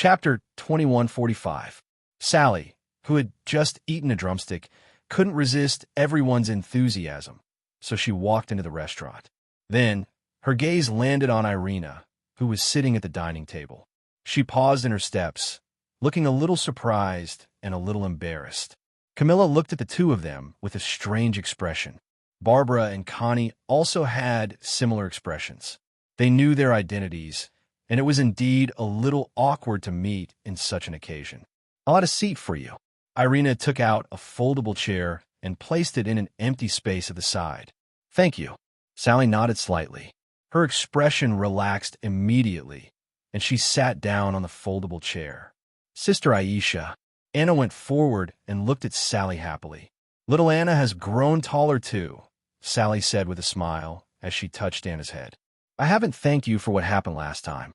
Chapter 2145. Sally, who had just eaten a drumstick, couldn't resist everyone's enthusiasm, so she walked into the restaurant. Then, her gaze landed on Irina, who was sitting at the dining table. She paused in her steps, looking a little surprised and a little embarrassed. Camilla looked at the two of them with a strange expression. Barbara and Connie also had similar expressions. They knew their identities, and it was indeed a little awkward to meet in such an occasion. "I'll add a seat for you." Irina took out a foldable chair and placed it in an empty space at the side. "Thank you." Sally nodded slightly. Her expression relaxed immediately, and she sat down on the foldable chair. "Sister Aisha." Anna went forward and looked at Sally happily. "Little Anna has grown taller too," Sally said with a smile as she touched Anna's head. "I haven't thanked you for what happened last time."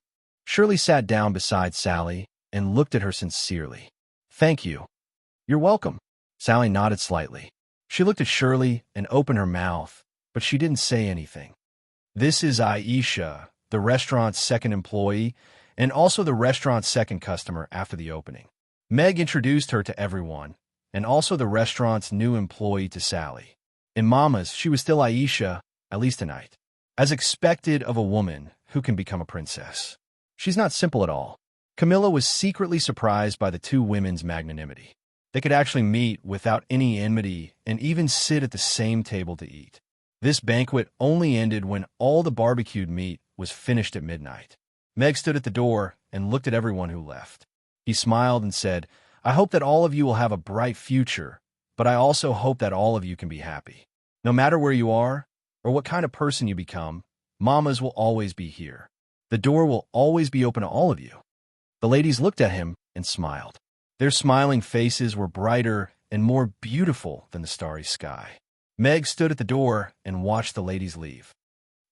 Shirley sat down beside Sally and looked at her sincerely. "Thank you." "You're welcome." Sally nodded slightly. She looked at Shirley and opened her mouth, but she didn't say anything. "This is Aisha, the restaurant's second employee, and also the restaurant's second customer after the opening." Meg introduced her to everyone, and also the restaurant's new employee to Sally. In Mama's, she was still Aisha, at least tonight, as expected of a woman who can become a princess. She's not simple at all. Camilla was secretly surprised by the two women's magnanimity. They could actually meet without any enmity and even sit at the same table to eat. This banquet only ended when all the barbecued meat was finished at midnight. Meg stood at the door and looked at everyone who left. He smiled and said, "I hope that all of you will have a bright future, but I also hope that all of you can be happy. No matter where you are or what kind of person you become, Mamas will always be here. The door will always be open to all of you." The ladies looked at him and smiled. Their smiling faces were brighter and more beautiful than the starry sky. Meg stood at the door and watched the ladies leave.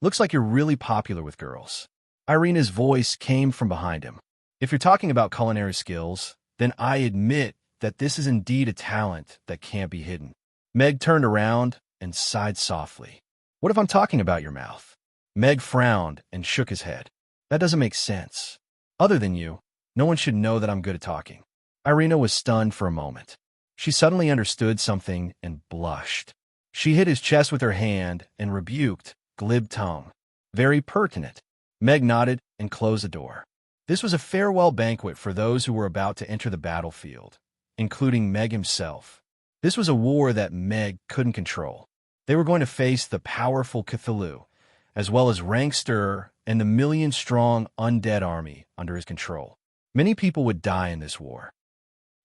"Looks like you're really popular with girls." Irina's voice came from behind him. "If you're talking about culinary skills, then I admit that this is indeed a talent that can't be hidden." Meg turned around and sighed softly. "What if I'm talking about your mouth?" Meg frowned and shook his head. "That doesn't make sense. Other than you, no one should know that I'm good at talking." Irina was stunned for a moment. She suddenly understood something and blushed. She hit his chest with her hand and rebuked, glib tongue. "Very pertinent." Meg nodded and closed the door. This was a farewell banquet for those who were about to enter the battlefield, including Meg himself. This was a war that Meg couldn't control. They were going to face the powerful Cthulhu, as well as Rankster and the million-strong undead army under his control. Many people would die in this war.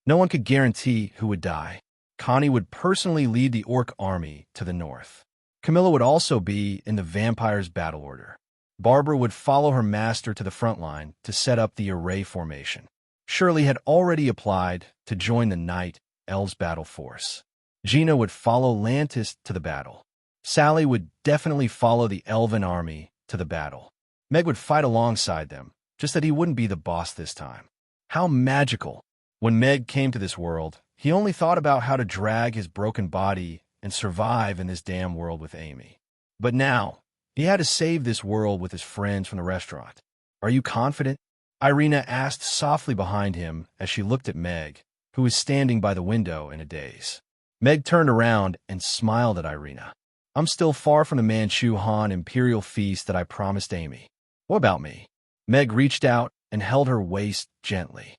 No one could guarantee who would die. Connie would personally lead the orc army to the north. Camilla would also be in the vampires' battle order. Barbara would follow her master to the front line to set up the array formation. Shirley had already applied to join the Night Elves battle force. Gina would follow Lantis to the battle. Sally would definitely follow the Elven army to the battle. Meg would fight alongside them, just that he wouldn't be the boss this time. How magical! When Meg came to this world, he only thought about how to drag his broken body and survive in this damn world with Amy. But now, he had to save this world with his friends from the restaurant. "Are you confident?" Irina asked softly behind him as she looked at Meg, who was standing by the window in a daze. Meg turned around and smiled at Irina. "I'm still far from the Manchu Han imperial feast that I promised Amy." "What about me?" Meg reached out and held her waist gently.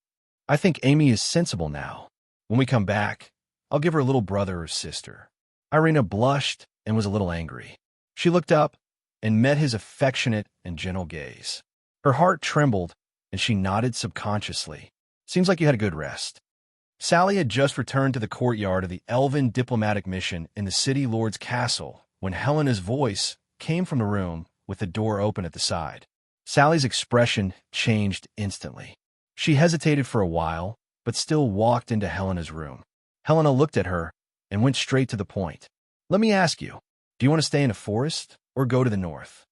"I think Amy is sensible now. When we come back, I'll give her a little brother or sister." Irina blushed and was a little angry. She looked up and met his affectionate and gentle gaze. Her heart trembled, and she nodded subconsciously. "Seems like you had a good rest." Sally had just returned to the courtyard of the Elven diplomatic mission in the city lord's castle when Helena's voice came from the room with the door open at the side. Sally's expression changed instantly. She hesitated for a while, but still walked into Helena's room. Helena looked at her and went straight to the point. "Let me ask you, do you want to stay in the forest or go to the north?"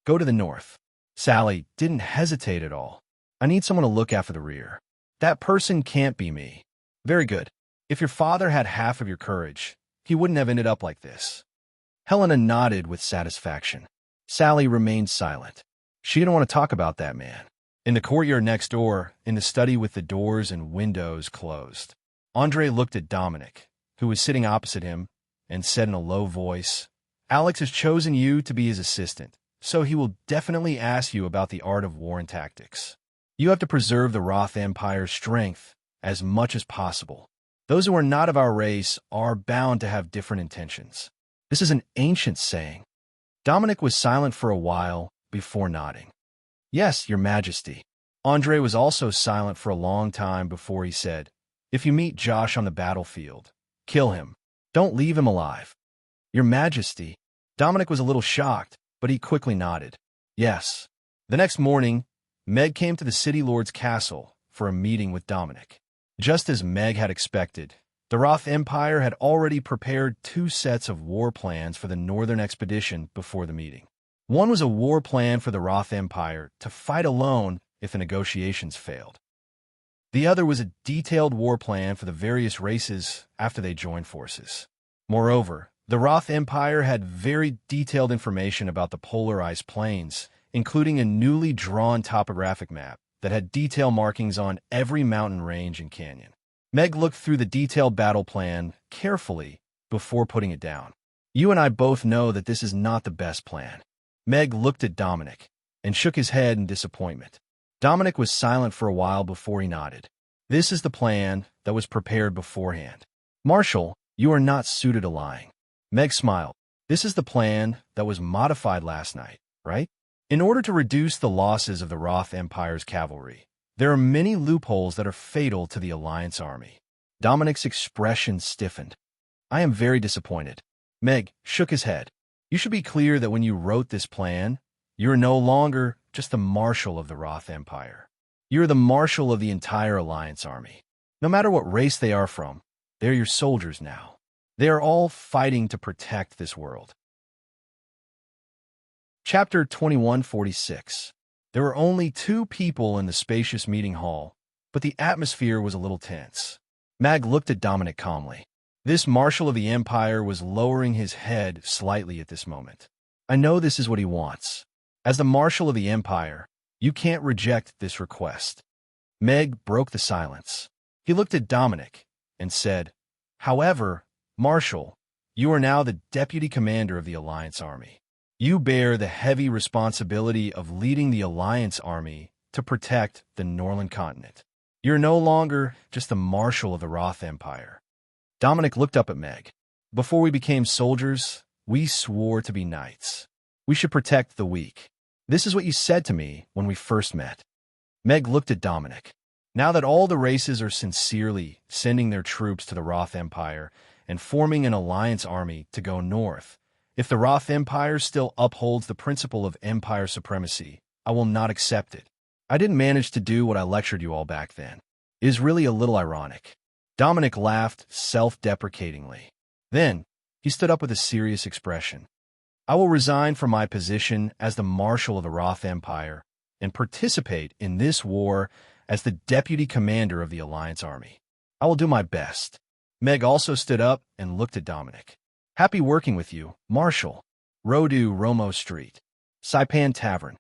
"Go to the north." Sally didn't hesitate at all. "I need someone to look after the rear." "That person can't be me." "Very good. If your father had half of your courage, he wouldn't have ended up like this." Helena nodded with satisfaction. Sally remained silent. She didn't want to talk about that man. In the courtyard next door, in the study with the doors and windows closed, Andre looked at Dominic, who was sitting opposite him, and said in a low voice, "Alex has chosen you to be his assistant, so he will definitely ask you about the art of war and tactics. You have to preserve the Roth Empire's strength as much as possible. Those who are not of our race are bound to have different intentions." This is an ancient saying. Dominic was silent for a while before nodding. "Yes, Your Majesty." Andre was also silent for a long time before he said, "If you meet Josh on the battlefield, kill him. Don't leave him alive." "Your Majesty." Dominic was a little shocked, but he quickly nodded. "Yes." The next morning, Meg came to the City Lord's castle for a meeting with Dominic. Just as Meg had expected, the Roth Empire had already prepared 2 sets of war plans for the northern expedition before the meeting. One was a war plan for the Roth Empire to fight alone if the negotiations failed. The other was a detailed war plan for the various races after they joined forces. Moreover, the Roth Empire had very detailed information about the polar ice plains, including a newly drawn topographic map that had detail markings on every mountain range and canyon. Meg looked through the detailed battle plan carefully before putting it down. "You and I both know that this is not the best plan." Meg looked at Dominic and shook his head in disappointment. Dominic was silent for a while before he nodded. "This is the plan that was prepared beforehand. Marshal, you are not suited to lying." Meg smiled. "This is the plan that was modified last night, right? In order to reduce the losses of the Roth Empire's cavalry, there are many loopholes that are fatal to the Alliance army." Dominic's expression stiffened. "I am very disappointed." Meg shook his head. "You should be clear that when you wrote this plan, you are no longer just the marshal of the Roth Empire. You're the marshal of the entire Alliance army. No matter what race they are from, they're your soldiers now. They are all fighting to protect this world." Chapter 2146. There were only 2 people in the spacious meeting hall, but the atmosphere was a little tense. Mag looked at Dominic calmly. This marshal of the Empire was lowering his head slightly at this moment. "I know this is what he wants. As the marshal of the Empire, you can't reject this request." Meg broke the silence. He looked at Dominic and said, "However, Marshal, you are now the deputy commander of the Alliance army. You bear the heavy responsibility of leading the Alliance army to protect the Northern continent. You're no longer just the marshal of the Roth Empire." Dominic looked up at Meg. "Before we became soldiers, we swore to be knights. We should protect the weak. This is what you said to me when we first met." Meg looked at Dominic. Now that all the races are sincerely sending their troops to the Roth Empire and forming an alliance army to go north, if the Roth Empire still upholds the principle of empire supremacy, I will not accept it. I didn't manage to do what I lectured you all back then. It is really a little ironic." Dominic laughed self-deprecatingly. Then, he stood up with a serious expression. "I will resign from my position as the Marshal of the Roth Empire and participate in this war as the Deputy Commander of the Alliance Army. I will do my best." Meg also stood up and looked at Dominic. "Happy working with you, Marshal." Rodu Romo Street, Saipan Tavern.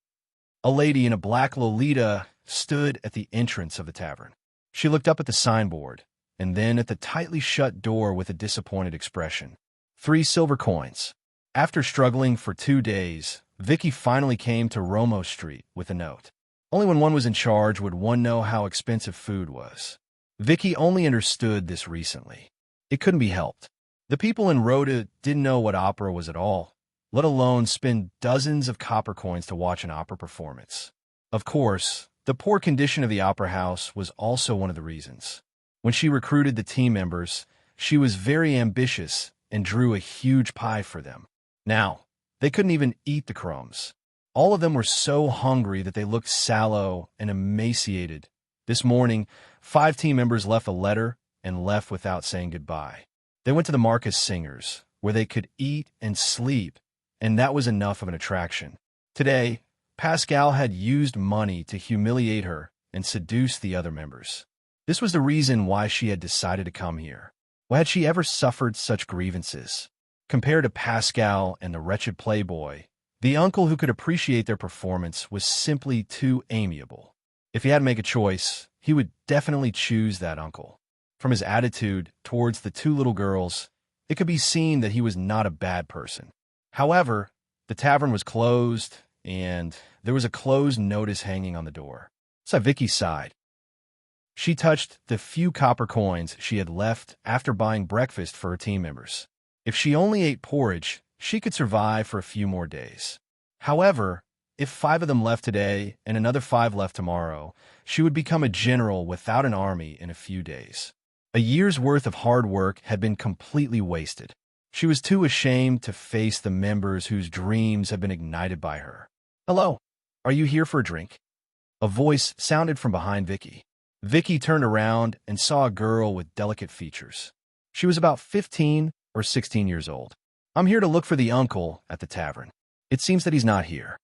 A lady in a black Lolita stood at the entrance of the tavern. She looked up at the signboard and then at the tightly shut door with a disappointed expression. 3 silver coins. After struggling for 2 days, Vicky finally came to Romo Street with a note. Only when one was in charge would one know how expensive food was. Vicky only understood this recently. It couldn't be helped. The people in Rhoda didn't know what opera was at all, let alone spend dozens of copper coins to watch an opera performance. Of course, the poor condition of the opera house was also one of the reasons. When she recruited the team members, she was very ambitious and drew a huge pie for them. Now, they couldn't even eat the crumbs. All of them were so hungry that they looked sallow and emaciated. This morning, 5 team members left a letter and left without saying goodbye. They went to the Marcus Singers, where they could eat and sleep, and that was enough of an attraction. Today, Pascal had used money to humiliate her and seduce the other members. This was the reason why she had decided to come here. Why had she ever suffered such grievances? Compared to Pascal and the wretched playboy, the uncle who could appreciate their performance was simply too amiable. If he had to make a choice, he would definitely choose that uncle. From his attitude towards the two little girls, it could be seen that he was not a bad person. However, the tavern was closed, and there was a closed notice hanging on the door. So Vicky sighed. She touched the few copper coins she had left after buying breakfast for her team members. If she only ate porridge, she could survive for a few more days. However, if 5 of them left today and another 5 left tomorrow, she would become a general without an army in a few days. A year's worth of hard work had been completely wasted. She was too ashamed to face the members whose dreams had been ignited by her. "Hello, are you here for a drink?" A voice sounded from behind Vicky. Vicky turned around and saw a girl with delicate features. She was about 15 or 16 years old. "I'm here to look for the uncle at the tavern. It seems that he's not here."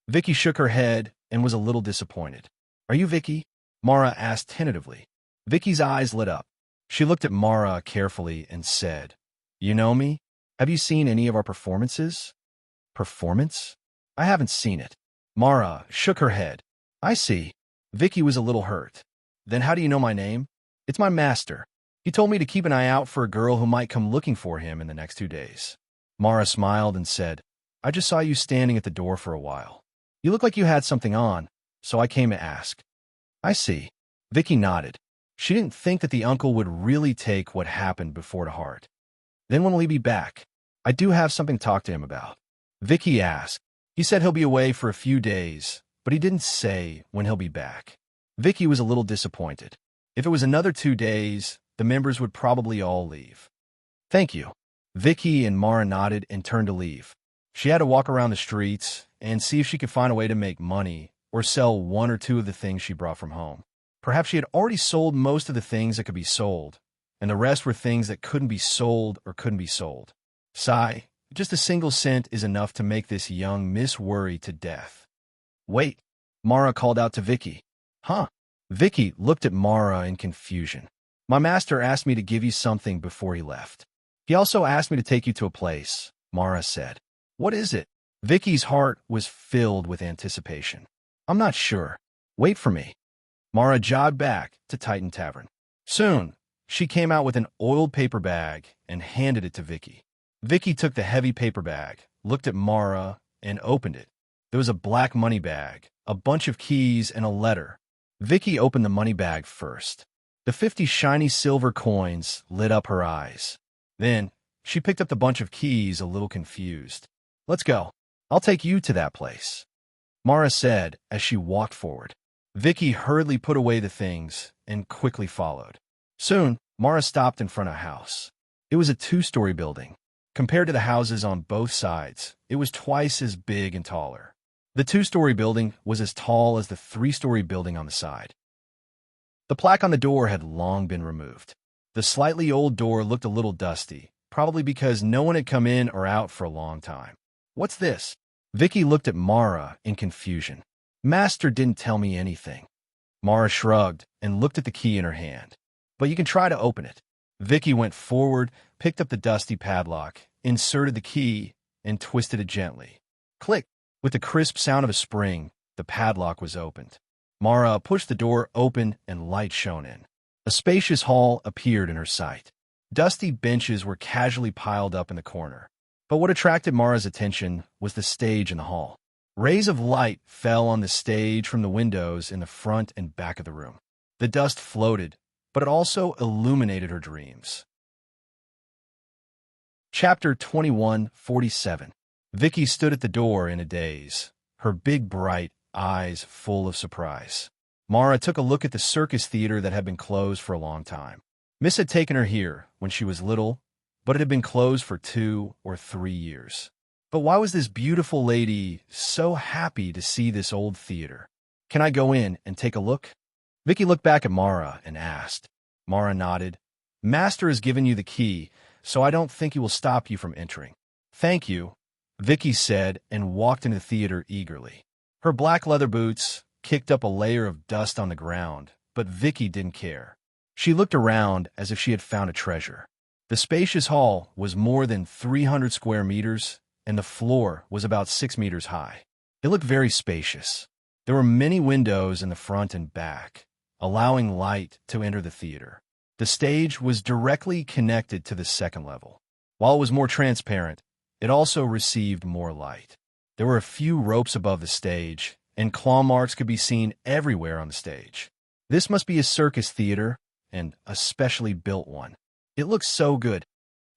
Vicky shook her head and was a little disappointed. "Are you Vicky?" Mara asked tentatively. Vicky's eyes lit up. She looked at Mara carefully and said, "You know me? Have you seen any of our performances?" "Performance? I haven't seen it." Mara shook her head. "I see." Vicky was a little hurt. "Then how do you know my name?" "It's my master. He told me to keep an eye out for a girl who might come looking for him in the next 2 days." Mara smiled and said, "I just saw you standing at the door for a while. You look like you had something on, so I came to ask." "I see." Vicky nodded. She didn't think that the uncle would really take what happened before to heart. "Then when will he be back?" "I do have something to talk to him about." Vicky asked. "He said he'll be away for a few days, but he didn't say when he'll be back." Vicky was a little disappointed. If it was another 2 days, the members would probably all leave. "Thank you." Vicky and Mara nodded and turned to leave. She had to walk around the streets and see if she could find a way to make money or sell 1 or 2 of the things she brought from home. Perhaps she had already sold most of the things that could be sold, and the rest were things that couldn't be sold or couldn't be sold. Sigh, just a single cent is enough to make this young Miss worry to death. "Wait," Mara called out to Vicky. "Huh?" Vicky looked at Mara in confusion. "My master asked me to give you something before he left. He also asked me to take you to a place," Mara said. "What is it?" Vicky's heart was filled with anticipation. "I'm not sure. Wait for me." Mara jogged back to Titan Tavern. Soon, she came out with an oiled paper bag and handed it to Vicky. Vicky took the heavy paper bag, looked at Mara, and opened it. There was a black money bag, a bunch of keys, and a letter. Vicky opened the money bag first. The 50 shiny silver coins lit up her eyes. Then, she picked up the bunch of keys a little confused. "Let's go. I'll take you to that place," Mara said as she walked forward. Vicky hurriedly put away the things and quickly followed. Soon, Mara stopped in front of a house. It was a 2-story building. Compared to the houses on both sides, it was twice as big and taller. The 2-story building was as tall as the 3-story building on the side. The plaque on the door had long been removed. The slightly old door looked a little dusty, probably because no one had come in or out for a long time. "What's this?" Vicky looked at Mara in confusion. "Master didn't tell me anything." Mara shrugged and looked at the key in her hand. "But you can try to open it." Vicky went forward, picked up the dusty padlock, inserted the key, and twisted it gently. Click! With the crisp sound of a spring, the padlock was opened. Mara pushed the door open and light shone in. A spacious hall appeared in her sight. Dusty benches were casually piled up in the corner. But what attracted Mara's attention was the stage in the hall. Rays of light fell on the stage from the windows in the front and back of the room. The dust floated, but it also illuminated her dreams. Chapter 21:47. Vicky stood at the door in a daze, her big bright eyes full of surprise. Mara took a look at the circus theater that had been closed for a long time. Miss had taken her here when she was little, but it had been closed for 2 or 3 years. But why was this beautiful lady so happy to see this old theater? "Can I go in and take a look?" Vicky looked back at Mara and asked. Mara nodded. "Master has given you the key, so I don't think he will stop you from entering." "Thank you," Vicky said and walked into the theater eagerly. Her black leather boots kicked up a layer of dust on the ground, but Vicky didn't care. She looked around as if she had found a treasure. The spacious hall was more than 300 square meters, and the floor was about 6 meters high. It looked very spacious. There were many windows in the front and back, allowing light to enter the theater. The stage was directly connected to the second level. While it was more transparent, it also received more light. There were a few ropes above the stage, and claw marks could be seen everywhere on the stage. This must be a circus theater, and a specially built one. It looked so good.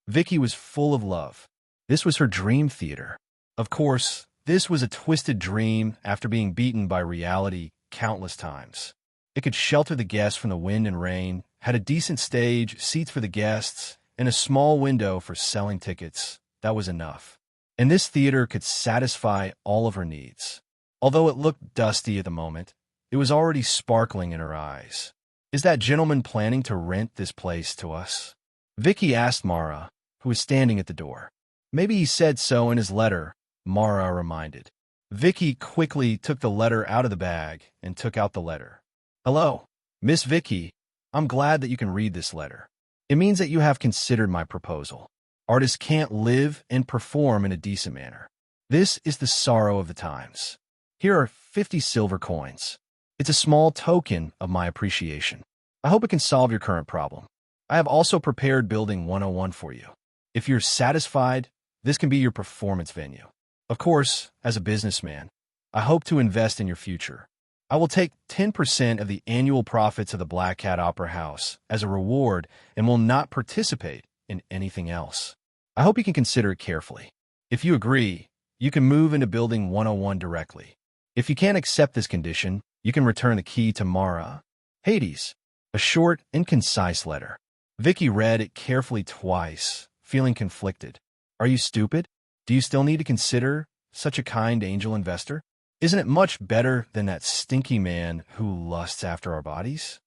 Vicky was full of love. This was her dream theater. Of course, this was a twisted dream after being beaten by reality countless times. It could shelter the guests from the wind and rain, had a decent stage, seats for the guests, and a small window for selling tickets. That was enough. And this theater could satisfy all of her needs. Although it looked dusty at the moment, it was already sparkling in her eyes. Is that gentleman planning to rent this place to us? Vicky asked Mara, who was standing at the door. Maybe he said so in his letter, Mara reminded. Vicky quickly took the letter out of the bag and took out the letter. Hello, Miss Vicky. I'm glad that you can read this letter. It means that you have considered my proposal. Artists can't live and perform in a decent manner. This is the sorrow of the times. Here are 50 silver coins. It's a small token of my appreciation. I hope it can solve your current problem. I have also prepared Building 101 for you. If you're satisfied, this can be your performance venue. Of course, as a businessman, I hope to invest in your future. I will take 10% of the annual profits of the Black Cat Opera House as a reward and will not participate in anything else. I hope you can consider it carefully. If you agree, you can move into Building 101 directly. If you can't accept this condition, you can return the key to Mara. Hades, a short and concise letter. Vicky read it carefully twice, feeling conflicted. Are you stupid? Do you still need to consider such a kind angel investor? Isn't it much better than that stinky man who lusts after our bodies?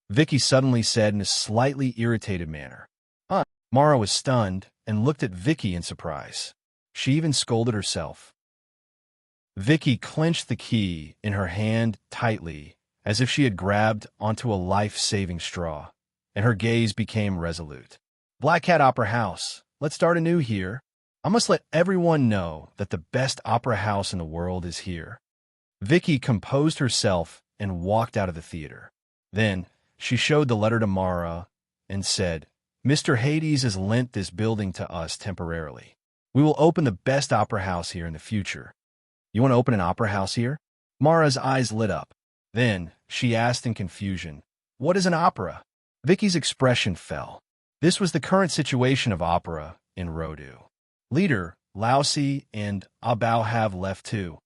Vicky suddenly said in a slightly irritated manner. Mara was stunned and looked at Vicky in surprise. She even scolded herself. Vicky clenched the key in her hand tightly, as if she had grabbed onto a life-saving straw, and her gaze became resolute. Black Cat Opera House, let's start anew here. I must let everyone know that the best opera house in the world is here. Vicky composed herself and walked out of the theater. Then she showed the letter to Mara and said, Mr. Hades has lent this building to us temporarily. We will open the best opera house here in the future. You want to open an opera house here? Mara's eyes lit up. Then she asked in confusion, what is an opera? Vicky's expression fell. This was the current situation of opera in Rodu. Leader, Lousy, and Abao have left too.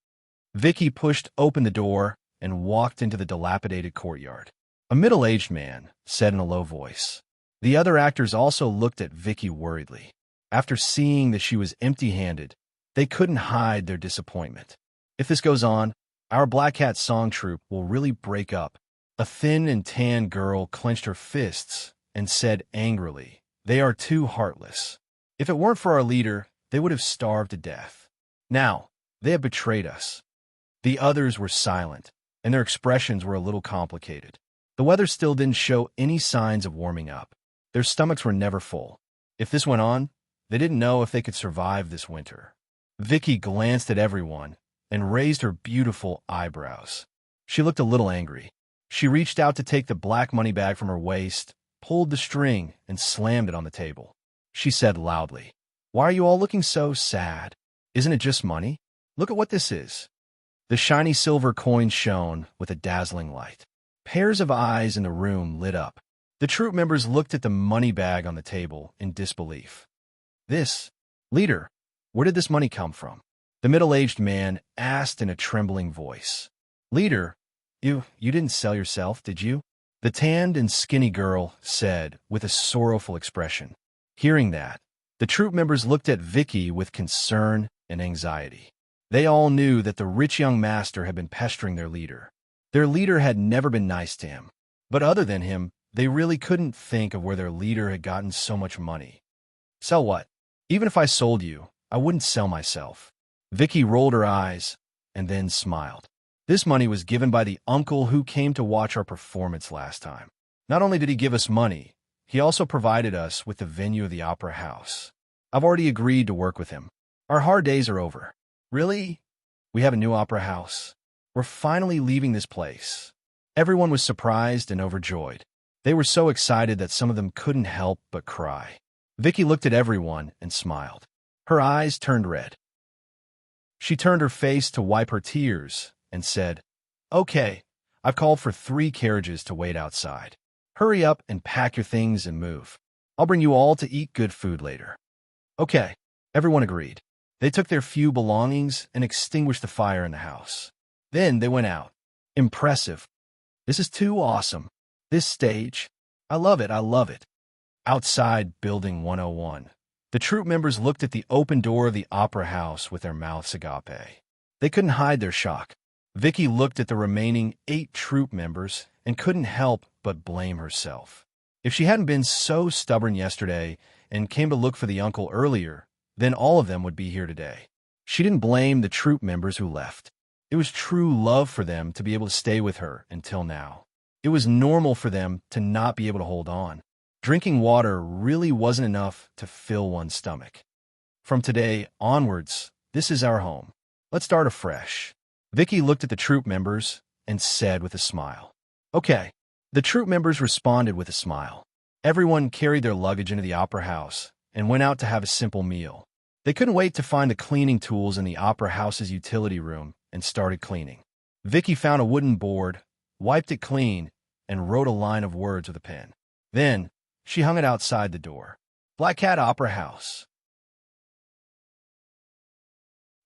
Vicky pushed open the door and walked into the dilapidated courtyard. A middle-aged man said in a low voice. The other actors also looked at Vicky worriedly. After seeing that she was empty-handed, they couldn't hide their disappointment. If this goes on, our Black Cat song troupe will really break up. A thin and tan girl clenched her fists and said angrily, they are too heartless. If it weren't for our leader, they would have starved to death. Now, they have betrayed us. The others were silent, and their expressions were a little complicated. The weather still didn't show any signs of warming up. Their stomachs were never full. If this went on, they didn't know if they could survive this winter. Vicky glanced at everyone and raised her beautiful eyebrows. She looked a little angry. She reached out to take the black money bag from her waist, pulled the string, and slammed it on the table. She said loudly, why are you all looking so sad? Isn't it just money? Look at what this is. The shiny silver coin shone with a dazzling light. Pairs of eyes in the room lit up. The troupe members looked at the money bag on the table in disbelief. This, leader, where did this money come from? The middle-aged man asked in a trembling voice. Leader, you didn't sell yourself, did you? The tanned and skinny girl said with a sorrowful expression. Hearing that, the troupe members looked at Vicky with concern and anxiety. They all knew that the rich young master had been pestering their leader. Their leader had never been nice to him. But other than him, they really couldn't think of where their leader had gotten so much money. Sell what? Even if I sold you, I wouldn't sell myself. Vicky rolled her eyes and then smiled. This money was given by the uncle who came to watch our performance last time. Not only did he give us money, he also provided us with the venue of the opera house. I've already agreed to work with him. Our hard days are over. Really? We have a new opera house. We're finally leaving this place." Everyone was surprised and overjoyed. They were so excited that some of them couldn't help but cry. Vicky looked at everyone and smiled. Her eyes turned red. She turned her face to wipe her tears and said, "Okay, I've called for 3 carriages to wait outside. Hurry up and pack your things and move. I'll bring you all to eat good food later." "Okay," everyone agreed. They took their few belongings and extinguished the fire in the house. Then they went out. Impressive. "This is too awesome. This stage. I love it, I love it." Outside Building 101, the troupe members looked at the open door of the opera house with their mouths agape. They couldn't hide their shock. Vicky looked at the remaining 8 troupe members and couldn't help but blame herself. If she hadn't been so stubborn yesterday and came to look for the uncle earlier, then all of them would be here today. She didn't blame the troupe members who left. It was true love for them to be able to stay with her until now. It was normal for them to not be able to hold on. Drinking water really wasn't enough to fill one's stomach. From today onwards, this is our home. Let's start afresh. Vicky looked at the troupe members and said with a smile, "Okay." The troupe members responded with a smile. Everyone carried their luggage into the opera house and went out to have a simple meal. They couldn't wait to find the cleaning tools in the opera house's utility room and started cleaning. Vicky found a wooden board, wiped it clean, and wrote a line of words with a pen. Then, she hung it outside the door. Black Cat Opera House.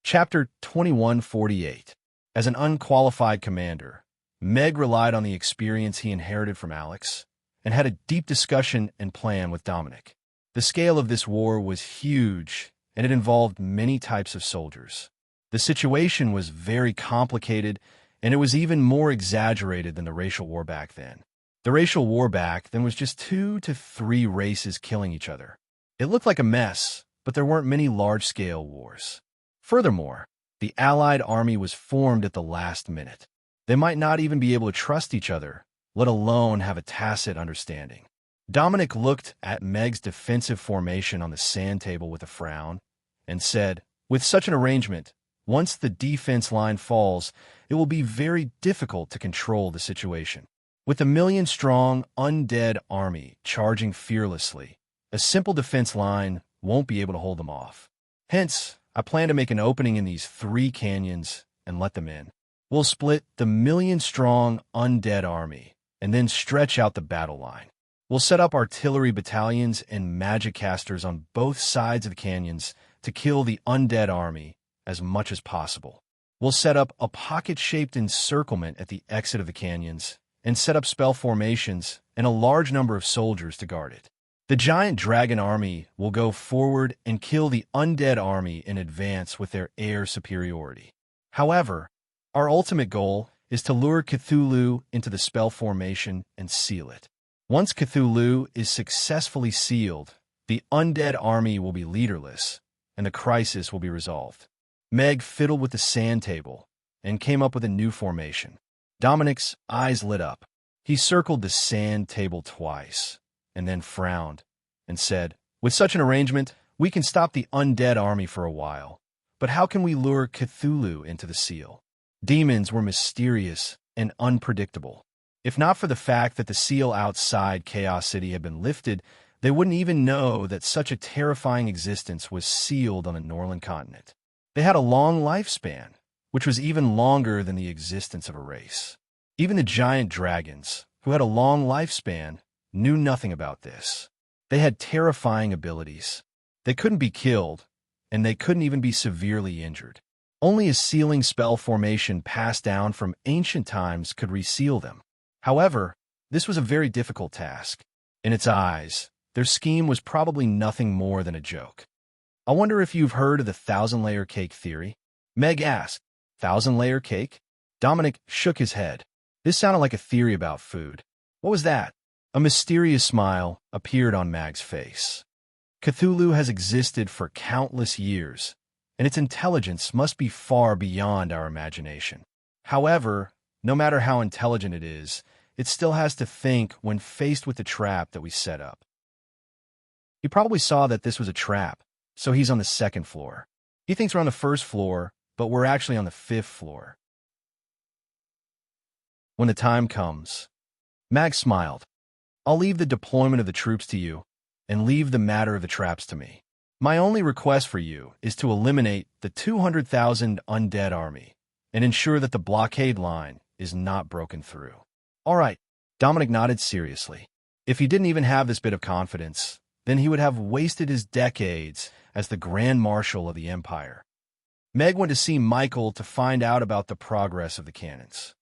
Chapter 2148. As an unqualified commander, Meg relied on the experience he inherited from Alex and had a deep discussion and plan with Dominic. The scale of this war was huge, and it involved many types of soldiers. The situation was very complicated, and it was even more exaggerated than the racial war back then. The racial war back then was just 2 to 3 races killing each other. It looked like a mess, but there weren't many large-scale wars. Furthermore, the Allied army was formed at the last minute. They might not even be able to trust each other, let alone have a tacit understanding. Dominic looked at Meg's defensive formation on the sand table with a frown and said, "With such an arrangement, once the defense line falls, it will be very difficult to control the situation. With a 1,000,000-strong undead army charging fearlessly, a simple defense line won't be able to hold them off. Hence, I plan to make an opening in these 3 canyons and let them in. We'll split the 1,000,000-strong undead army and then stretch out the battle line. We'll set up artillery battalions and magic casters on both sides of the canyons to kill the undead army as much as possible. We'll set up a pocket-shaped encirclement at the exit of the canyons and set up spell formations and a large number of soldiers to guard it. The giant dragon army will go forward and kill the undead army in advance with their air superiority. However, our ultimate goal is to lure Cthulhu into the spell formation and seal it. Once Cthulhu is successfully sealed, the undead army will be leaderless, and the crisis will be resolved." Meg fiddled with the sand table and came up with a new formation. Dominic's eyes lit up. He circled the sand table twice, and then frowned and said, "With such an arrangement, we can stop the undead army for a while. But how can we lure Cthulhu into the seal?" Demons were mysterious and unpredictable. If not for the fact that the seal outside Chaos City had been lifted, they wouldn't even know that such a terrifying existence was sealed on the Norland continent. They had a long lifespan, which was even longer than the existence of a race. Even the giant dragons, who had a long lifespan, knew nothing about this. They had terrifying abilities. They couldn't be killed, and they couldn't even be severely injured. Only a sealing spell formation passed down from ancient times could reseal them. However, this was a very difficult task. In its eyes, their scheme was probably nothing more than a joke. "I wonder if you've heard of the 1,000-layer cake theory?" Meg asked. "1,000-layer cake?" Dominic shook his head. This sounded like a theory about food. What was that? A mysterious smile appeared on Meg's face. Cthulhu has existed for countless years, and its intelligence must be far beyond our imagination. However, no matter how intelligent it is, it still has to think when faced with the trap that we set up. He probably saw that this was a trap, so he's on the 2nd floor. He thinks we're on the 1st floor, but we're actually on the 5th floor. when the time comes. Meg smiled. I'll leave the deployment of the troops to you, and leave the matter of the traps to me. My only request for you is to eliminate the 200,000 undead army, and ensure that the blockade line is not broken through. All right, Dominic nodded seriously. If he didn't even have this bit of confidence, then he would have wasted his decades as the Grand Marshal of the Empire. Meg went to see Michael to find out about the progress of the cannons.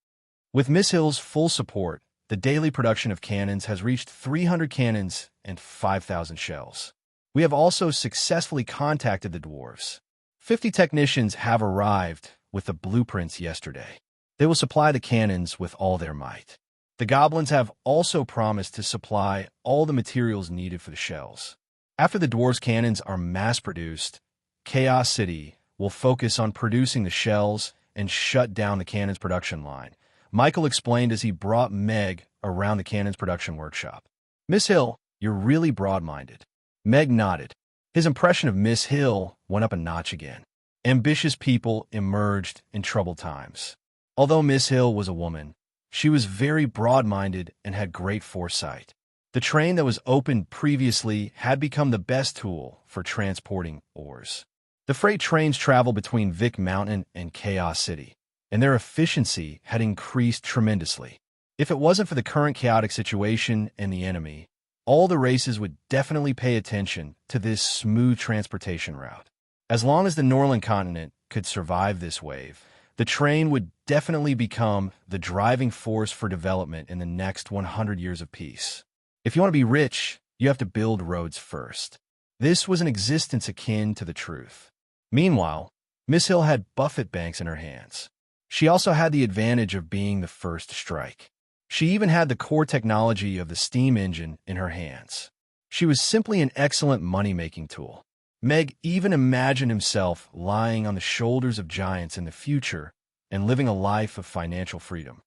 With Miss Hill's full support, the daily production of cannons has reached 300 cannons and 5,000 shells. We have also successfully contacted the dwarves. 50 technicians have arrived with the blueprints yesterday. They will supply the cannons with all their might. The goblins have also promised to supply all the materials needed for the shells. After the dwarves' cannons are mass-produced, Chaos City will focus on producing the shells and shut down the cannons production line, Michael explained as he brought Meg around the cannons production workshop. Miss Hill, you're really broad-minded. Meg nodded. His impression of Miss Hill went up a notch again. Ambitious people emerged in troubled times. Although Miss Hill was a woman, she was very broad-minded and had great foresight. The train that was opened previously had become the best tool for transporting ores. The freight trains travel between Vic Mountain and Chaos City, and their efficiency had increased tremendously. If it wasn't for the current chaotic situation and the enemy, all the races would definitely pay attention to this smooth transportation route. As long as the Norland continent could survive this wave, the train would definitely become the driving force for development in the next 100 years of peace. If you want to be rich, you have to build roads first. This was an existence akin to the truth. Meanwhile, Miss Hill had buffet banks in her hands. She also had the advantage of being the first to strike. She even had the core technology of the steam engine in her hands. She was simply an excellent money-making tool. Meg even imagined himself lying on the shoulders of giants in the future and living a life of financial freedom.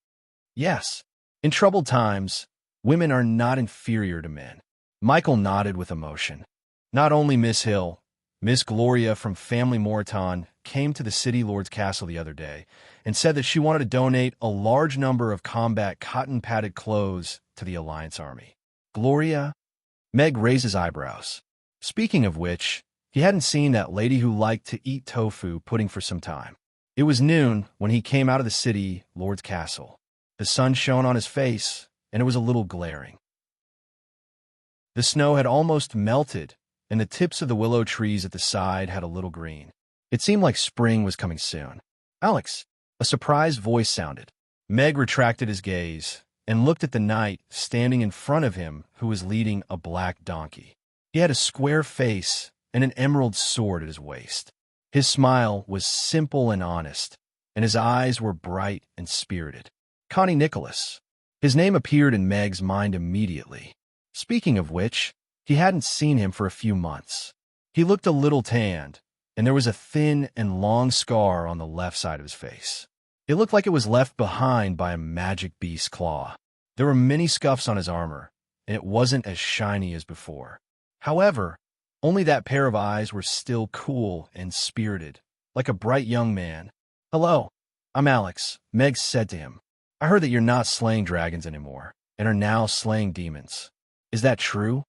Yes, in troubled times, women are not inferior to men. Michael nodded with emotion. Not only Miss Hill, Miss Gloria from Family Moreton came to the City Lord's castle the other day and said that she wanted to donate a large number of combat cotton-padded clothes to the Alliance Army. Gloria? Meg raised his eyebrows. Speaking of which, he hadn't seen that lady who liked to eat tofu pudding for some time. It was noon when he came out of the City Lord's castle. The sun shone on his face, and it was a little glaring. The snow had almost melted, and the tips of the willow trees at the side had a little green. It seemed like spring was coming soon. Alex, a surprised voice sounded. Meg retracted his gaze and looked at the knight standing in front of him who was leading a black donkey. He had a square face and an emerald sword at his waist. His smile was simple and honest, and his eyes were bright and spirited. Connie Nicholas. His name appeared in Meg's mind immediately. Speaking of which, he hadn't seen him for a few months. He looked a little tanned, and there was a thin and long scar on the left side of his face. It looked like it was left behind by a magic beast's claw. There were many scuffs on his armor, and it wasn't as shiny as before. However, only that pair of eyes were still cool and spirited, like a bright young man. Hello, I'm Alex, Meg said to him. I heard that you're not slaying dragons anymore, and are now slaying demons. Is that true?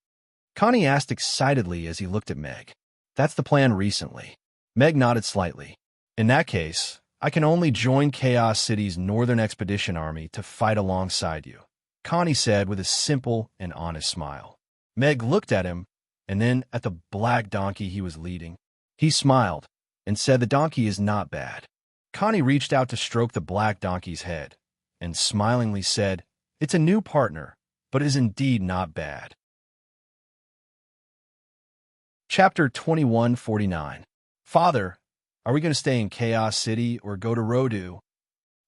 Connie asked excitedly as he looked at Meg. That's the plan recently. Meg nodded slightly. In that case, I can only join Chaos City's Northern Expedition Army to fight alongside you, Connie said with a simple and honest smile. Meg looked at him, and then at the black donkey he was leading. He smiled and said the donkey is not bad. Connie reached out to stroke the black donkey's head and smilingly said, It's a new partner, but is indeed not bad. Chapter 2149. Father, are we going to stay in Chaos City or go to Rodu?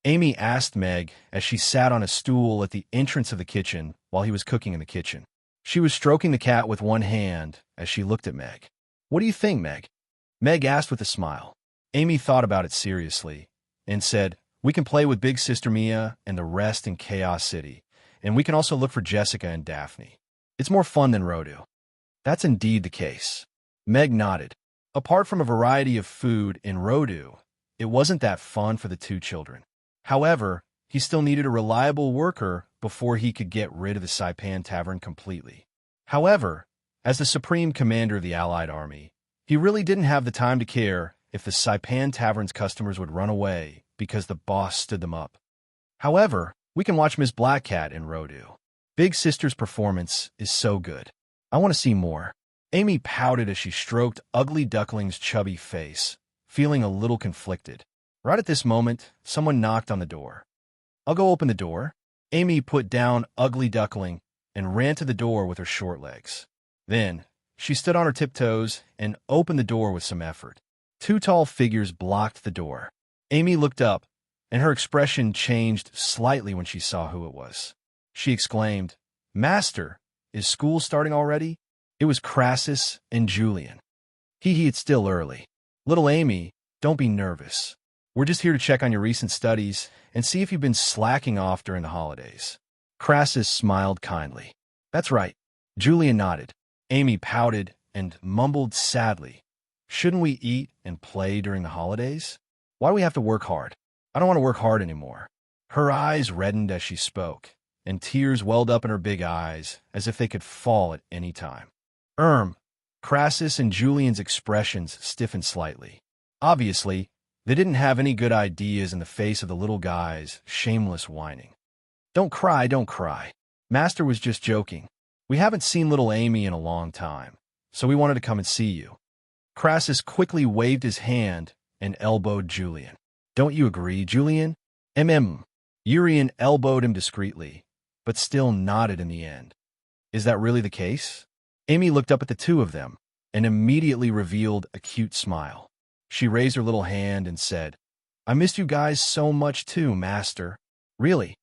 Amy asked Meg as she sat on a stool at the entrance of the kitchen while he was cooking in the kitchen. She was stroking the cat with one hand as she looked at Meg. What do you think, Meg? Meg asked with a smile. Amy thought about it seriously and said, We can play with Big Sister Mia and the rest in Chaos City, and we can also look for Jessica and Daphne. It's more fun than Rodu. That's indeed the case. Meg nodded. Apart from a variety of food in Rodu, it wasn't that fun for the two children. However, he still needed a reliable worker before he could get rid of the Saipan Tavern completely. However, as the supreme commander of the Allied army, he really didn't have the time to care if the Saipan Tavern's customers would run away because the boss stood them up. However, we can watch Miss Black Cat in Rodu. Big Sister's performance is so good. I want to see more. Amy pouted as she stroked Ugly Duckling's chubby face, feeling a little conflicted. Right at this moment, someone knocked on the door. I'll go open the door. Amy put down Ugly Duckling and ran to the door with her short legs. Then, she stood on her tiptoes and opened the door with some effort. Two tall figures blocked the door. Amy looked up, and her expression changed slightly when she saw who it was. She exclaimed, "Master, is school starting already?" It was Crassus and Julian. It's still early. Little Amy, don't be nervous. We're just here to check on your recent studies and see if you've been slacking off during the holidays. Crassus smiled kindly. That's right. Julian nodded. Amy pouted and mumbled sadly. Shouldn't we eat and play during the holidays? Why do we have to work hard? I don't want to work hard anymore. Her eyes reddened as she spoke, and tears welled up in her big eyes as if they could fall at any time. Crassus and Julian's expressions stiffened slightly. Obviously, they didn't have any good ideas in the face of the little guy's shameless whining. Don't cry, don't cry. Master was just joking. We haven't seen little Amy in a long time, so we wanted to come and see you. Crassus quickly waved his hand and elbowed Julian. Don't you agree, Julian? Urian elbowed him discreetly, but still nodded in the end. Is that really the case? Amy looked up at the two of them and immediately revealed a cute smile. She raised her little hand and said, I missed you guys so much too, Master. Really?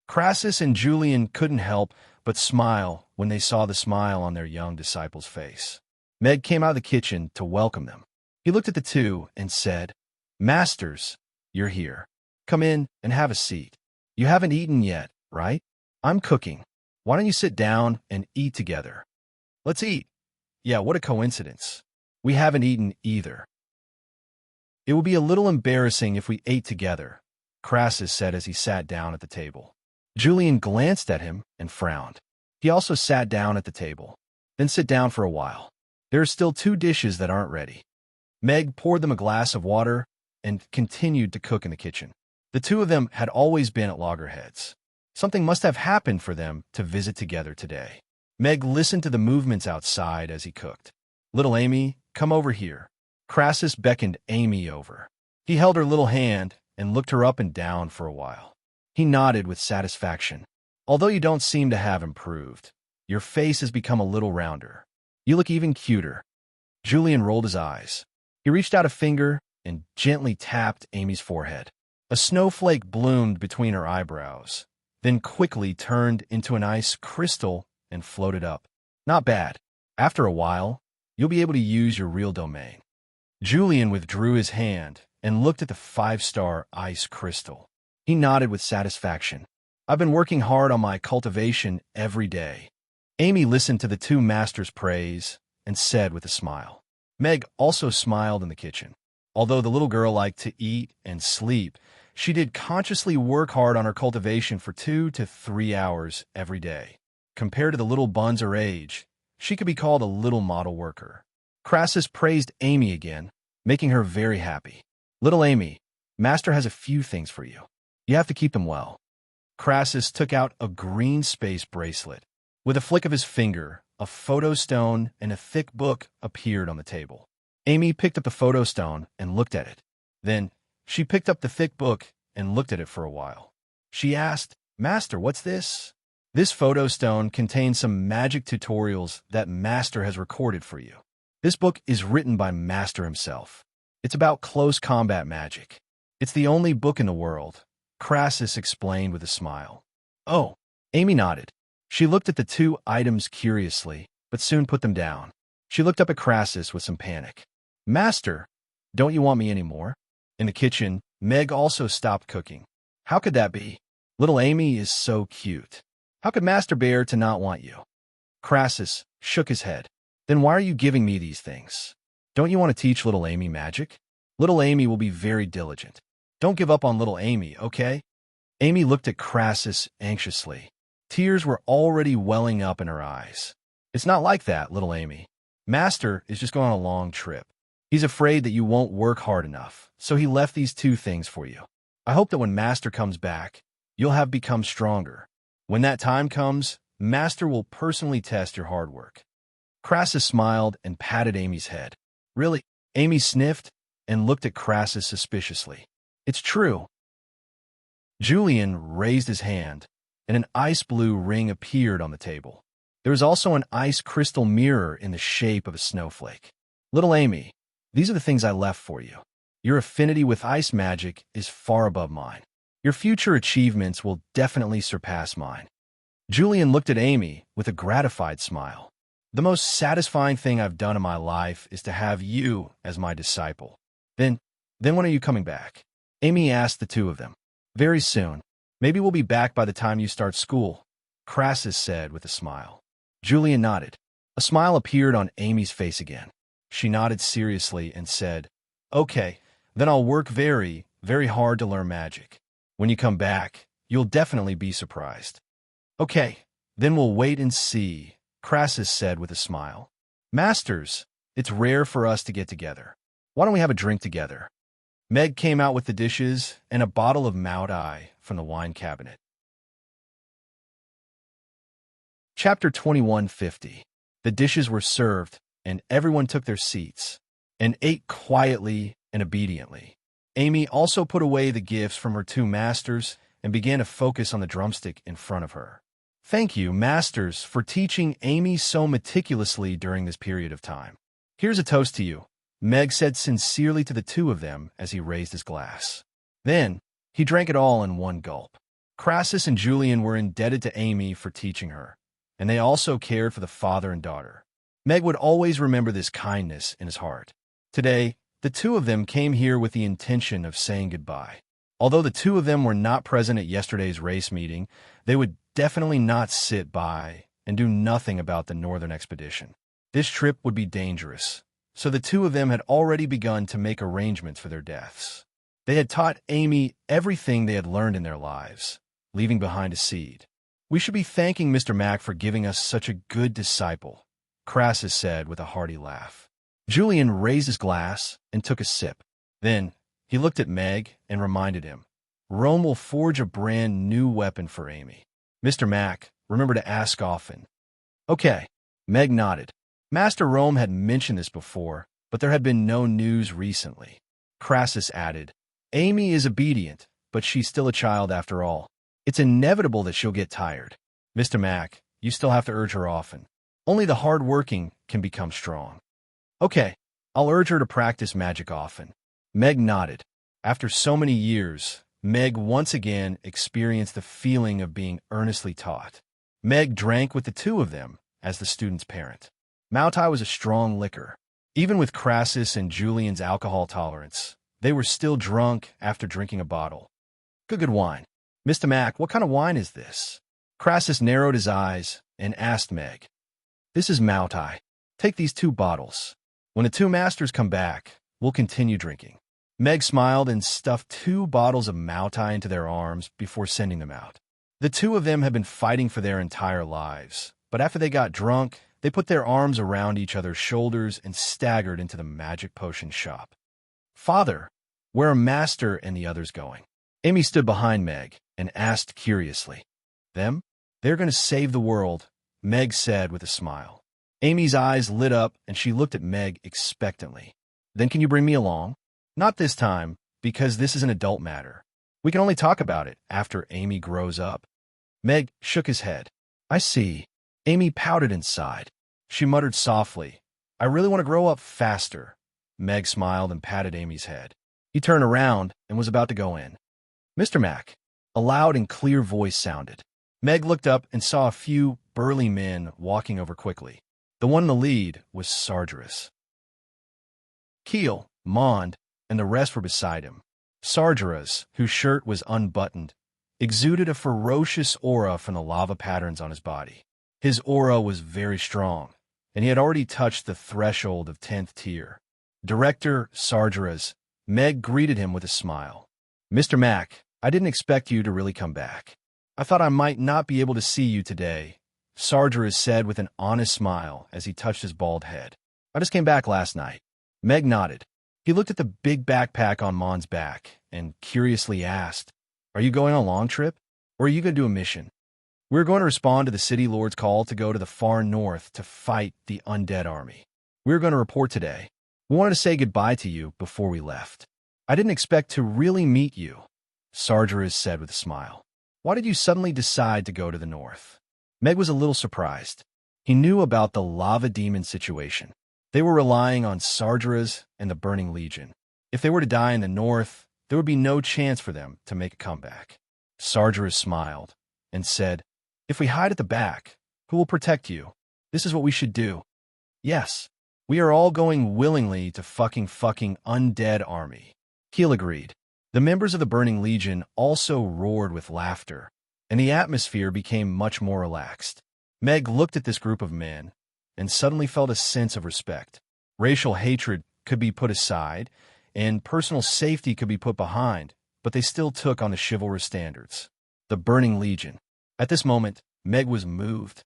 Crassus and Julian couldn't help but smile when they saw the smile on their young disciple's face. Meg came out of the kitchen to welcome them. He looked at the two and said, Masters, you're here. Come in and have a seat. You haven't eaten yet, right? I'm cooking. Why don't you sit down and eat together? Let's eat. Yeah, what a coincidence. We haven't eaten either. It would be a little embarrassing if we ate together, Crassus said as he sat down at the table. Julian glanced at him and frowned. He also sat down at the table. Then sit down for a while. There are still 2 dishes that aren't ready. Meg poured them a glass of water and continued to cook in the kitchen. The two of them had always been at loggerheads. Something must have happened for them to visit together today. Meg listened to the movements outside as he cooked. Little Amy, come over here. Crassus beckoned Amy over. He held her little hand and looked her up and down for a while. He nodded with satisfaction. Although you don't seem to have improved, your face has become a little rounder. You look even cuter. Julian rolled his eyes. He reached out a finger and gently tapped Amy's forehead. A snowflake bloomed between her eyebrows, then quickly turned into an ice crystal and floated up. Not bad. After a while, you'll be able to use your real domain. Julian withdrew his hand and looked at the 5-star ice crystal. He nodded with satisfaction. I've been working hard on my cultivation every day. Amy listened to the 2 masters' praise and said with a smile. Meg also smiled in the kitchen. Although the little girl liked to eat and sleep, she did consciously work hard on her cultivation for 2 to 3 hours every day. Compared to the little buns her age, she could be called a little model worker. Crassus praised Amy again, making her very happy. Little Amy, Master has a few things for you. You have to keep them well. Crassus took out a green space bracelet. With a flick of his finger, a photo stone and a thick book appeared on the table. Amy picked up the photo stone and looked at it. Then, she picked up the thick book and looked at it for a while. She asked, Master, what's this? This photo stone contains some magic tutorials that Master has recorded for you. This book is written by Master himself. It's about close combat magic. It's the only book in the world, Crassus explained with a smile. Oh, Amy nodded. She looked at the 2 items curiously, but soon put them down. She looked up at Crassus with some panic. Master, don't you want me anymore? In the kitchen, Meg also stopped cooking. How could that be? Little Amy is so cute. How could Master bear to not want you? Crassus shook his head. Then why are you giving me these things? Don't you want to teach little Amy magic? Little Amy will be very diligent. Don't give up on little Amy, okay? Amy looked at Crassus anxiously. Tears were already welling up in her eyes. It's not like that, little Amy. Master is just going on a long trip. He's afraid that you won't work hard enough, so he left these two things for you. I hope that when Master comes back, you'll have become stronger. When that time comes, Master will personally test your hard work. Crassus smiled and patted Amy's head. Really? Amy sniffed and looked at Crassus suspiciously. It's true. Julian raised his hand, and an ice blue ring appeared on the table. There was also an ice crystal mirror in the shape of a snowflake. Little Amy, these are the things I left for you. Your affinity with ice magic is far above mine. Your future achievements will definitely surpass mine. Julian looked at Amy with a gratified smile. The most satisfying thing I've done in my life is to have you as my disciple. Then when are you coming back? Amy asked the two of them. Very soon. Maybe we'll be back by the time you start school, Crassus said with a smile. Julian nodded. A smile appeared on Amy's face again. She nodded seriously and said, Okay, then I'll work very, very hard to learn magic. When you come back, you'll definitely be surprised. Okay, then we'll wait and see, Crassus said with a smile. Masters, it's rare for us to get together. Why don't we have a drink together? Meg came out with the dishes and a bottle of Maudai from the wine cabinet. Chapter 2150. The dishes were served, and everyone took their seats, and ate quietly and obediently. Amy also put away the gifts from her two masters and began to focus on the drumstick in front of her. Thank you, masters, for teaching Amy so meticulously during this period of time. Here's a toast to you, Meg said sincerely to the two of them as he raised his glass. Then, he drank it all in one gulp. Crassus and Julian were indebted to Amy for teaching her, and they also cared for the father and daughter. Meg would always remember this kindness in his heart. Today, the two of them came here with the intention of saying goodbye. Although the two of them were not present at yesterday's race meeting, they would definitely not sit by and do nothing about the northern expedition. This trip would be dangerous, so the two of them had already begun to make arrangements for their deaths. They had taught Amy everything they had learned in their lives, leaving behind a seed. We should be thanking Mr. Mac for giving us such a good disciple, Crassus said with a hearty laugh. Julian raised his glass and took a sip. Then, he looked at Meg and reminded him, Rome will forge a brand new weapon for Amy. Mr. Mac, remember to ask often. Okay, Meg nodded. Master Rome had mentioned this before, but there had been no news recently. Crassus added, Amy is obedient, but she's still a child after all. It's inevitable that she'll get tired. Mr. Mac, you still have to urge her often. Only the hard-working can become strong. Okay, I'll urge her to practice magic often. Meg nodded. After so many years, Meg once again experienced the feeling of being earnestly taught. Meg drank with the two of them as the student's parent. Maudai was a strong liquor. Even with Crassus and Julian's alcohol tolerance, they were still drunk after drinking a bottle. Good wine. Mr. Mac, what kind of wine is this? Crassus narrowed his eyes and asked Meg. This is Maudai. Take these 2 bottles. When the two masters come back, we'll continue drinking. Meg smiled and stuffed 2 bottles of Maudai into their arms before sending them out. The two of them had been fighting for their entire lives, but after they got drunk, they put their arms around each other's shoulders and staggered into the magic potion shop. Father, where are Master and the others going? Amy stood behind Meg and asked curiously. Them? They're going to save the world, Meg said with a smile. Amy's eyes lit up and she looked at Meg expectantly. Then can you bring me along? Not this time, because this is an adult matter. We can only talk about it after Amy grows up. Meg shook his head. I see. Amy pouted inside. She muttered softly, I really want to grow up faster. Meg smiled and patted Amy's head. He turned around and was about to go in. Mr. Mac, a loud and clear voice sounded. Meg looked up and saw a few burly men walking over quickly. The one in the lead was Sargeras. Keel, Mond, and the rest were beside him. Sargeras, whose shirt was unbuttoned, exuded a ferocious aura from the lava patterns on his body. His aura was very strong, and he had already touched the threshold of 10th tier. Director Sargeras, Meg greeted him with a smile. Mr. Mac, I didn't expect you to really come back. I thought I might not be able to see you today, Sargeras said with an honest smile as he touched his bald head. I just came back last night. Meg nodded. He looked at the big backpack on Mon's back and curiously asked, Are you going on a long trip, or are you going to do a mission? We're going to respond to the city lord's call to go to the far north to fight the undead army. We're going to report today. We wanted to say goodbye to you before we left. I didn't expect to really meet you, Sargeras said with a smile. Why did you suddenly decide to go to the north? Meg was a little surprised. He knew about the lava demon situation. They were relying on Sargeras and the Burning Legion. If they were to die in the north, there would be no chance for them to make a comeback. Sargeras smiled and said, If we hide at the back, who will protect you? This is what we should do. Yes, we are all going willingly to fucking undead army. Keel agreed. The members of the Burning Legion also roared with laughter, and the atmosphere became much more relaxed. Meg looked at this group of men and suddenly felt a sense of respect. Racial hatred could be put aside, and personal safety could be put behind, but they still took on the chivalrous standards. The Burning Legion. At this moment, Meg was moved.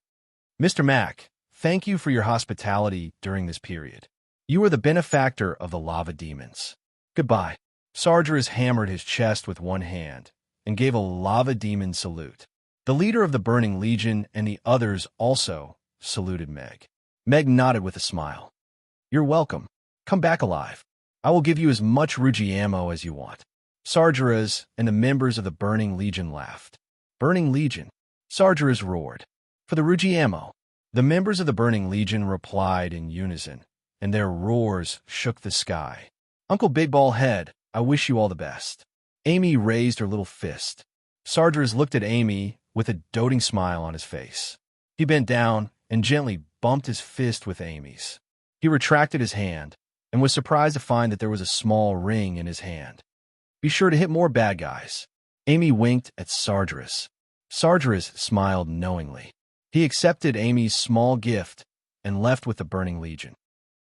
Mr. Mack, thank you for your hospitality during this period. You are the benefactor of the lava demons. Goodbye. Sargeras hammered his chest with one hand and gave a lava demon salute. The leader of the Burning Legion and the others also saluted Meg. Meg nodded with a smile. You're welcome. Come back alive. I will give you as much Ruji ammo as you want. Sargeras and the members of the Burning Legion laughed. Burning Legion? Sargeras roared. For the Ruji ammo. The members of the Burning Legion replied in unison, and their roars shook the sky. Uncle Big Ball Head, I wish you all the best. Amy raised her little fist. Sargeras looked at Amy with a doting smile on his face. He bent down and gently bumped his fist with Amy's. He retracted his hand and was surprised to find that there was a small ring in his hand. Be sure to hit more bad guys. Amy winked at Sargeras. Sargeras smiled knowingly. He accepted Amy's small gift and left with the Burning Legion.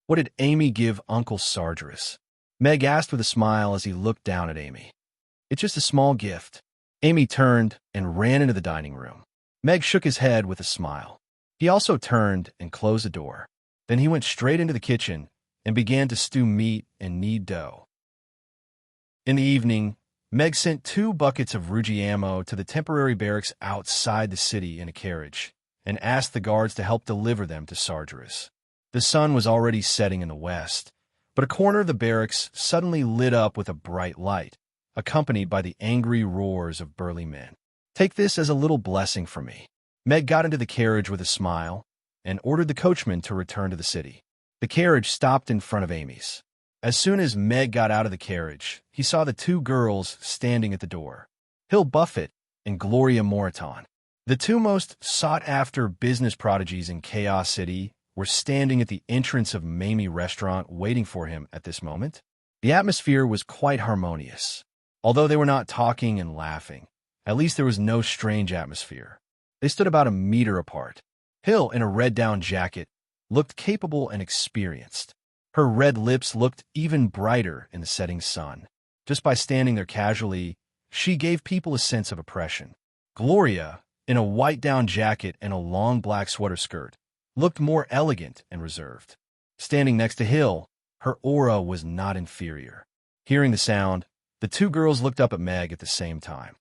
What did Amy give Uncle Sargeras? Meg asked with a smile as he looked down at Amy. It's just a small gift. Amy turned and ran into the dining room. Meg shook his head with a smile. He also turned and closed the door. Then he went straight into the kitchen and began to stew meat and knead dough. In the evening, Meg sent 2 buckets of Ruji ammo to the temporary barracks outside the city in a carriage and asked the guards to help deliver them to Sargeras. The sun was already setting in the west, but a corner of the barracks suddenly lit up with a bright light, accompanied by the angry roars of burly men. Take this as a little blessing from me. Meg got into the carriage with a smile and ordered the coachman to return to the city. The carriage stopped in front of Amy's. As soon as Meg got out of the carriage, he saw the 2 girls standing at the door, Hill Buffett and Gloria Moreton. The 2 most sought-after business prodigies in Chaos City were standing at the entrance of Mamie Restaurant waiting for him at this moment. The atmosphere was quite harmonious. Although they were not talking and laughing, at least there was no strange atmosphere. They stood about a meter apart. Hill, in a red down jacket, looked capable and experienced. Her red lips looked even brighter in the setting sun. Just by standing there casually, she gave people a sense of oppression. Gloria, in a white down jacket and a long black sweater skirt, looked more elegant and reserved. Standing next to Hill, her aura was not inferior. Hearing the sound, the 2 girls looked up at Meg at the same time.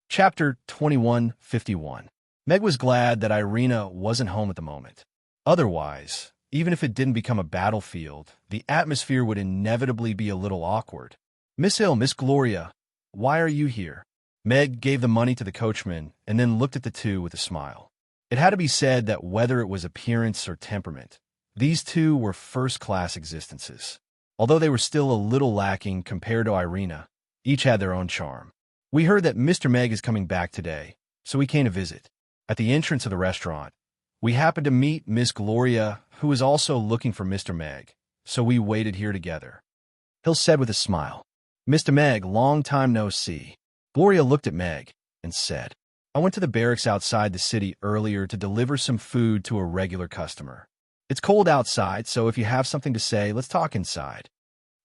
Chapter 2151. Meg was glad that Irina wasn't home at the moment. Otherwise, even if it didn't become a battlefield, the atmosphere would inevitably be a little awkward. Miss Hill, Miss Gloria, why are you here? Meg gave the money to the coachman and then looked at the 2 with a smile. It had to be said that whether it was appearance or temperament, these 2 were first-class existences. Although they were still a little lacking compared to Irina, each had their own charm. We heard that Mr. Meg is coming back today, so we came to visit. At the entrance of the restaurant, we happened to meet Miss Gloria, who was also looking for Mr. Meg, so we waited here together. Hill said with a smile, Mr. Meg, long time no see. Gloria looked at Meg and said, I went to the barracks outside the city earlier to deliver some food to a regular customer. It's cold outside, so if you have something to say, let's talk inside.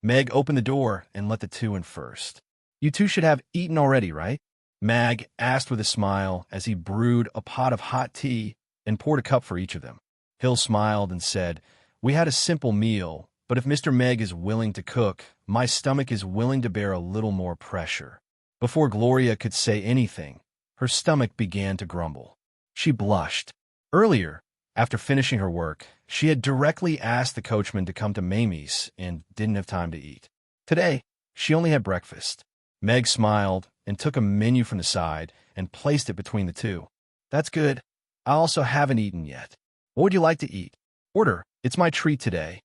Meg opened the door and let the two in first. You two should have eaten already, right? Mag asked with a smile as he brewed a pot of hot tea and poured a cup for each of them. Hill smiled and said, We had a simple meal, but if Mr. Meg is willing to cook, my stomach is willing to bear a little more pressure. Before Gloria could say anything, her stomach began to grumble. She blushed. Earlier, after finishing her work, she had directly asked the coachman to come to Mamie's and didn't have time to eat. Today, she only had breakfast. Meg smiled and took a menu from the side and placed it between the two. That's good. I also haven't eaten yet. What would you like to eat? Order. It's my treat today.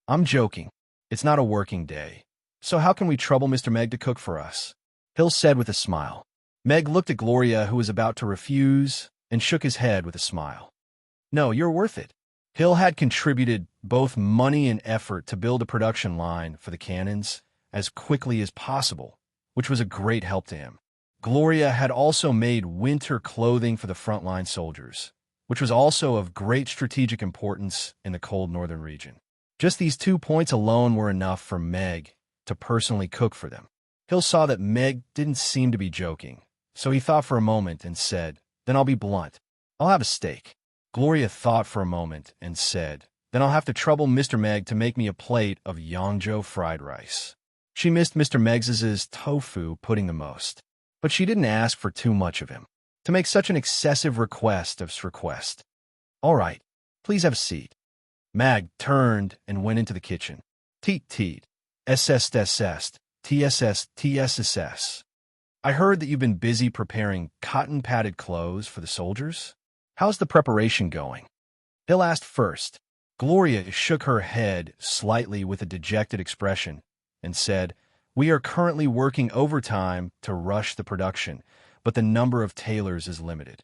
I'm joking. It's not a working day. So how can we trouble Mr. Meg to cook for us? Hill said with a smile. Meg looked at Gloria, who was about to refuse, and shook his head with a smile. No, you're worth it. Hill had contributed both money and effort to build a production line for the cannons as quickly as possible, which was a great help to him. Gloria had also made winter clothing for the frontline soldiers, which was also of great strategic importance in the cold northern region. Just these 2 points alone were enough for Meg to personally cook for them. Hill saw that Meg didn't seem to be joking, so he thought for a moment and said, Then I'll be blunt. I'll have a steak. Gloria thought for a moment and said, Then I'll have to trouble Mr. Meg to make me a plate of Yangzhou fried rice. She missed Mr. Meg's tofu pudding the most, but she didn't ask for too much of him to make such an excessive request. All right, please have a seat. Mag turned and went into the kitchen. Teet, SSSS, TSS. I heard that you've been busy preparing cotton-padded clothes for the soldiers. How's the preparation going? Hill asked first. Gloria shook her head slightly with a dejected expression and said, We are currently working overtime to rush the production, but the number of tailors is limited.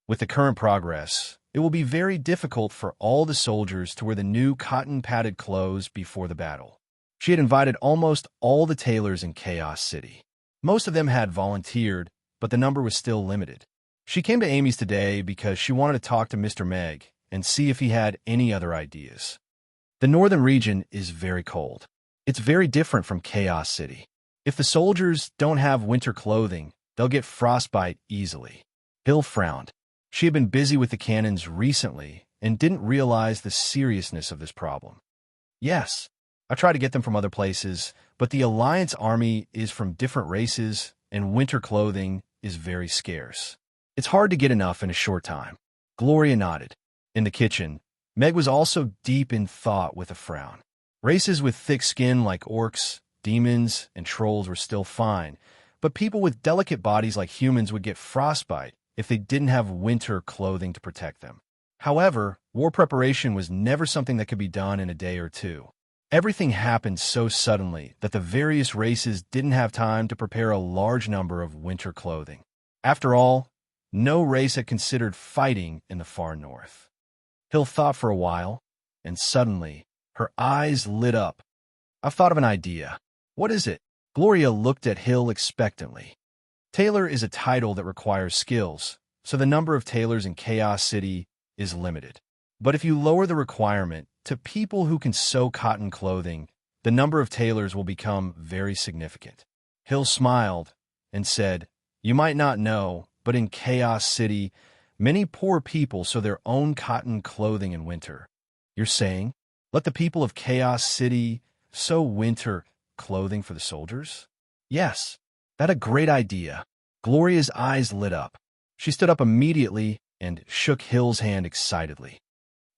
With the current progress, it will be very difficult for all the soldiers to wear the new cotton-padded clothes before the battle. She had invited almost all the tailors in Chaos City. Most of them had volunteered, but the number was still limited. She came to Amy's today because she wanted to talk to Mr. Meg and see if he had any other ideas. The northern region is very cold. It's very different from Chaos City. If the soldiers don't have winter clothing, they'll get frostbite easily. Hill frowned. She had been busy with the cannons recently and didn't realize the seriousness of this problem. Yes, I try to get them from other places, but the Alliance army is from different races and winter clothing is very scarce. It's hard to get enough in a short time. Gloria nodded. In the kitchen, Meg was also deep in thought with a frown. Races with thick skin like orcs, demons, and trolls were still fine, but people with delicate bodies like humans would get frostbite if they didn't have winter clothing to protect them. However, war preparation was never something that could be done in a day or two. Everything happened so suddenly that the various races didn't have time to prepare a large number of winter clothing. After all, no race had considered fighting in the far north. Hill thought for a while, and suddenly, her eyes lit up. I've thought of an idea. What is it? Gloria looked at Hill expectantly. Tailor is a title that requires skills, so the number of tailors in Chaos City is limited. But if you lower the requirement to people who can sew cotton clothing, the number of tailors will become very significant. Hill smiled and said, You might not know, but in Chaos City, many poor people sew their own cotton clothing in winter. You're saying, let the people of Chaos City sew winter clothing for the soldiers? Yes, that's a great idea. Gloria's eyes lit up. She stood up immediately and shook Hill's hand excitedly.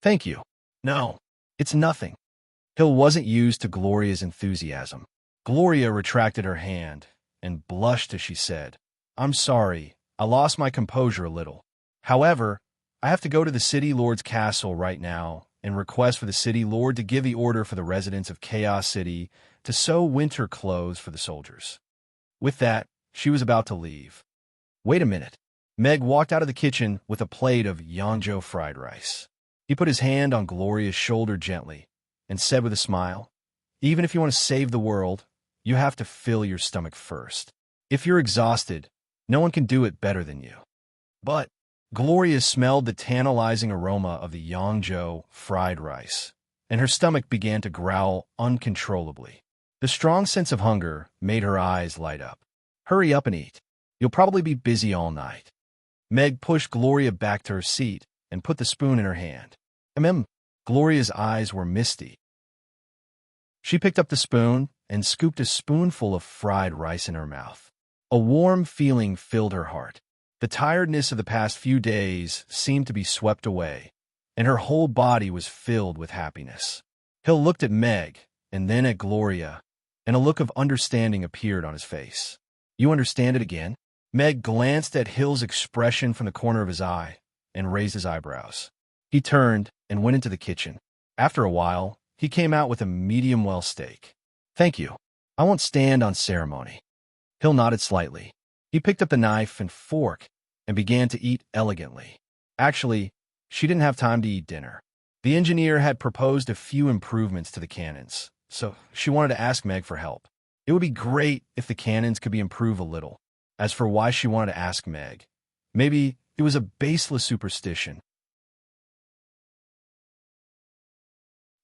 Thank you. No, it's nothing. Hill wasn't used to Gloria's enthusiasm. Gloria retracted her hand and blushed as she said, I'm sorry, I lost my composure a little. However, I have to go to the City Lord's castle right now and request for the City Lord to give the order for the residents of Chaos City to sew winter clothes for the soldiers. With that, she was about to leave. Wait a minute. Meg walked out of the kitchen with a plate of Yangzhou fried rice. He put his hand on Gloria's shoulder gently and said with a smile, Even if you want to save the world, you have to fill your stomach first. If you're exhausted, no one can do it better than you. But Gloria smelled the tantalizing aroma of the Yangzhou fried rice, and her stomach began to growl uncontrollably. The strong sense of hunger made her eyes light up. Hurry up and eat. You'll probably be busy all night. Meg pushed Gloria back to her seat and put the spoon in her hand. Gloria's eyes were misty. She picked up the spoon and scooped a spoonful of fried rice in her mouth. A warm feeling filled her heart. The tiredness of the past few days seemed to be swept away, and her whole body was filled with happiness. Hill looked at Meg and then at Gloria, and a look of understanding appeared on his face. You understand it again? Meg glanced at Hill's expression from the corner of his eye and raised his eyebrows. He turned and went into the kitchen. After a while, he came out with a medium-well steak. Thank you. I won't stand on ceremony. Hill nodded slightly. He picked up the knife and fork and began to eat elegantly. Actually, she didn't have time to eat dinner. The engineer had proposed a few improvements to the cannons, so she wanted to ask Meg for help. It would be great if the cannons could be improved a little. As for why she wanted to ask Meg, maybe it was a baseless superstition.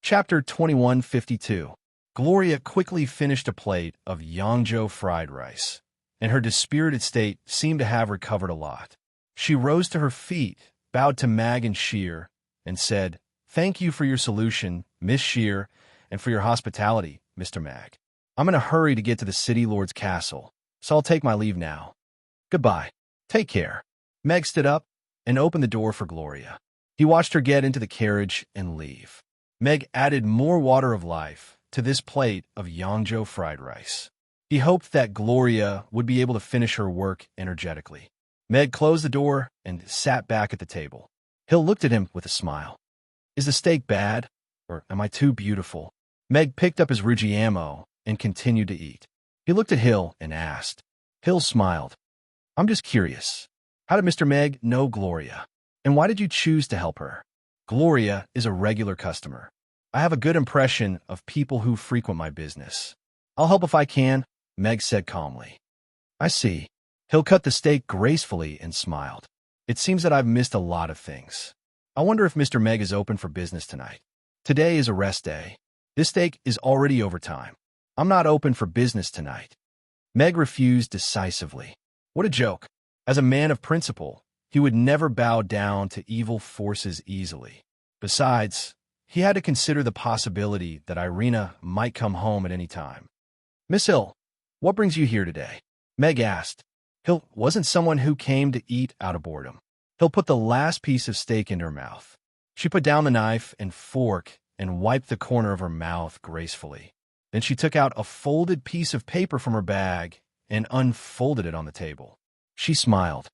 Chapter 2152. Gloria quickly finished a plate of Yangzhou fried rice, and her dispirited state seemed to have recovered a lot. She rose to her feet, bowed to Mag and Shear, and said, "Thank you for your solution, Miss Shear, and for your hospitality, Mr. Mag. I'm in a hurry to get to the City Lord's castle, so I'll take my leave now. Goodbye. Take care." Meg stood up and opened the door for Gloria. He watched her get into the carriage and leave. Meg added more water of life to this plate of Yangzhou fried rice. He hoped that Gloria would be able to finish her work energetically. Meg closed the door and sat back at the table. Hill looked at him with a smile. Is the steak bad, or am I too beautiful? Meg picked up his Ruggiamo and continued to eat. He looked at Hill and asked. Hill smiled. I'm just curious. How did Mr. Meg know Gloria? And why did you choose to help her? Gloria is a regular customer. I have a good impression of people who frequent my business. I'll help if I can, Meg said calmly. I see. Hill cut the steak gracefully and smiled. It seems that I've missed a lot of things. I wonder if Mr. Meg is open for business tonight. Today is a rest day. This steak is already overtime. I'm not open for business tonight. Meg refused decisively. What a joke. As a man of principle, he would never bow down to evil forces easily. Besides, he had to consider the possibility that Irina might come home at any time. Miss Hill, what brings you here today? Meg asked. Hill wasn't someone who came to eat out of boredom. Hill put the last piece of steak into her mouth. She put down the knife and fork and wiped the corner of her mouth gracefully. Then she took out a folded piece of paper from her bag and unfolded it on the table. She smiled.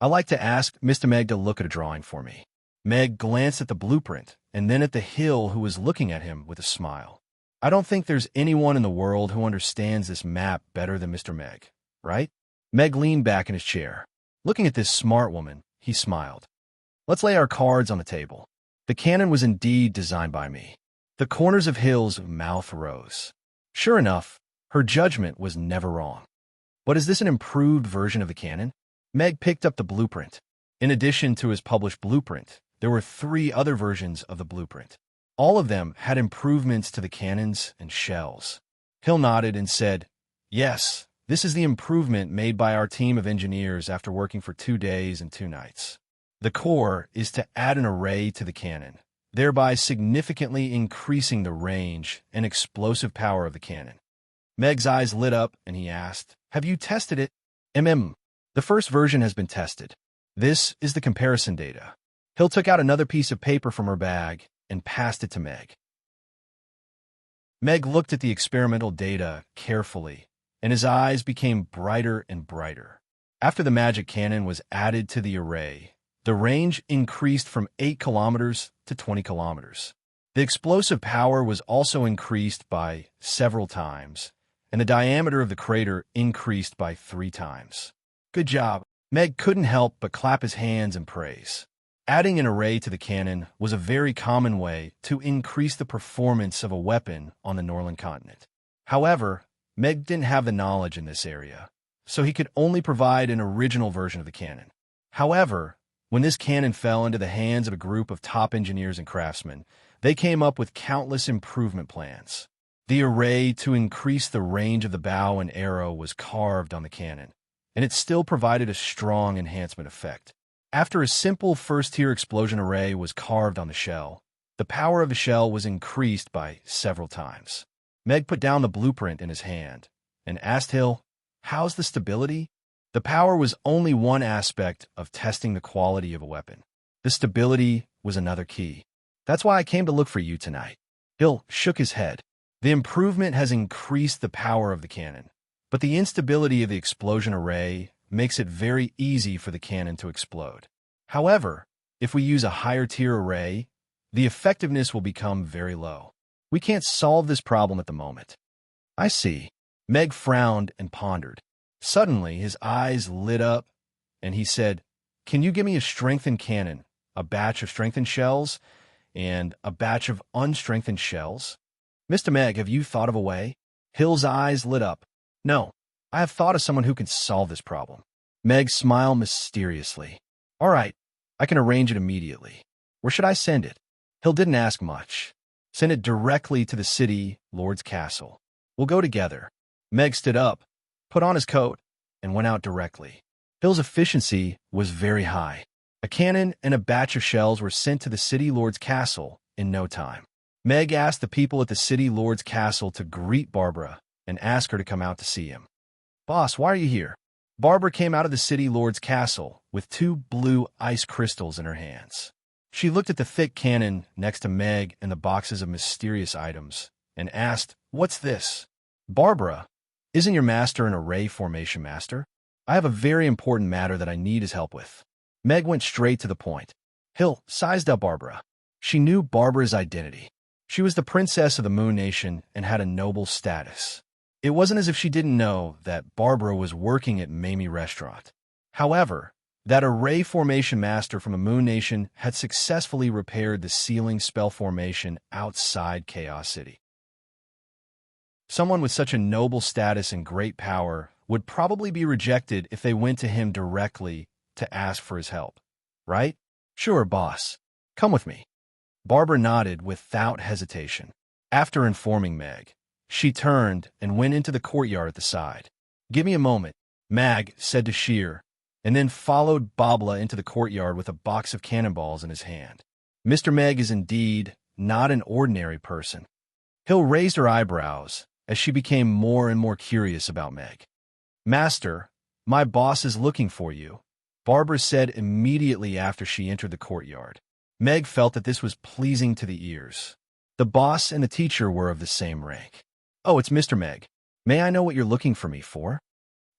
I like to ask Mr. Meg to look at a drawing for me. Meg glanced at the blueprint and then at the Hill, who was looking at him with a smile. I don't think there's anyone in the world who understands this map better than Mr. Meg, right? Meg leaned back in his chair. Looking at this smart woman, he smiled. Let's lay our cards on the table. The cannon was indeed designed by me. The corners of Hill's mouth rose. Sure enough, her judgment was never wrong. But is this an improved version of the cannon? Meg picked up the blueprint. In addition to his published blueprint, there were 3 other versions of the blueprint. All of them had improvements to the cannons and shells. Hill nodded and said, Yes, this is the improvement made by our team of engineers after working for 2 days and 2 nights. The core is to add an array to the cannon, thereby significantly increasing the range and explosive power of the cannon. Meg's eyes lit up and he asked, Have you tested it? The first version has been tested. This is the comparison data. Hill took out another piece of paper from her bag and passed it to Meg. Meg looked at the experimental data carefully, and his eyes became brighter and brighter. After the magic cannon was added to the array, the range increased from 8 kilometers to 20 kilometers. The explosive power was also increased by several times, and the diameter of the crater increased by 3 times. Good job. Meg couldn't help but clap his hands in praise. Adding an array to the cannon was a very common way to increase the performance of a weapon on the Norland continent. However, Meg didn't have the knowledge in this area, so he could only provide an original version of the cannon. However, when this cannon fell into the hands of a group of top engineers and craftsmen, They came up with countless improvement plans. The array to increase the range of the bow and arrow was carved on the cannon, and it still provided a strong enhancement effect. After a simple first-tier explosion array was carved on the shell, the power of the shell was increased by several times. Meg put down the blueprint in his hand and asked Hill, "How's the stability?" The power was only one aspect of testing the quality of a weapon. The stability was another key. "That's why I came to look for you tonight." Hill shook his head. The improvement has increased the power of the cannon, but the instability of the explosion array makes it very easy for the cannon to explode. However, if we use a higher-tier array, the effectiveness will become very low. We can't solve this problem at the moment. I see. Meg frowned and pondered. Suddenly, his eyes lit up, and he said, "Can you give me a strengthened cannon, a batch of strengthened shells, and a batch of unstrengthened shells?" "Mr. Meg, have you thought of a way?" Hill's eyes lit up. "No, I have thought of someone who can solve this problem." Meg smiled mysteriously. "All right, I can arrange it immediately. Where should I send it?" Hill didn't ask much. "Send it directly to the city lord's castle. We'll go together." Meg stood up, put on his coat, and went out directly. Hill's efficiency was very high. A cannon and a batch of shells were sent to the city lord's castle in no time. Meg asked the people at the city lord's castle to greet Barbara and ask her to come out to see him. "Boss, why are you here?" Barbara came out of the city lord's castle with 2 blue ice crystals in her hands. She looked at the thick cannon next to Meg and the boxes of mysterious items and asked, "What's this?" "Barbara, isn't your master an array formation master? I have a very important matter that I need his help with." Meg went straight to the point. Hill sized up Barbara. She knew Barbara's identity. She was the princess of the Moon Nation and had a noble status. It wasn't as if she didn't know that Barbara was working at Mamie Restaurant. However, that array formation master from the Moon Nation had successfully repaired the ceiling spell formation outside Chaos City. Someone with such a noble status and great power would probably be rejected if they went to him directly to ask for his help, right? "Sure, boss. Come with me." Barbara nodded without hesitation. After informing Meg, she turned and went into the courtyard at the side. "Give me a moment," Mag said to Sheer, and then followed Babla into the courtyard with a box of cannonballs in his hand. Mr. Meg is indeed not an ordinary person. Hill raised her eyebrows as she became more and more curious about Meg. "Master, my boss is looking for you," Barbara said immediately after she entered the courtyard. Meg felt that this was pleasing to the ears. The boss and the teacher were of the same rank. "Oh, it's Mr. Meg. May I know what you're looking for me for?"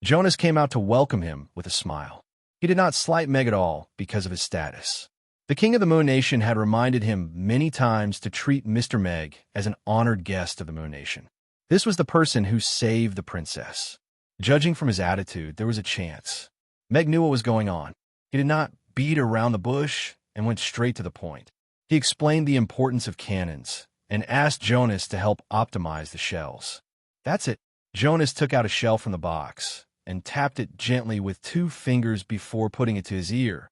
Jonas came out to welcome him with a smile. He did not slight Meg at all because of his status. The king of the Moon Nation had reminded him many times to treat Mr. Meg as an honored guest of the Moon Nation. This was the person who saved the princess. Judging from his attitude, there was a chance. Meg knew what was going on. He did not beat around the bush and went straight to the point. He explained the importance of cannons and asked Jonas to help optimize the shells. "That's it." Jonas took out a shell from the box and tapped it gently with 2 fingers before putting it to his ear.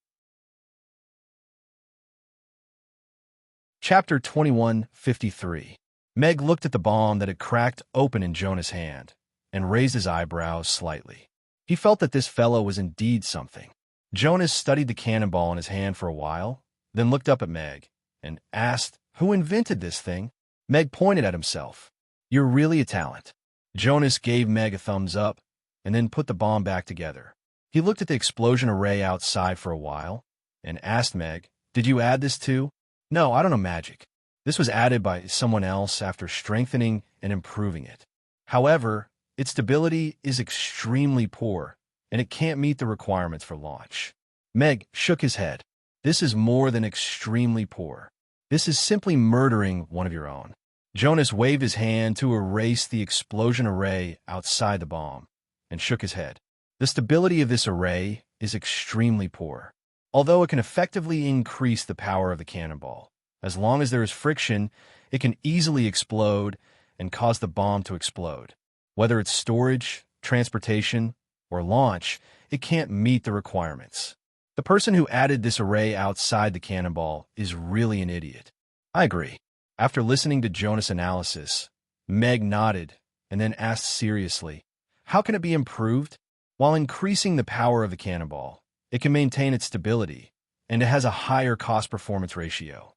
Chapter 2153. Meg looked at the bomb that had cracked open in Jonas' hand and raised his eyebrows slightly. He felt that this fellow was indeed something. Jonas studied the cannonball in his hand for a while, then looked up at Meg and asked, "Who invented this thing?" Meg pointed at himself. "You're really a talent." Jonas gave Meg a thumbs up and then put the bomb back together. He looked at the explosion array outside for a while and asked Meg, "Did you add this too?" "No, I don't know magic. This was added by someone else after strengthening and improving it. However, its stability is extremely poor, and it can't meet the requirements for launch." Meg shook his head. "This is more than extremely poor. This is simply murdering one of your own." Jonas waved his hand to erase the explosion array outside the bomb and shook his head. "The stability of this array is extremely poor. Although it can effectively increase the power of the cannonball, as long as there is friction, it can easily explode and cause the bomb to explode. Whether it's storage, transportation, or launch, it can't meet the requirements. The person who added this array outside the cannonball is really an idiot." "I agree. After listening to Jonas' analysis, Meg nodded and then asked seriously, how can it be improved? While increasing the power of the cannonball, it can maintain its stability, and it has a higher cost-performance ratio.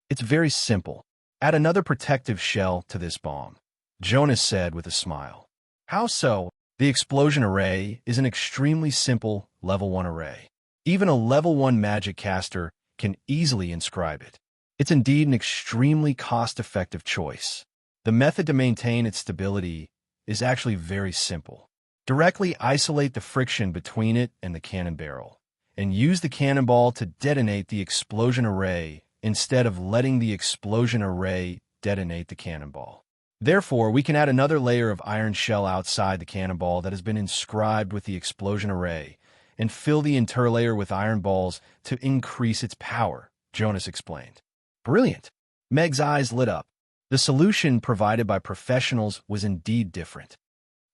It's very simple. Add another protective shell to this bomb, Jonas said with a smile. How so? The explosion array is an extremely simple level 1 array. Even a level 1 magic caster can easily inscribe it. It's indeed an extremely cost-effective choice. The method to maintain its stability is actually very simple. Directly isolate the friction between it and the cannon barrel, and use the cannonball to detonate the explosion array instead of letting the explosion array detonate the cannonball. Therefore, we can add another layer of iron shell outside the cannonball that has been inscribed with the explosion array and fill the interlayer with iron balls to increase its power, Jonas explained. Brilliant! Meg's eyes lit up. The solution provided by professionals was indeed different.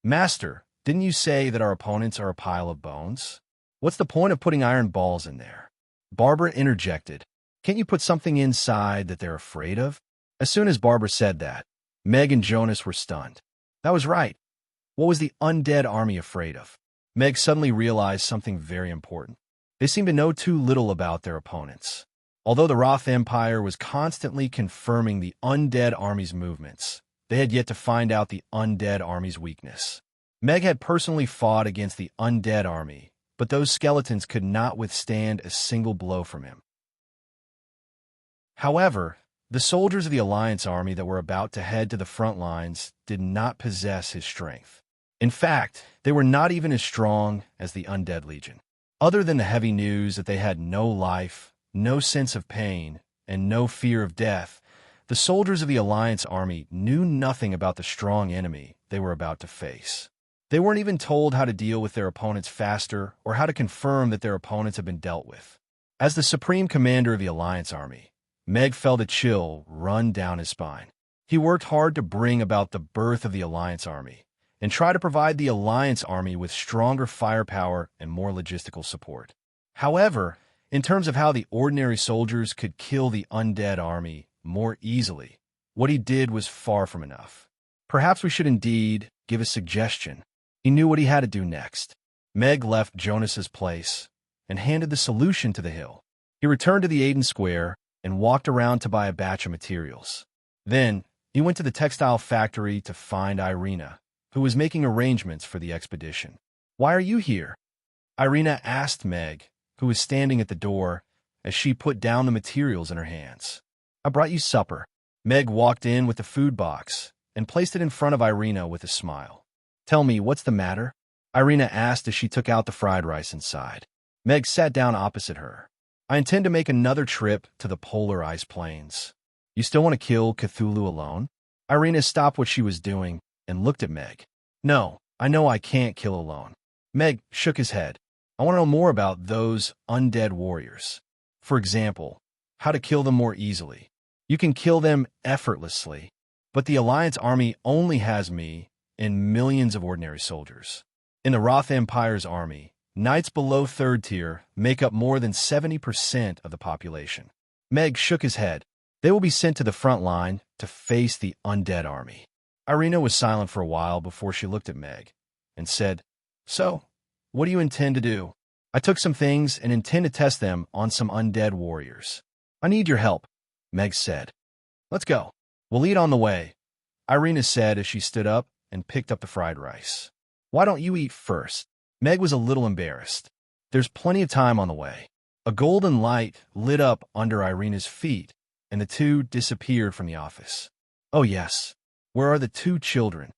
Master, didn't you say that our opponents are a pile of bones? What's the point of putting iron balls in there? Barbara interjected. Can't you put something inside that they're afraid of? As soon as Barbara said that, Meg and Jonas were stunned. That was right. What was the undead army afraid of? Meg suddenly realized something very important. They seemed to know too little about their opponents. Although the Roth Empire was constantly confirming the undead army's movements, they had yet to find out the undead army's weakness. Meg had personally fought against the undead army, but those skeletons could not withstand a single blow from him. However, the soldiers of the Alliance army that were about to head to the front lines did not possess his strength. In fact, they were not even as strong as the Undead Legion. Other than the heavy news that they had no life, no sense of pain, and no fear of death, the soldiers of the Alliance army knew nothing about the strong enemy they were about to face. They weren't even told how to deal with their opponents faster or how to confirm that their opponents had been dealt with. As the supreme commander of the Alliance army, Meg felt a chill run down his spine. He worked hard to bring about the birth of the Alliance army and try to provide the Alliance army with stronger firepower and more logistical support. However, in terms of how the ordinary soldiers could kill the undead army more easily, what he did was far from enough. Perhaps we should indeed give a suggestion. He knew what he had to do next. Meg left Jonas's place and handed the solution to the hill. He returned to the Aiden Square and walked around to buy a batch of materials. Then, he went to the textile factory to find Irina, who was making arrangements for the expedition. Why are you here? Irina asked Meg, who was standing at the door, as she put down the materials in her hands. I brought you supper. Meg walked in with the food box and placed it in front of Irina with a smile. Tell me, what's the matter? Irina asked as she took out the fried rice inside. Meg sat down opposite her. I intend to make another trip to the polar ice plains. You still want to kill Cthulhu alone? Irina stopped what she was doing and looked at Meg. No, I know I can't kill alone. Meg shook his head. I want to know more about those undead warriors. For example, how to kill them more easily. You can kill them effortlessly, but the Alliance army only has me and millions of ordinary soldiers. In the Roth Empire's army, knights below 3rd tier make up more than 70% of the population. Meg shook his head. They will be sent to the front line to face the undead army. Irina was silent for a while before she looked at Meg and said, So, what do you intend to do? I took some things and intend to test them on some undead warriors. I need your help, Meg said. Let's go. We'll eat on the way, Irina said as she stood up and picked up the fried rice. Why don't you eat first? Meg was a little embarrassed. There's plenty of time on the way. A golden light lit up under Irina's feet, and the two disappeared from the office. Oh yes. Where are the 2 children?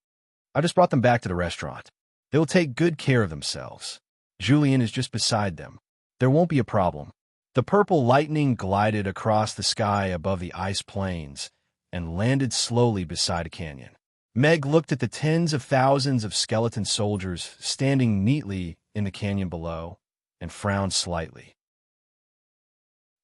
I just brought them back to the restaurant. They will take good care of themselves. Julian is just beside them. There won't be a problem. The purple lightning glided across the sky above the ice plains and landed slowly beside a canyon. Meg looked at the tens of thousands of skeleton soldiers standing neatly in the canyon below and frowned slightly.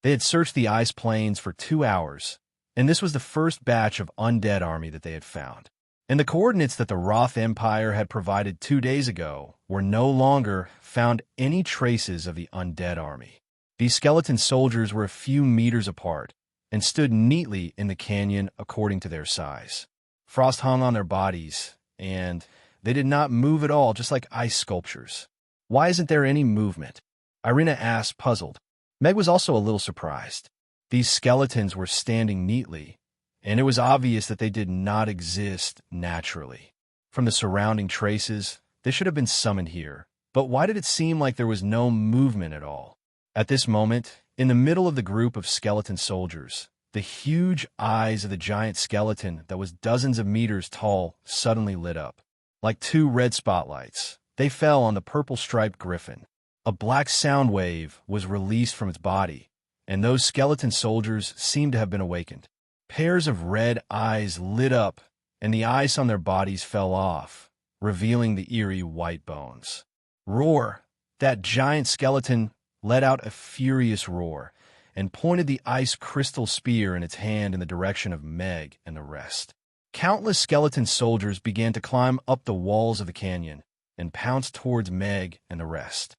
They had searched the ice plains for 2 hours, and this was the first batch of undead army that they had found. And the coordinates that the Roth Empire had provided 2 days ago were no longer found any traces of the undead army. These skeleton soldiers were a few meters apart and stood neatly in the canyon according to their size. Frost hung on their bodies, and they did not move at all, just like ice sculptures. Why isn't there any movement? Irina asked, puzzled. Meg was also a little surprised. These skeletons were standing neatly, and it was obvious that they did not exist naturally. From the surrounding traces, they should have been summoned here. But why did it seem like there was no movement at all? At this moment, in the middle of the group of skeleton soldiers, the huge eyes of the giant skeleton that was dozens of meters tall suddenly lit up. Like two red spotlights, they fell on the purple-striped griffin. A black sound wave was released from its body, and those skeleton soldiers seemed to have been awakened. Pairs of red eyes lit up, and the ice on their bodies fell off, revealing the eerie white bones. Roar! That giant skeleton let out a furious roar and pointed the ice crystal spear in its hand in the direction of Meg and the rest. Countless skeleton soldiers began to climb up the walls of the canyon and pounced towards Meg and the rest.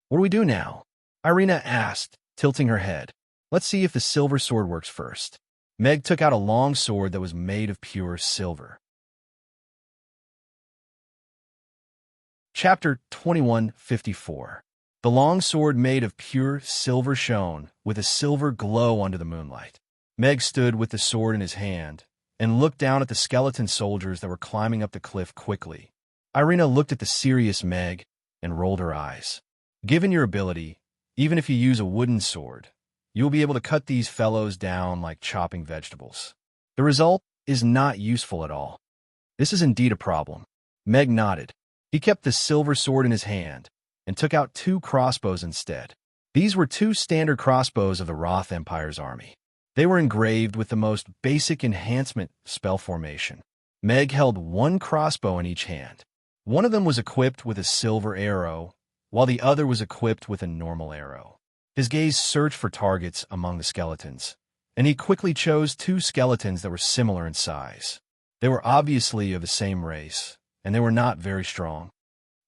What do we do now? Irina asked, tilting her head. Let's see if the silver sword works first. Meg took out a long sword that was made of pure silver. Chapter 2154. The long sword made of pure silver shone with a silver glow under the moonlight. Meg stood with the sword in his hand and looked down at the skeleton soldiers that were climbing up the cliff quickly. Irina looked at the serious Meg and rolled her eyes. Given your ability, even if you use a wooden sword, you will be able to cut these fellows down like chopping vegetables. The result is not useful at all. This is indeed a problem. Meg nodded. He kept the silver sword in his hand and took out 2 crossbows instead. These were 2 standard crossbows of the Roth Empire's army. They were engraved with the most basic enhancement spell formation. Meg held 1 crossbow in each hand. One of them was equipped with a silver arrow, while the other was equipped with a normal arrow. His gaze searched for targets among the skeletons, and he quickly chose 2 skeletons that were similar in size. They were obviously of the same race, and they were not very strong.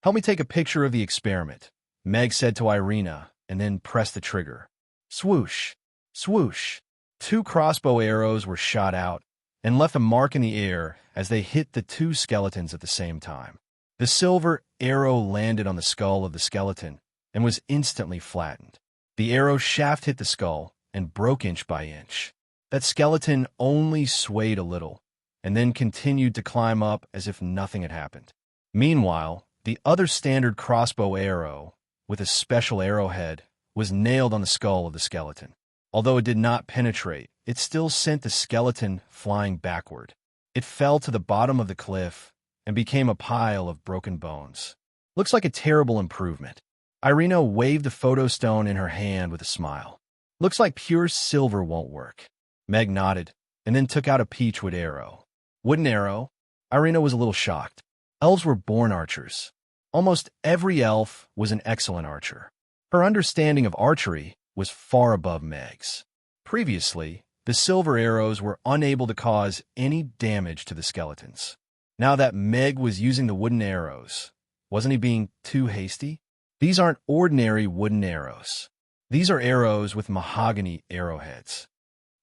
Help me take a picture of the experiment, Meg said to Irina, and then pressed the trigger. Swoosh! Swoosh! 2 crossbow arrows were shot out and left a mark in the air as they hit the 2 skeletons at the same time. The silver arrow landed on the skull of the skeleton and was instantly flattened. The arrow shaft hit the skull and broke inch by inch. That skeleton only swayed a little and then continued to climb up as if nothing had happened. Meanwhile, the other standard crossbow arrow, with a special arrowhead, was nailed on the skull of the skeleton. Although it did not penetrate, it still sent the skeleton flying backward. It fell to the bottom of the cliff and became a pile of broken bones. Looks like a terrible improvement. Irina waved the photo stone in her hand with a smile. Looks like pure silver won't work. Meg nodded and then took out a peachwood arrow. Wooden arrow? Irina was a little shocked. Elves were born archers. Almost every elf was an excellent archer. Her understanding of archery was far above Meg's. Previously, the silver arrows were unable to cause any damage to the skeletons. Now that Meg was using the wooden arrows, wasn't he being too hasty? These aren't ordinary wooden arrows. These are arrows with mahogany arrowheads.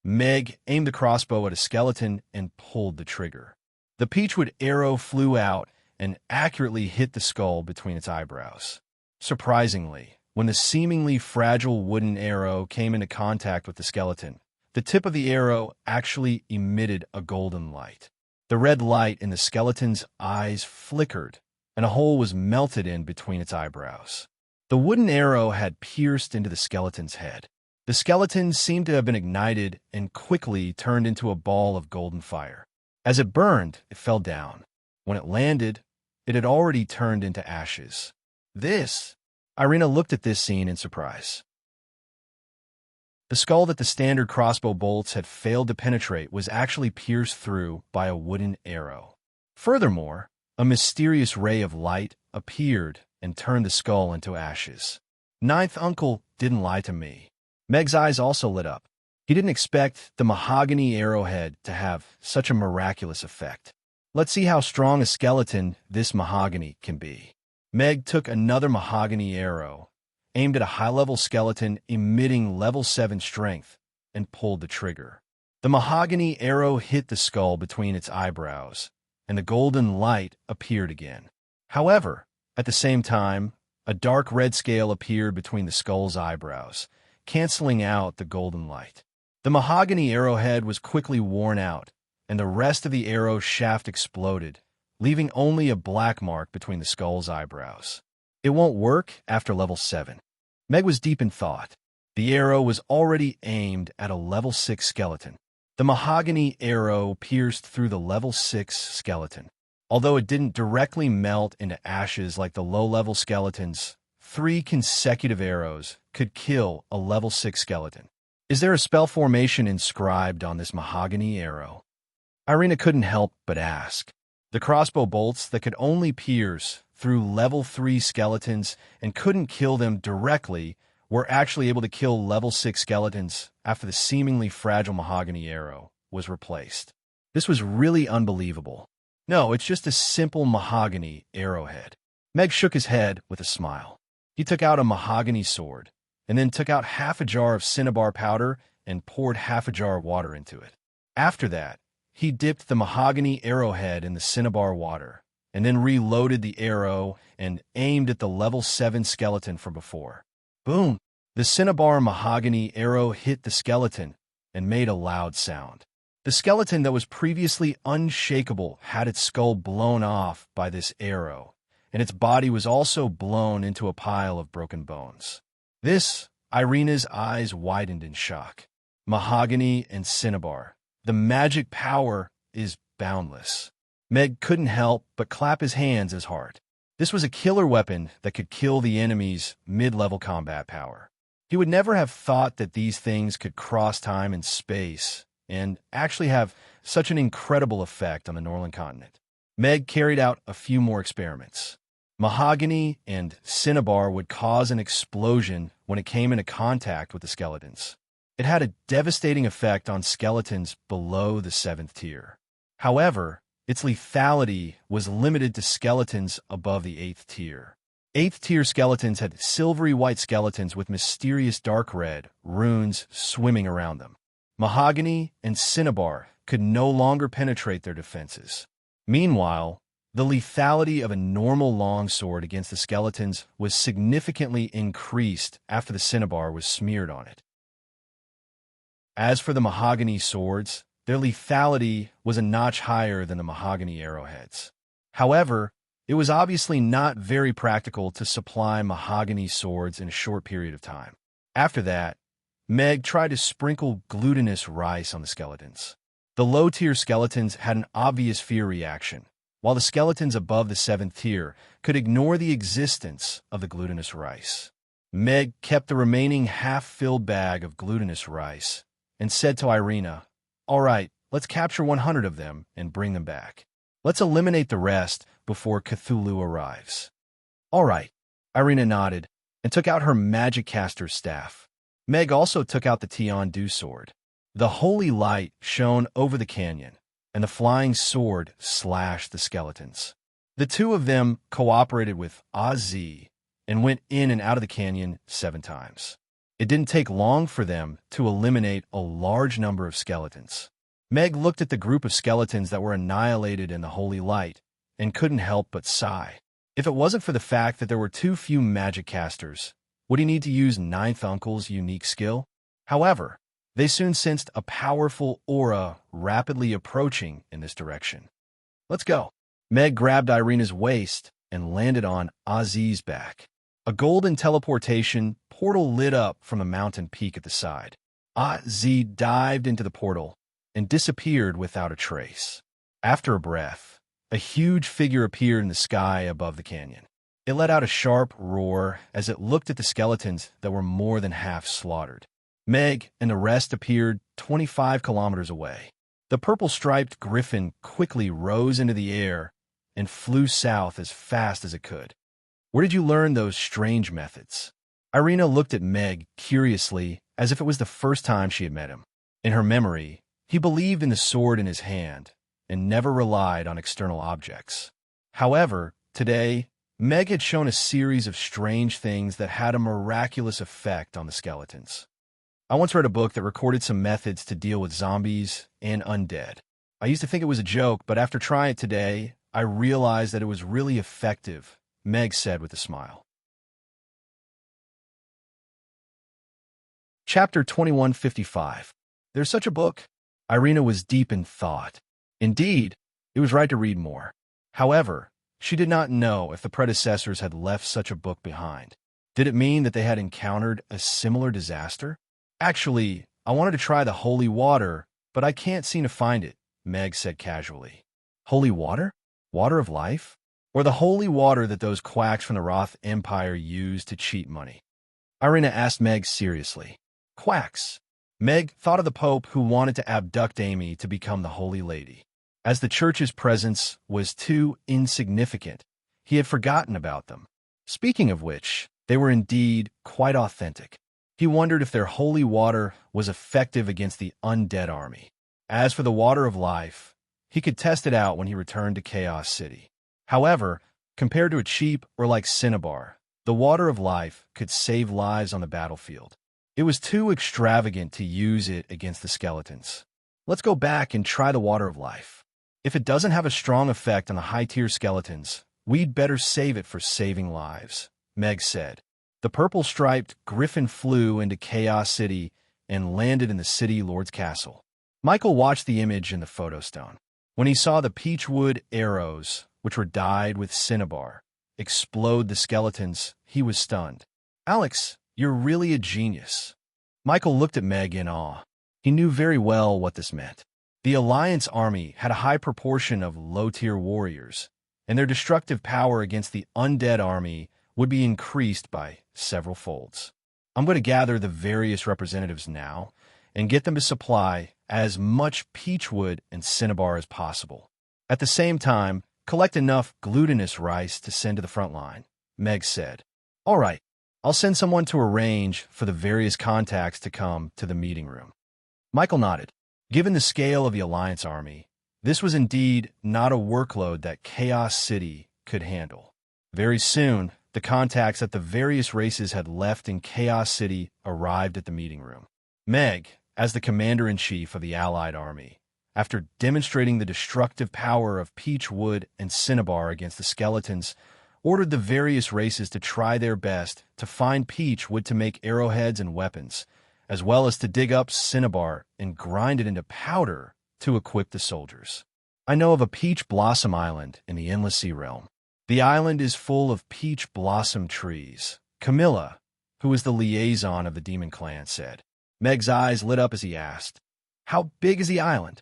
Meg aimed the crossbow at a skeleton and pulled the trigger. The peachwood arrow flew out and accurately hit the skull between its eyebrows. Surprisingly, when the seemingly fragile wooden arrow came into contact with the skeleton, the tip of the arrow actually emitted a golden light. The red light in the skeleton's eyes flickered, and a hole was melted in between its eyebrows. The wooden arrow had pierced into the skeleton's head. The skeleton seemed to have been ignited and quickly turned into a ball of golden fire. As it burned, it fell down. When it landed, it had already turned into ashes. Irina looked at this scene in surprise. The skull that the standard crossbow bolts had failed to penetrate was actually pierced through by a wooden arrow. Furthermore, a mysterious ray of light appeared and turned the skull into ashes. Ninth Uncle didn't lie to me. Meg's eyes also lit up. He didn't expect the mahogany arrowhead to have such a miraculous effect. Let's see how strong a skeleton this mahogany can be. Meg took another mahogany arrow, aimed at a high-level skeleton emitting level 7 strength, and pulled the trigger. The mahogany arrow hit the skull between its eyebrows, and the golden light appeared again. However, at the same time, a dark red scale appeared between the skull's eyebrows, canceling out the golden light. The mahogany arrowhead was quickly worn out, and the rest of the arrow shaft exploded, leaving only a black mark between the skull's eyebrows. It won't work after level 7. Meg was deep in thought. The arrow was already aimed at a level 6 skeleton. The mahogany arrow pierced through the level 6 skeleton. Although it didn't directly melt into ashes like the low-level skeletons, 3 consecutive arrows could kill a level 6 skeleton. Is there a spell formation inscribed on this mahogany arrow? Irina couldn't help but ask. The crossbow bolts that could only pierce through level 3 skeletons and couldn't kill them directly were actually able to kill level 6 skeletons after the seemingly fragile mahogany arrow was replaced. This was really unbelievable. No, it's just a simple mahogany arrowhead. Meg shook his head with a smile. He took out a mahogany sword, and then took out half a jar of cinnabar powder and poured half a jar of water into it. After that, he dipped the mahogany arrowhead in the cinnabar water, and then reloaded the arrow and aimed at the level 7 skeleton from before. Boom! The cinnabar mahogany arrow hit the skeleton and made a loud sound. The skeleton that was previously unshakable had its skull blown off by this arrow, and its body was also blown into a pile of broken bones. Irina's eyes widened in shock. Mahogany and cinnabar. The magic power is boundless. Meg couldn't help but clap his hands as hard. This was a killer weapon that could kill the enemy's mid-level combat power. He would never have thought that these things could cross time and space and actually have such an incredible effect on the Northern continent. Meg carried out a few more experiments. Mahogany and cinnabar would cause an explosion when it came into contact with the skeletons. It had a devastating effect on skeletons below the 7th tier. However, its lethality was limited to skeletons above the 8th tier. 8th tier skeletons had silvery white skeletons with mysterious dark red runes swimming around them. Mahogany and cinnabar could no longer penetrate their defenses. Meanwhile, the lethality of a normal longsword against the skeletons was significantly increased after the cinnabar was smeared on it. As for the mahogany swords, their lethality was a notch higher than the mahogany arrowheads. However, it was obviously not very practical to supply mahogany swords in a short period of time. After that, Meg tried to sprinkle glutinous rice on the skeletons. The low-tier skeletons had an obvious fear reaction, while the skeletons above the 7th tier could ignore the existence of the glutinous rice. Meg kept the remaining half-filled bag of glutinous rice and said to Irina, "All right, let's capture 100 of them and bring them back. Let's eliminate the rest before Cthulhu arrives." "All right," Irina nodded and took out her magic caster's staff. Meg also took out the Tian-Du sword. The holy light shone over the canyon, and the flying sword slashed the skeletons. The two of them cooperated with Az and went in and out of the canyon 7 times. It didn't take long for them to eliminate a large number of skeletons. Meg looked at the group of skeletons that were annihilated in the holy light and couldn't help but sigh. If it wasn't for the fact that there were too few magic casters, would he need to use Ninth Uncle's unique skill? However, they soon sensed a powerful aura rapidly approaching in this direction. "Let's go." Meg grabbed Irina's waist and landed on Aziz's back. A golden teleportation portal lit up from a mountain peak at the side. Aziz dived into the portal and disappeared without a trace. After a breath, a huge figure appeared in the sky above the canyon. It let out a sharp roar as it looked at the skeletons that were more than half slaughtered. Meg and the rest appeared 25 kilometers away. The purple-striped griffin quickly rose into the air and flew south as fast as it could. "Where did you learn those strange methods?" Irina looked at Meg curiously as if it was the first time she had met him. In her memory, he believed in the sword in his hand and never relied on external objects. However, today, Meg had shown a series of strange things that had a miraculous effect on the skeletons. I once read a book that recorded some methods to deal with zombies and undead. I used to think it was a joke, but after trying it today, I realized that it was really effective, Meg said with a smile. Chapter 2155. There's such a book. Irina was deep in thought. Indeed, it was right to read more. However, she did not know if the predecessors had left such a book behind. Did it mean that they had encountered a similar disaster? Actually, I wanted to try the holy water, but I can't seem to find it, Meg said casually. Holy water? Water of life? Or the holy water that those quacks from the Roth Empire used to cheat money? Irina asked Meg seriously. Quacks. Meg thought of the Pope who wanted to abduct Amy to become the Holy Lady. As the church's presence was too insignificant, he had forgotten about them. Speaking of which, they were indeed quite authentic. He wondered if their holy water was effective against the undead army. As for the water of life, he could test it out when he returned to Chaos City. However, compared to a cheap or like cinnabar, the water of life could save lives on the battlefield. It was too extravagant to use it against the skeletons. Let's go back and try the water of life. If it doesn't have a strong effect on the high-tier skeletons, we'd better save it for saving lives, Meg said. The purple-striped griffin flew into Chaos City and landed in the city lord's castle. Michael watched the image in the photostone. When he saw the peachwood arrows, which were dyed with cinnabar, explode the skeletons, he was stunned. Alex, you're really a genius. Michael looked at Meg in awe. He knew very well what this meant. The Alliance army had a high proportion of low-tier warriors, and their destructive power against the undead army would be increased by several folds. I'm going to gather the various representatives now and get them to supply as much peachwood and cinnabar as possible. At the same time, collect enough glutinous rice to send to the front line, Meg said. All right, I'll send someone to arrange for the various contacts to come to the meeting room. Michael nodded. Given the scale of the Alliance army, this was indeed not a workload that Chaos City could handle. Very soon, the contacts that the various races had left in Chaos City arrived at the meeting room. Meg, as the commander-in-chief of the Allied army, after demonstrating the destructive power of peachwood and cinnabar against the skeletons, ordered the various races to try their best to find peachwood to make arrowheads and weapons, as well as to dig up cinnabar and grind it into powder to equip the soldiers. I know of a peach blossom island in the Endless Sea realm. The island is full of peach blossom trees. Camilla, who is the liaison of the demon clan, said. Meg's eyes lit up as he asked, How big is the island?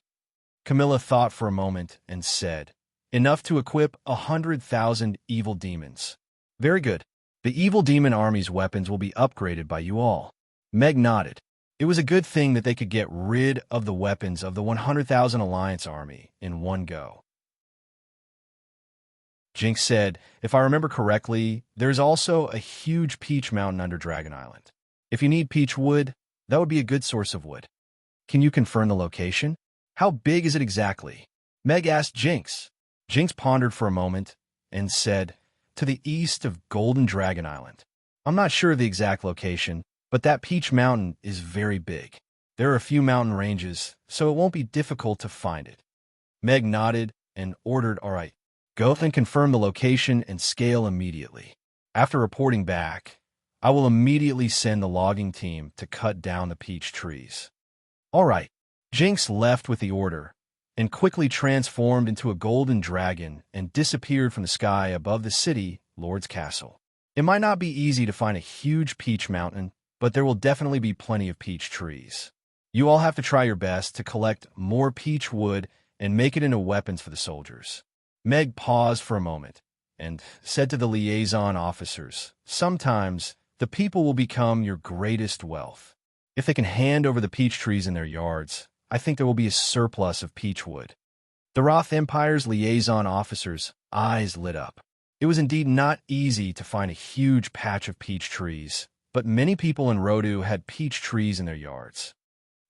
Camilla thought for a moment and said, Enough to equip 100,000 evil demons. Very good. The evil demon army's weapons will be upgraded by you all. Meg nodded. It was a good thing that they could get rid of the weapons of the 100,000 Alliance army in one go. Jinx said, If I remember correctly, there's also a huge peach mountain under Dragon Island. If you need peach wood, that would be a good source of wood. Can you confirm the location? How big is it exactly? Meg asked Jinx. Jinx pondered for a moment and said, To the east of Golden Dragon Island. I'm not sure of the exact location, but that peach mountain is very big. There are a few mountain ranges, so it won't be difficult to find it. Meg nodded and ordered, All right, go and confirm the location and scale immediately. After reporting back, I will immediately send the logging team to cut down the peach trees. All right. Jinx left with the order and quickly transformed into a golden dragon and disappeared from the sky above the city, Lord's Castle. It might not be easy to find a huge peach mountain, but there will definitely be plenty of peach trees. You all have to try your best to collect more peach wood and make it into weapons for the soldiers. Meg paused for a moment and said to the liaison officers, Sometimes the people will become your greatest wealth. If they can hand over the peach trees in their yards, I think there will be a surplus of peach wood. The Roth Empire's liaison officers' eyes lit up. It was indeed not easy to find a huge patch of peach trees, but many people in Rodu had peach trees in their yards.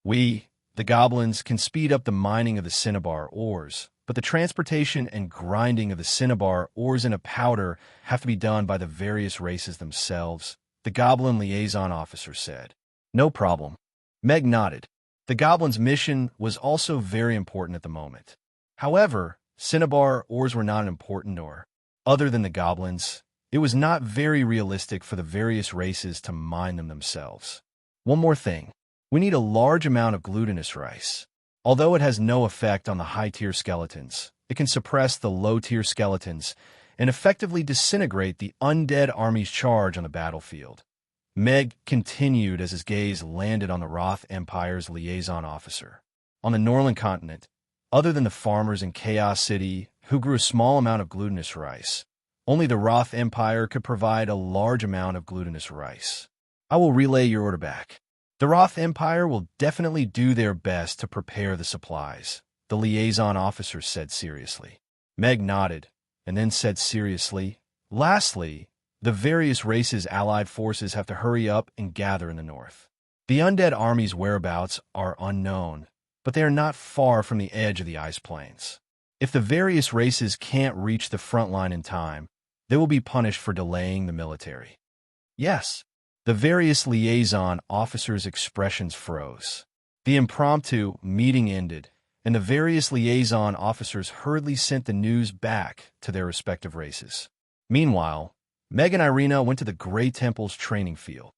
We, the goblins, can speed up the mining of the cinnabar ores, but the transportation and grinding of the cinnabar ores into powder have to be done by the various races themselves, the goblin liaison officer said. No problem. Meg nodded. The goblin's mission was also very important at the moment. However, cinnabar ores were not important or, other than the goblins, it was not very realistic for the various races to mine them themselves. One more thing. We need a large amount of glutinous rice. Although it has no effect on the high-tier skeletons, it can suppress the low-tier skeletons and effectively disintegrate the undead army's charge on the battlefield. Meg continued as his gaze landed on the Roth Empire's liaison officer. On the Norland continent, other than the farmers in Chaos City who grew a small amount of glutinous rice, only the Roth Empire could provide a large amount of glutinous rice. I will relay your order back. The Roth Empire will definitely do their best to prepare the supplies, the liaison officer said seriously. Meg nodded, and then said seriously, lastly, the various races' allied forces have to hurry up and gather in the north. The undead army's whereabouts are unknown, but they are not far from the edge of the ice plains. If the various races can't reach the front line in time, they will be punished for delaying the military. Yes. The various liaison officers' expressions froze. The impromptu meeting ended, and the various liaison officers hurriedly sent the news back to their respective races. Meanwhile, Meg and Irina went to the Grey Temple's training field.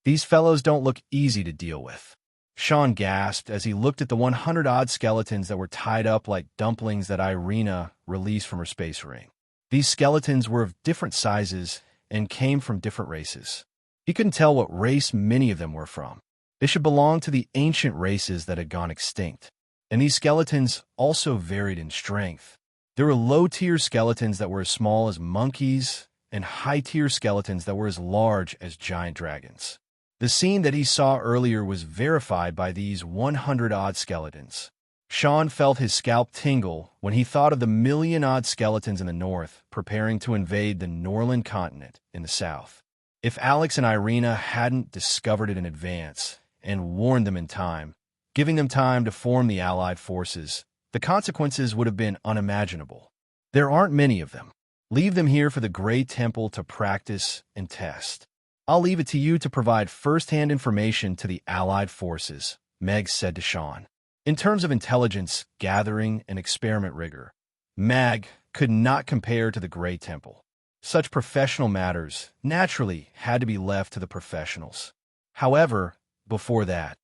These fellows don't look easy to deal with. Sean gasped as he looked at the 100-odd skeletons that were tied up like dumplings that Irina released from her space ring. These skeletons were of different sizes and came from different races. He couldn't tell what race many of them were from. They should belong to the ancient races that had gone extinct. And these skeletons also varied in strength. There were low-tier skeletons that were as small as monkeys and high-tier skeletons that were as large as giant dragons. The scene that he saw earlier was verified by these 100-odd skeletons. Sean felt his scalp tingle when he thought of the million-odd skeletons in the north preparing to invade the Norland continent in the south. If Alex and Irina hadn't discovered it in advance and warned them in time, giving them time to form the Allied forces, the consequences would have been unimaginable. There aren't many of them. Leave them here for the Grey Temple to practice and test. I'll leave it to you to provide first-hand information to the Allied forces, Meg said to Sean. In terms of intelligence, gathering, and experiment rigor, Mag could not compare to the Grey Temple. Such professional matters naturally had to be left to the professionals. However, before that,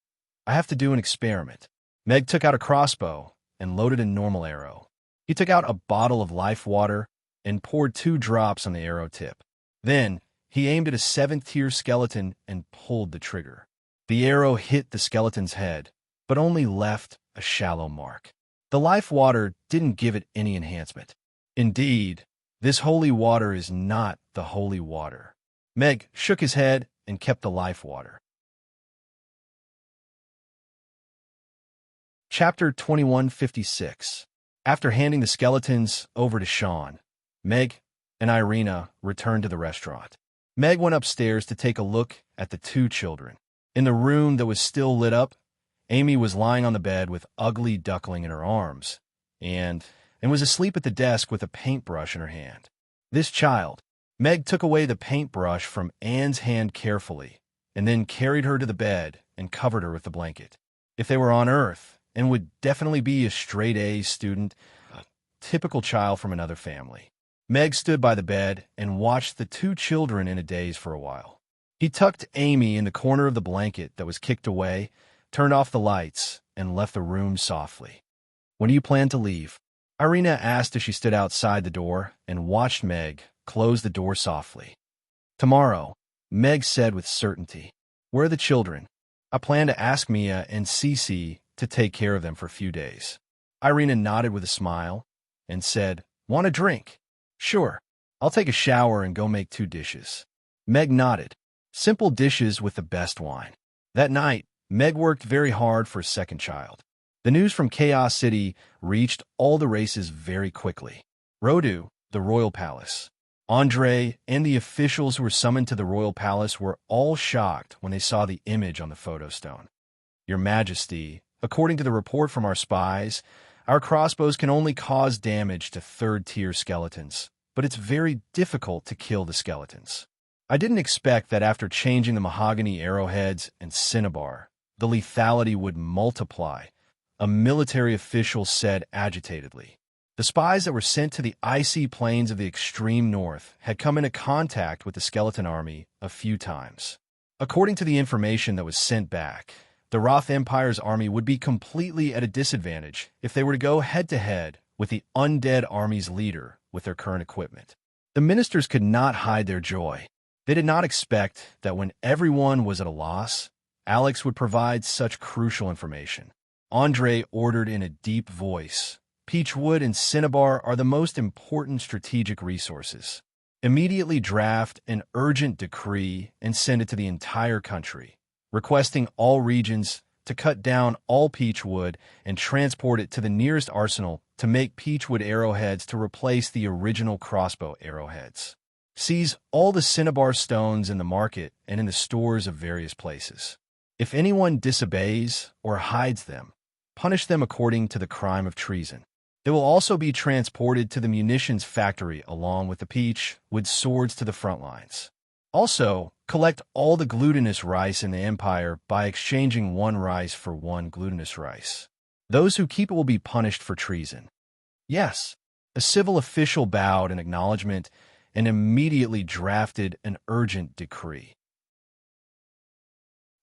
I have to do an experiment. Meg took out a crossbow and loaded a normal arrow. He took out a bottle of life water and poured 2 drops on the arrow tip. Then, he aimed at a 7th-tier skeleton and pulled the trigger. The arrow hit the skeleton's head, but only left a shallow mark. The life water didn't give it any enhancement. Indeed, this holy water is not the holy water. Meg shook his head and kept the life water. Chapter 2156. After handing the skeletons over to Sean, Meg and Irina returned to the restaurant. Meg went upstairs to take a look at the 2 children. In the room that was still lit up, Amy was lying on the bed with Ugly Duckling in her arms, and was asleep at the desk with a paintbrush in her hand. This child, Meg took away the paintbrush from Anne's hand carefully, and then carried her to the bed and covered her with the blanket. If they were on Earth, and would definitely be a straight-A student, a typical child from another family. Meg stood by the bed and watched the 2 children in a daze for a while. He tucked Amy in the corner of the blanket that was kicked away, turned off the lights, and left the room softly. When do you plan to leave? Irina asked as she stood outside the door and watched Meg close the door softly. Tomorrow, Meg said with certainty. Where are the children? I plan to ask Mia and Cece to take care of them for a few days. Irina nodded with a smile and said, Want a drink? Sure. I'll take a shower and go make 2 dishes. Meg nodded. Simple dishes with the best wine. That night, Meg worked very hard for a second child. The news from Chaos City reached all the races very quickly. Rodu, the royal palace. Andre and the officials who were summoned to the royal palace were all shocked when they saw the image on the photo stone. Your Majesty, according to the report from our spies, our crossbows can only cause damage to 3rd-tier skeletons, but it's very difficult to kill the skeletons. I didn't expect that after changing the mahogany arrowheads and cinnabar, the lethality would multiply, a military official said agitatedly. The spies that were sent to the icy plains of the extreme north had come into contact with the skeleton army a few times. According to the information that was sent back, the Roth Empire's army would be completely at a disadvantage if they were to go head-to-head with the undead army's leader with their current equipment. The ministers could not hide their joy. They did not expect that when everyone was at a loss, Alex would provide such crucial information. Andre ordered in a deep voice, "Peachwood and cinnabar are the most important strategic resources. Immediately draft an urgent decree and send it to the entire country, requesting all regions to cut down all peachwood and transport it to the nearest arsenal to make peachwood arrowheads to replace the original crossbow arrowheads. Seize all the cinnabar stones in the market and in the stores of various places. If anyone disobeys or hides them, punish them according to the crime of treason. They will also be transported to the munitions factory along with the peach wood swords to the front lines. Also, collect all the glutinous rice in the empire by exchanging one rice for one glutinous rice. Those who keep it will be punished for treason." Yes, a civil official bowed in acknowledgement and immediately drafted an urgent decree.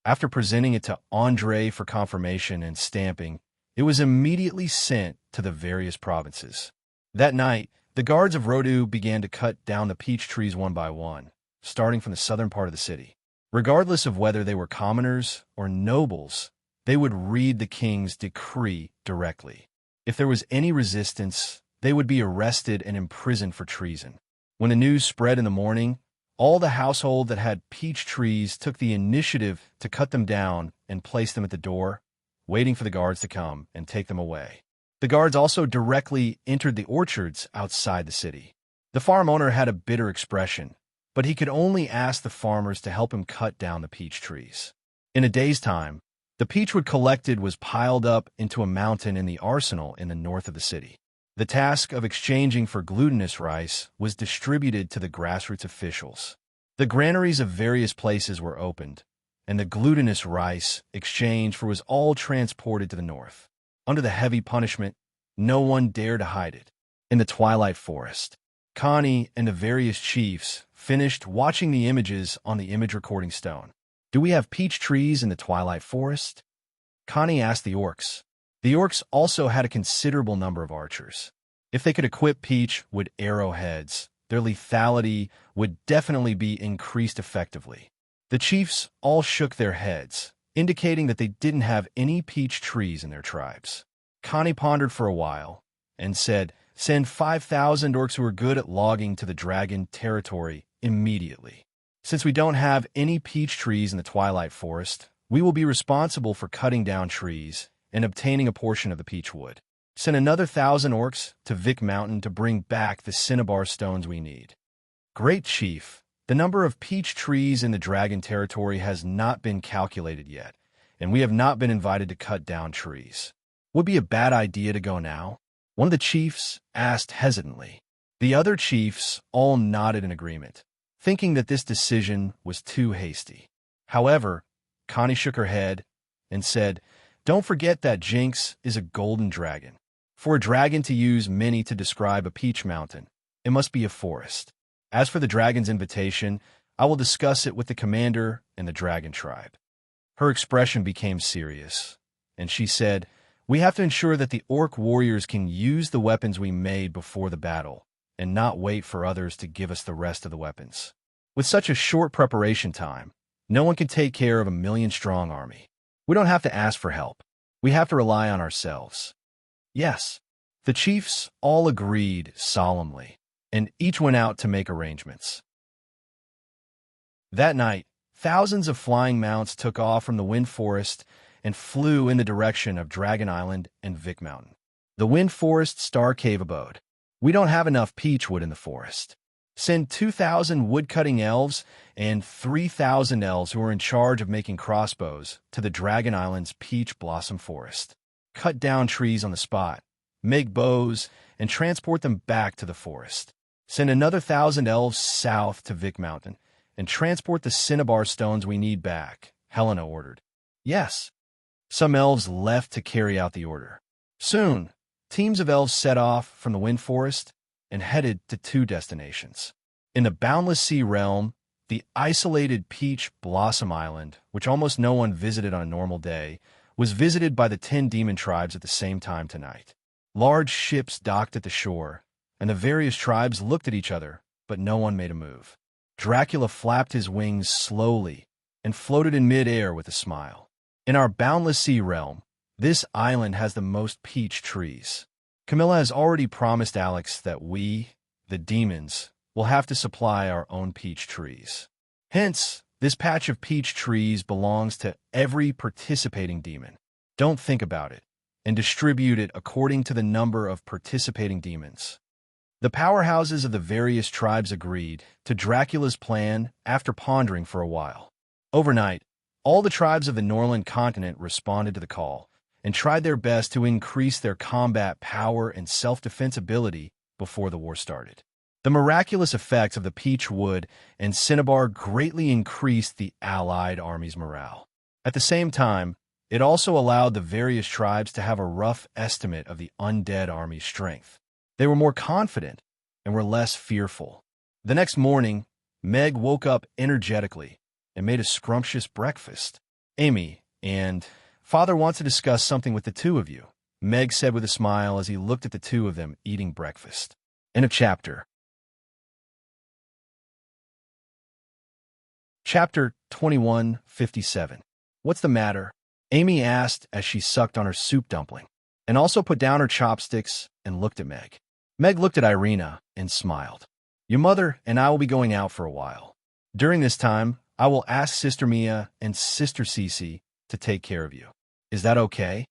After presenting it to Andre for confirmation and stamping, it was immediately sent to the various provinces. That night, the guards of Rodu began to cut down the peach trees one by one, starting from the southern part of the city. Regardless of whether they were commoners or nobles, they would read the king's decree directly. If there was any resistance, they would be arrested and imprisoned for treason. When the news spread in the morning, all the household that had peach trees took the initiative to cut them down and place them at the door, waiting for the guards to come and take them away. The guards also directly entered the orchards outside the city. The farm owner had a bitter expression, but he could only ask the farmers to help him cut down the peach trees. In a day's time, the peachwood collected was piled up into a mountain in the arsenal in the north of the city. The task of exchanging for glutinous rice was distributed to the grassroots officials. The granaries of various places were opened, and the glutinous rice exchanged for was all transported to the north. Under the heavy punishment, no one dared to hide it. In the twilight forest, Connie and the various chiefs finished watching the images on the image recording stone. "Do we have peach trees in the twilight forest?" Connie asked the orcs. The orcs also had a considerable number of archers. If they could equip peach with arrowheads, their lethality would definitely be increased effectively. The chiefs all shook their heads, indicating that they didn't have any peach trees in their tribes. Connie pondered for a while and said, "Send 5,000 orcs who are good at logging to the dragon territory immediately. Since we don't have any peach trees in the twilight forest, we will be responsible for cutting down trees and obtaining a portion of the peach wood. Send another 1,000 orcs to Vic Mountain to bring back the cinnabar stones we need." "Great Chief, the number of peach trees in the dragon territory has not been calculated yet, and we have not been invited to cut down trees. Would be a bad idea to go now?" one of the chiefs asked hesitantly. The other chiefs all nodded in agreement, thinking that this decision was too hasty. However, Connie shook her head and said, "Don't forget that Jinx is a golden dragon. For a dragon to use many to describe a peach mountain, it must be a forest. As for the dragon's invitation, I will discuss it with the commander and the dragon tribe." Her expression became serious, and she said, "We have to ensure that the orc warriors can use the weapons we made before the battle, and not wait for others to give us the rest of the weapons. With such a short preparation time, no one can take care of a 1,000,000-strong army. We don't have to ask for help. We have to rely on ourselves." "Yes." The chiefs all agreed solemnly, and each went out to make arrangements. That night, thousands of flying mounts took off from the Wind Forest and flew in the direction of Dragon Island and Vic Mountain. The Wind Forest Star Cave abode. "We don't have enough peach wood in the forest. Send 2,000 woodcutting elves and 3,000 elves who are in charge of making crossbows to the Dragon Island's peach blossom forest. Cut down trees on the spot, make bows, and transport them back to the forest. Send another 1,000 elves south to Vic Mountain and transport the cinnabar stones we need back, Helena ordered. Yes. Some elves left to carry out the order. Soon, teams of elves set off from the Wind Forest and headed to two destinations. In the Boundless Sea realm, the isolated Peach Blossom Island, which almost no one visited on a normal day, was visited by the 10 demon tribes at the same time tonight. Large ships docked at the shore, and the various tribes looked at each other, but no one made a move. Dracula flapped his wings slowly and floated in mid-air with a smile. In our Boundless Sea realm, this island has the most peach trees. Camilla has already promised Alex that we, the demons, will have to supply our own peach trees. Hence, this patch of peach trees belongs to every participating demon. Don't think about it, and distribute it according to the number of participating demons. The powerhouses of the various tribes agreed to Dracula's plan after pondering for a while. Overnight, all the tribes of the Norland continent responded to the call and tried their best to increase their combat power and self-defense ability before the war started. The miraculous effects of the peach wood and cinnabar greatly increased the allied army's morale. At the same time, it also allowed the various tribes to have a rough estimate of the undead army's strength. They were more confident and were less fearful. The next morning, Meg woke up energetically and made a scrumptious breakfast. Amy and Father wants to discuss something with the two of you, Meg said with a smile as he looked at the two of them eating breakfast. End of chapter. Chapter 2157. What's the matter? Amy asked as she sucked on her soup dumpling, and also put down her chopsticks and looked at Meg. Meg looked at Irina and smiled. Your mother and I will be going out for a while. During this time, I will ask Sister Mia and Sister Cece to take care of you. Is that okay?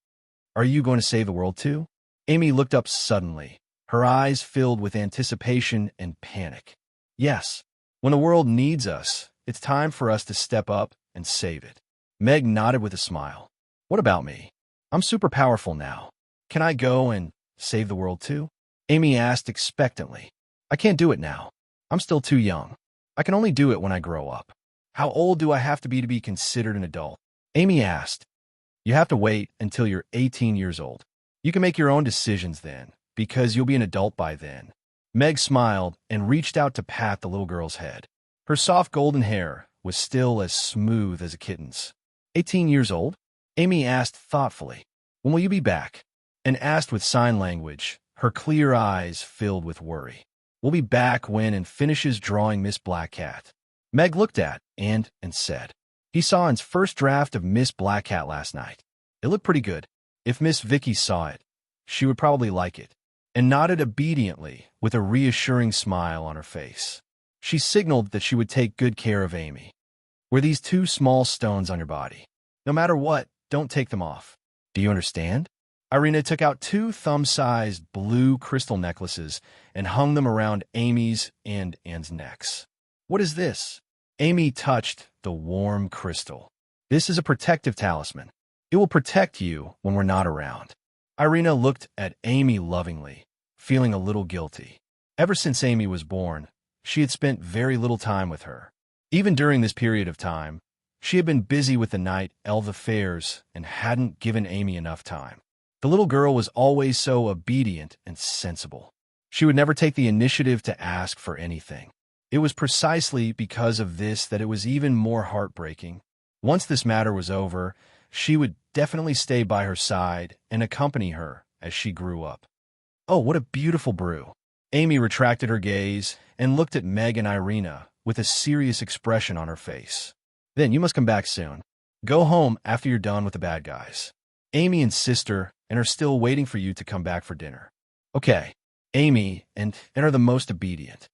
Are you going to save the world too? Amy looked up suddenly, her eyes filled with anticipation and panic. Yes, when the world needs us, it's time for us to step up and save it. Meg nodded with a smile. What about me? I'm super powerful now. Can I go and save the world too? Amy asked expectantly. I can't do it now. I'm still too young. I can only do it when I grow up. How old do I have to be considered an adult? Amy asked. You have to wait until you're 18 years old. You can make your own decisions then, because you'll be an adult by then. Meg smiled and reached out to pat the little girl's head. Her soft golden hair was still as smooth as a kitten's. 18 years old? Amy asked thoughtfully. When will you be back? And asked with sign language, her clear eyes filled with worry. We'll be back when and finishes drawing Miss Black Cat. Meg looked at and said. He saw his first draft of Miss Black Cat last night. It looked pretty good. If Miss Vicky saw it, she would probably like it. And nodded obediently with a reassuring smile on her face. She signaled that she would take good care of Amy. Wear these 2 small stones on your body. No matter what, don't take them off. Do you understand? Irina took out 2 thumb-sized blue crystal necklaces and hung them around Amy's and Anne's necks. What is this? Amy touched the warm crystal. This is a protective talisman. It will protect you when we're not around. Irina looked at Amy lovingly, feeling a little guilty. Ever since Amy was born, she had spent very little time with her. Even during this period of time, she had been busy with the night elf affairs and hadn't given Amy enough time. The little girl was always so obedient and sensible. She would never take the initiative to ask for anything. It was precisely because of this that it was even more heartbreaking. Once this matter was over, she would definitely stay by her side and accompany her as she grew up. Oh, what a beautiful brew. Amy retracted her gaze and looked at Meg and Irina with a serious expression on her face. Then you must come back soon. Go home after you're done with the bad guys. Amy and Sister and are still waiting for you to come back for dinner. Okay, Amy and are the most obedient.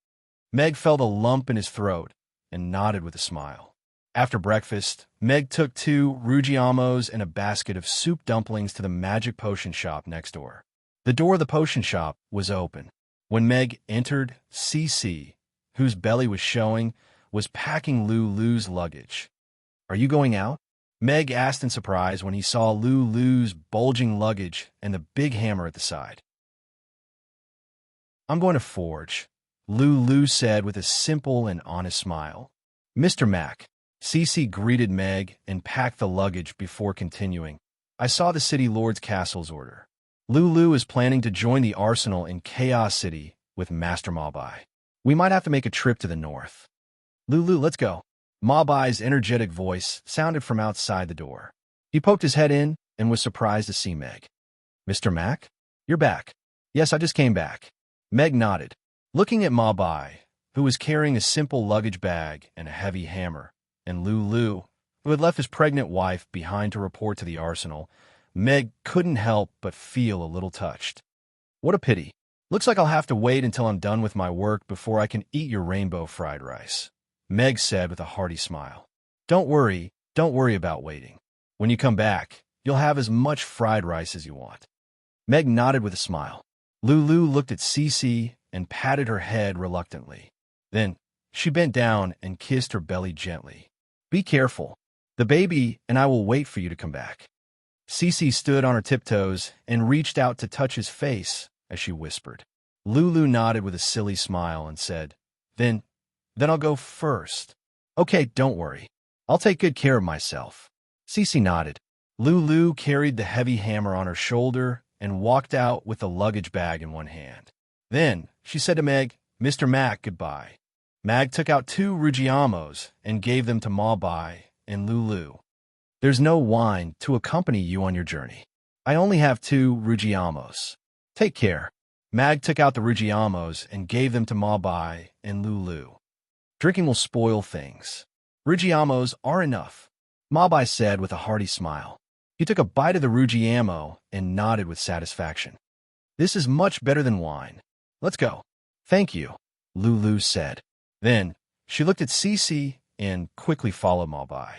Meg felt a lump in his throat and nodded with a smile. After breakfast, Meg took 2 Ruggiamos and a basket of soup dumplings to the magic potion shop next door. The door of the potion shop was open. When Meg entered, Cece, whose belly was showing, was packing Lulu's luggage. Are you going out? Meg asked in surprise when he saw Lulu's bulging luggage and the big hammer at the side. I'm going to forge, Lulu said with a simple and honest smile. Mr. Mac. Cece greeted Meg and packed the luggage before continuing. I saw the city lord's castle's order. Lulu is planning to join the arsenal in Chaos City with Master Mabai. We might have to make a trip to the north. Lulu, let's go. Mabai's energetic voice sounded from outside the door. He poked his head in and was surprised to see Meg. Mr. Mac? You're back. Yes, I just came back. Meg nodded, looking at Mabai, who was carrying a simple luggage bag and a heavy hammer, and Lulu, who had left his pregnant wife behind to report to the arsenal. Meg couldn't help but feel a little touched. What a pity. Looks like I'll have to wait until I'm done with my work before I can eat your rainbow fried rice, Meg said with a hearty smile. Don't worry about waiting. When you come back, you'll have as much fried rice as you want. Meg nodded with a smile. Lulu looked at Cece and patted her head reluctantly. Then, she bent down and kissed her belly gently. Be careful. The baby and I will wait for you to come back. Cece stood on her tiptoes and reached out to touch his face as she whispered. Lulu nodded with a silly smile and said, Then I'll go first. Okay, don't worry. I'll take good care of myself. Cece nodded. Lulu carried the heavy hammer on her shoulder and walked out with the luggage bag in one hand. Then she said to Meg, Mr. Mac, goodbye. Mag took out 2 Ruggiamos and gave them to Mabai and Lulu. There's no wine to accompany you on your journey. I only have 2 Ruggiamos. Take care. Mag took out the Ruggiamos and gave them to Mabai and Lulu. Drinking will spoil things. Ruggiamos are enough, Mabai said with a hearty smile. He took a bite of the Ruggiamo and nodded with satisfaction. This is much better than wine. Let's go. Thank you, Lulu said. Then she looked at Cece and quickly followed Mabai.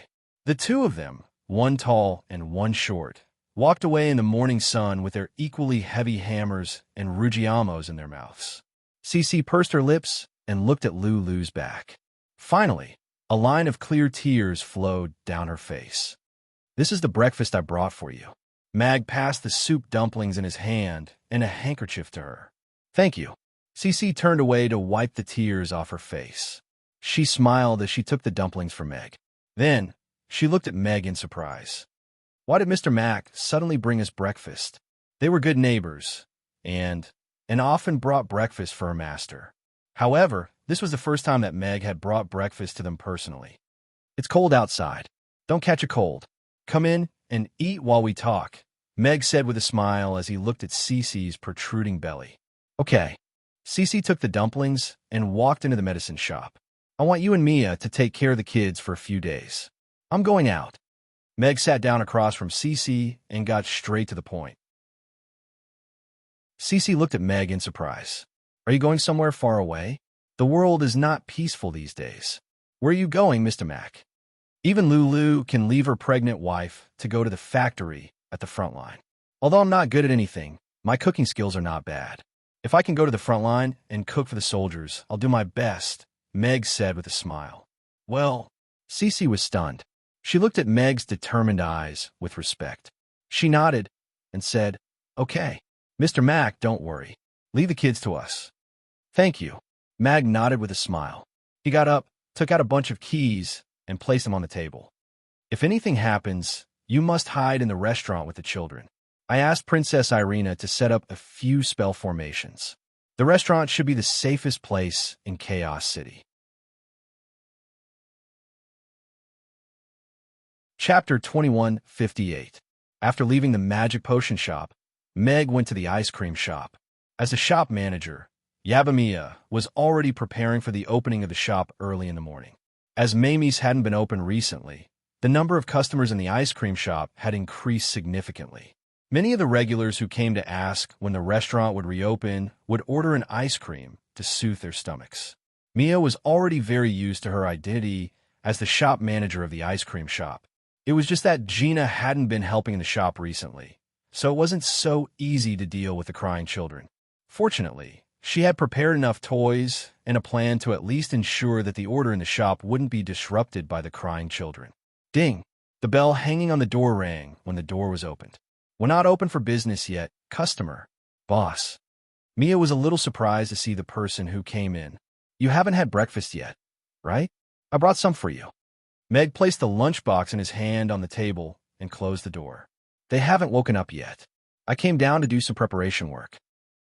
The 2 of them, one tall and one short, walked away in the morning sun with their equally heavy hammers and Ruggiamos in their mouths. Cece pursed her lips and looked at Lulu's back. Finally, a line of clear tears flowed down her face. This is the breakfast I brought for you. Mag passed the soup dumplings in his hand and a handkerchief to her. Thank you. Cece turned away to wipe the tears off her face. She smiled as she took the dumplings from Meg. Then, she looked at Meg in surprise. Why did Mr. Mac suddenly bring us breakfast? They were good neighbors, and often brought breakfast for her master. However, this was the first time that Meg had brought breakfast to them personally. It's cold outside. Don't catch a cold. Come in and eat while we talk, Meg said with a smile as he looked at Cece's protruding belly. Okay. Cece took the dumplings and walked into the medicine shop. I want you and Mia to take care of the kids for a few days. I'm going out. Meg sat down across from Cece and got straight to the point. Cece looked at Meg in surprise. Are you going somewhere far away? The world is not peaceful these days. Where are you going, Mr. Mac? Even Lulu can leave her pregnant wife to go to the factory at the front line. Although I'm not good at anything, my cooking skills are not bad. If I can go to the front line and cook for the soldiers, I'll do my best, Meg said with a smile. Well, Cece was stunned. She looked at Meg's determined eyes with respect. She nodded and said, Okay, Mr. Mac, don't worry. Leave the kids to us. Thank you. Mag nodded with a smile. He got up, took out a bunch of keys, and placed them on the table. If anything happens, you must hide in the restaurant with the children. I asked Princess Irina to set up a few spell formations. The restaurant should be the safest place in Chaos City. Chapter 2158. After leaving the magic potion shop, Meg went to the ice cream shop. As the shop manager, Yabamiya was already preparing for the opening of the shop early in the morning. As Mamie's hadn't been open recently, the number of customers in the ice cream shop had increased significantly. Many of the regulars who came to ask when the restaurant would reopen would order an ice cream to soothe their stomachs. Mia was already very used to her identity as the shop manager of the ice cream shop. It was just that Gina hadn't been helping in the shop recently, so it wasn't so easy to deal with the crying children. Fortunately, she had prepared enough toys and a plan to at least ensure that the order in the shop wouldn't be disrupted by the crying children. Ding! The bell hanging on the door rang when the door was opened. We're not open for business yet, customer. Boss. Mia was a little surprised to see the person who came in. You haven't had breakfast yet, right? I brought some for you. Meg placed the lunchbox in his hand on the table and closed the door. They haven't woken up yet. I came down to do some preparation work.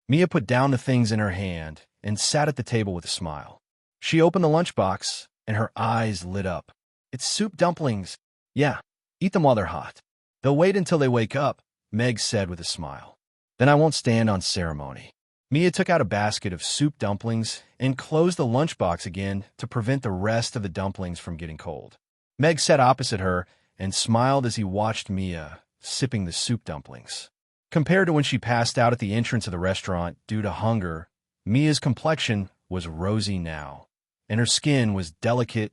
Mia put down the things in her hand and sat at the table with a smile. She opened the lunchbox, and her eyes lit up. It's soup dumplings. Yeah, eat them while they're hot. They'll wait until they wake up, Meg said with a smile. Then I won't stand on ceremony. Mia took out a basket of soup dumplings and closed the lunchbox again to prevent the rest of the dumplings from getting cold. Meg sat opposite her and smiled as he watched Mia sipping the soup dumplings. Compared to when she passed out at the entrance of the restaurant due to hunger, Mia's complexion was rosy now, and her skin was delicate.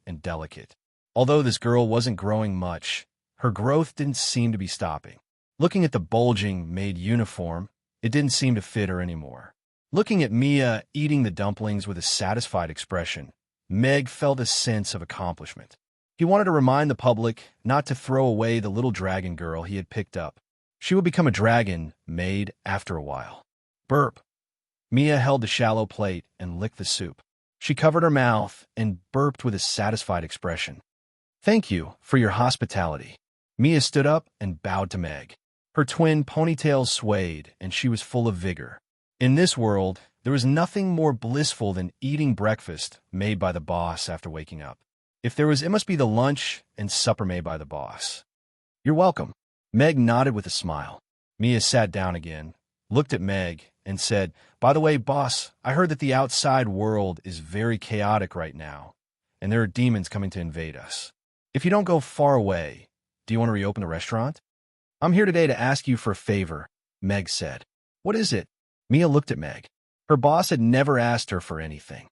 Although this girl wasn't growing much, her growth didn't seem to be stopping. Looking at the bulging, maid uniform, it didn't seem to fit her anymore. Looking at Mia eating the dumplings with a satisfied expression, Meg felt a sense of accomplishment. He wanted to remind the public not to throw away the little dragon girl he had picked up. She would become a dragon maid after a while. Burp. Mia held the shallow plate and licked the soup. She covered her mouth and burped with a satisfied expression. Thank you for your hospitality. Mia stood up and bowed to Meg. Her twin ponytails swayed, and she was full of vigor. In this world, there was nothing more blissful than eating breakfast made by the boss after waking up. If there was, it must be the lunch and supper made by the boss. You're welcome. Meg nodded with a smile. Mia sat down again, looked at Meg, and said, By the way, boss, I heard that the outside world is very chaotic right now, and there are demons coming to invade us. If you don't go far away, do you want to reopen the restaurant? I'm here today to ask you for a favor, Meg said. What is it? Mia looked at Meg. Her boss had never asked her for anything.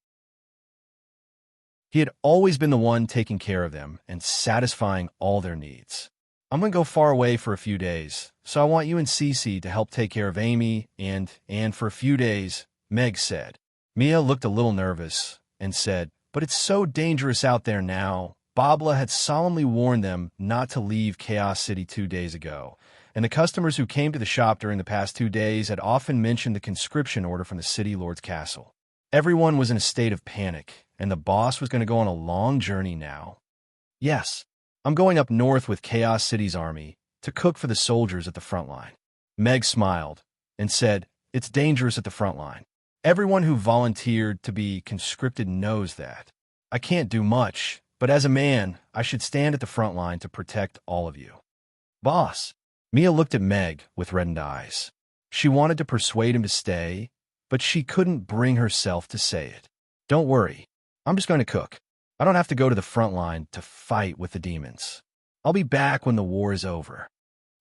He had always been the one taking care of them and satisfying all their needs. I'm going to go far away for a few days, so I want you and Cece to help take care of Amy and for a few days, Meg said. Mia looked a little nervous and said, But it's so dangerous out there now. Babla had solemnly warned them not to leave Chaos City 2 days ago, and the customers who came to the shop during the past 2 days had often mentioned the conscription order from the city lord's castle. Everyone was in a state of panic, and the boss was going to go on a long journey now. Yes, I'm going up north with Chaos City's army to cook for the soldiers at the front line. Meg smiled and said, It's dangerous at the front line. Everyone who volunteered to be conscripted knows that. I can't do much, but as a man, I should stand at the front line to protect all of you. Boss. Mia looked at Meg with reddened eyes. She wanted to persuade him to stay, but she couldn't bring herself to say it. Don't worry. I'm just going to cook. I don't have to go to the front line to fight with the demons. I'll be back when the war is over.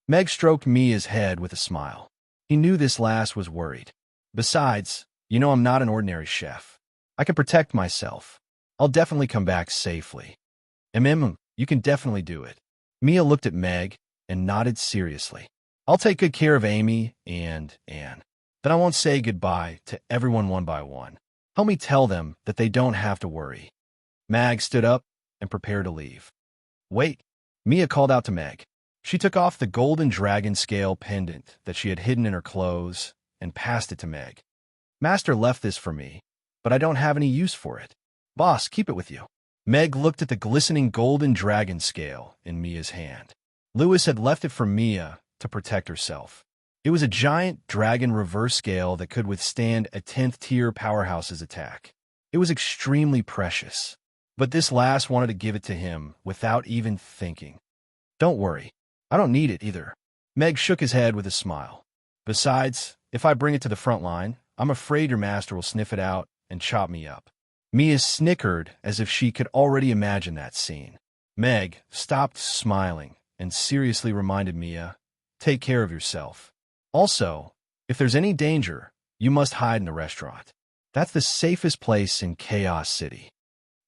Meg stroked Mia's head with a smile. He knew this lass was worried. Besides, you know I'm not an ordinary chef. I can protect myself. I'll definitely come back safely. You can definitely do it. Mia looked at Meg and nodded seriously. I'll take good care of Amy and Anne. Then I won't say goodbye to everyone one by one. Help me tell them that they don't have to worry. Mag stood up and prepared to leave. Wait, Mia called out to Meg. She took off the golden dragon scale pendant that she had hidden in her clothes and passed it to Meg. Master left this for me, but I don't have any use for it. Boss, keep it with you. Meg looked at the glistening golden dragon scale in Mia's hand. Lewis had left it for Mia to protect herself. It was a giant dragon reverse scale that could withstand a 10th tier powerhouse's attack. It was extremely precious, but this lass wanted to give it to him without even thinking. Don't worry, I don't need it either. Meg shook his head with a smile. Besides, if I bring it to the front line, I'm afraid your master will sniff it out and chop me up. Mia snickered as if she could already imagine that scene. Meg stopped smiling and seriously reminded Mia, take care of yourself. Also, if there's any danger, you must hide in the restaurant. That's the safest place in Chaos City.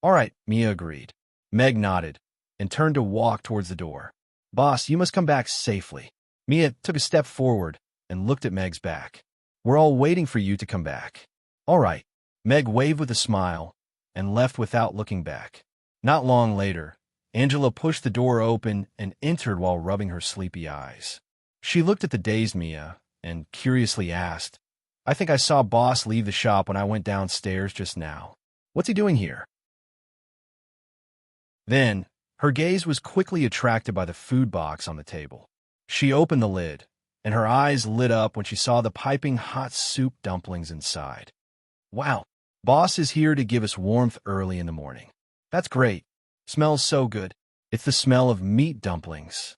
All right, Mia agreed. Meg nodded and turned to walk towards the door. Boss, you must come back safely. Mia took a step forward and looked at Meg's back. We're all waiting for you to come back. All right. Meg waved with a smile and left without looking back. Not long later, Angela pushed the door open and entered while rubbing her sleepy eyes. She looked at the dazed Mia and curiously asked, I think I saw Boss leave the shop when I went downstairs just now. What's he doing here? Then, her gaze was quickly attracted by the food box on the table. She opened the lid, and her eyes lit up when she saw the piping hot soup dumplings inside. Wow, boss is here to give us warmth early in the morning. That's great. Smells so good. It's the smell of meat dumplings.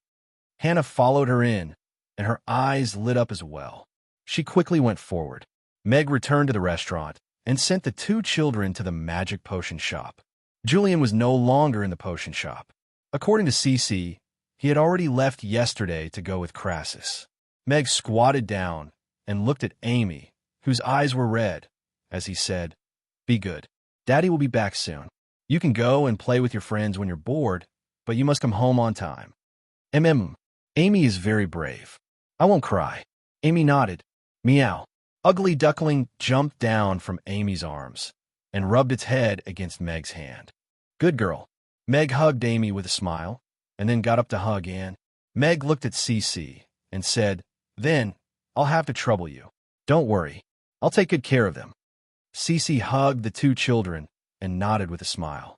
Hannah followed her in, and her eyes lit up as well. She quickly went forward. Meg returned to the restaurant and sent the two children to the magic potion shop. Julian was no longer in the potion shop. According to Cece, he had already left yesterday to go with Crassus. Meg squatted down and looked at Amy, whose eyes were red, as he said, "Be good. Daddy will be back soon. You can go and play with your friends when you're bored, but you must come home on time." Amy is very brave. I won't cry. Amy nodded. Meow. Ugly Duckling jumped down from Amy's arms and rubbed its head against Meg's hand. Good girl. Meg hugged Amy with a smile, and then got up to hug Anne. Meg looked at Cece and said, "Then, I'll have to trouble you. Don't worry. I'll take good care of them." Cece hugged the two children and nodded with a smile.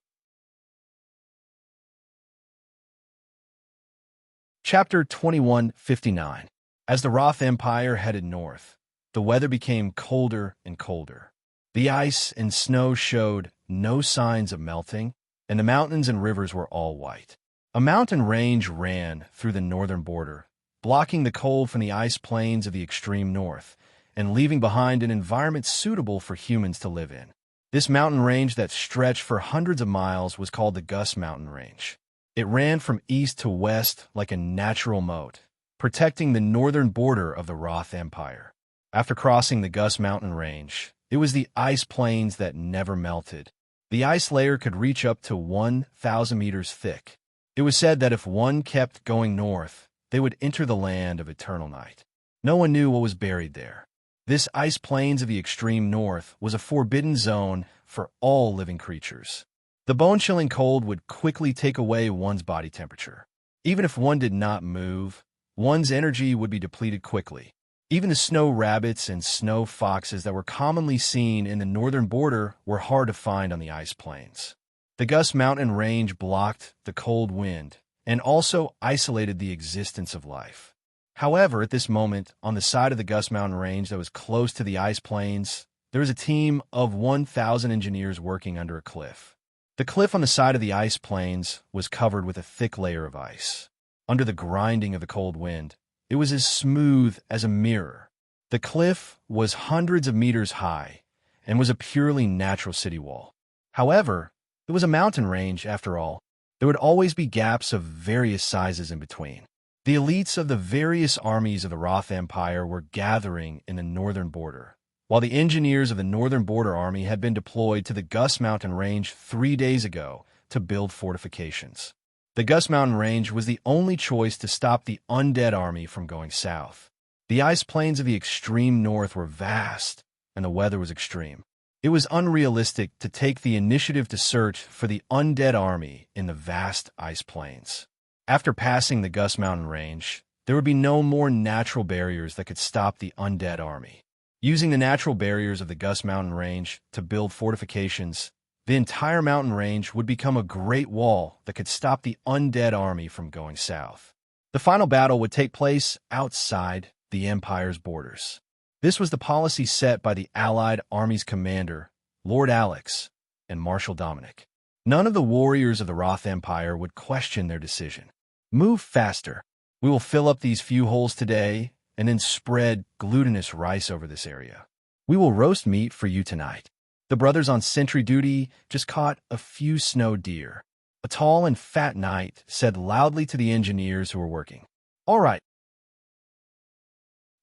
Chapter 21:59. As the Roth Empire headed north, the weather became colder and colder. The ice and snow showed no signs of melting, and the mountains and rivers were all white. A mountain range ran through the northern border, blocking the cold from the ice plains of the extreme north, and leaving behind an environment suitable for humans to live in. This mountain range that stretched for hundreds of miles was called the Gus Mountain Range. It ran from east to west like a natural moat, protecting the northern border of the Roth Empire. After crossing the Gus Mountain Range, it was the ice plains that never melted. The ice layer could reach up to 1,000 meters thick. It was said that if one kept going north, they would enter the land of eternal night. No one knew what was buried there. This ice plains of the extreme north was a forbidden zone for all living creatures. The bone-chilling cold would quickly take away one's body temperature. Even if one did not move, one's energy would be depleted quickly. Even the snow rabbits and snow foxes that were commonly seen in the northern border were hard to find on the ice plains. The Gus Mountain Range blocked the cold wind and also isolated the existence of life. However, at this moment, on the side of the Gus Mountain Range that was close to the ice plains, there was a team of 1,000 engineers working under a cliff. The cliff on the side of the ice plains was covered with a thick layer of ice. Under the grinding of the cold wind, it was as smooth as a mirror. The cliff was hundreds of meters high and was a purely natural city wall. However, it was a mountain range after all. There would always be gaps of various sizes in between. The elites of the various armies of the Roth Empire were gathering in the northern border, while the engineers of the Northern Border Army had been deployed to the Gus Mountain Range 3 days ago to build fortifications. The Gus Mountain Range was the only choice to stop the undead army from going south. The ice plains of the extreme north were vast, and the weather was extreme. It was unrealistic to take the initiative to search for the undead army in the vast ice plains. After passing the Gus Mountain Range, there would be no more natural barriers that could stop the undead army. Using the natural barriers of the Gus Mountain Range to build fortifications, the entire mountain range would become a great wall that could stop the undead army from going south. The final battle would take place outside the Empire's borders. This was the policy set by the Allied Army's commander, Lord Alex, and Marshal Dominic. None of the warriors of the Roth Empire would question their decision. Move faster. We will fill up these few holes today and then spread glutinous rice over this area. We will roast meat for you tonight. The brothers on sentry duty just caught a few snow deer. A tall and fat knight said loudly to the engineers who were working, "All right."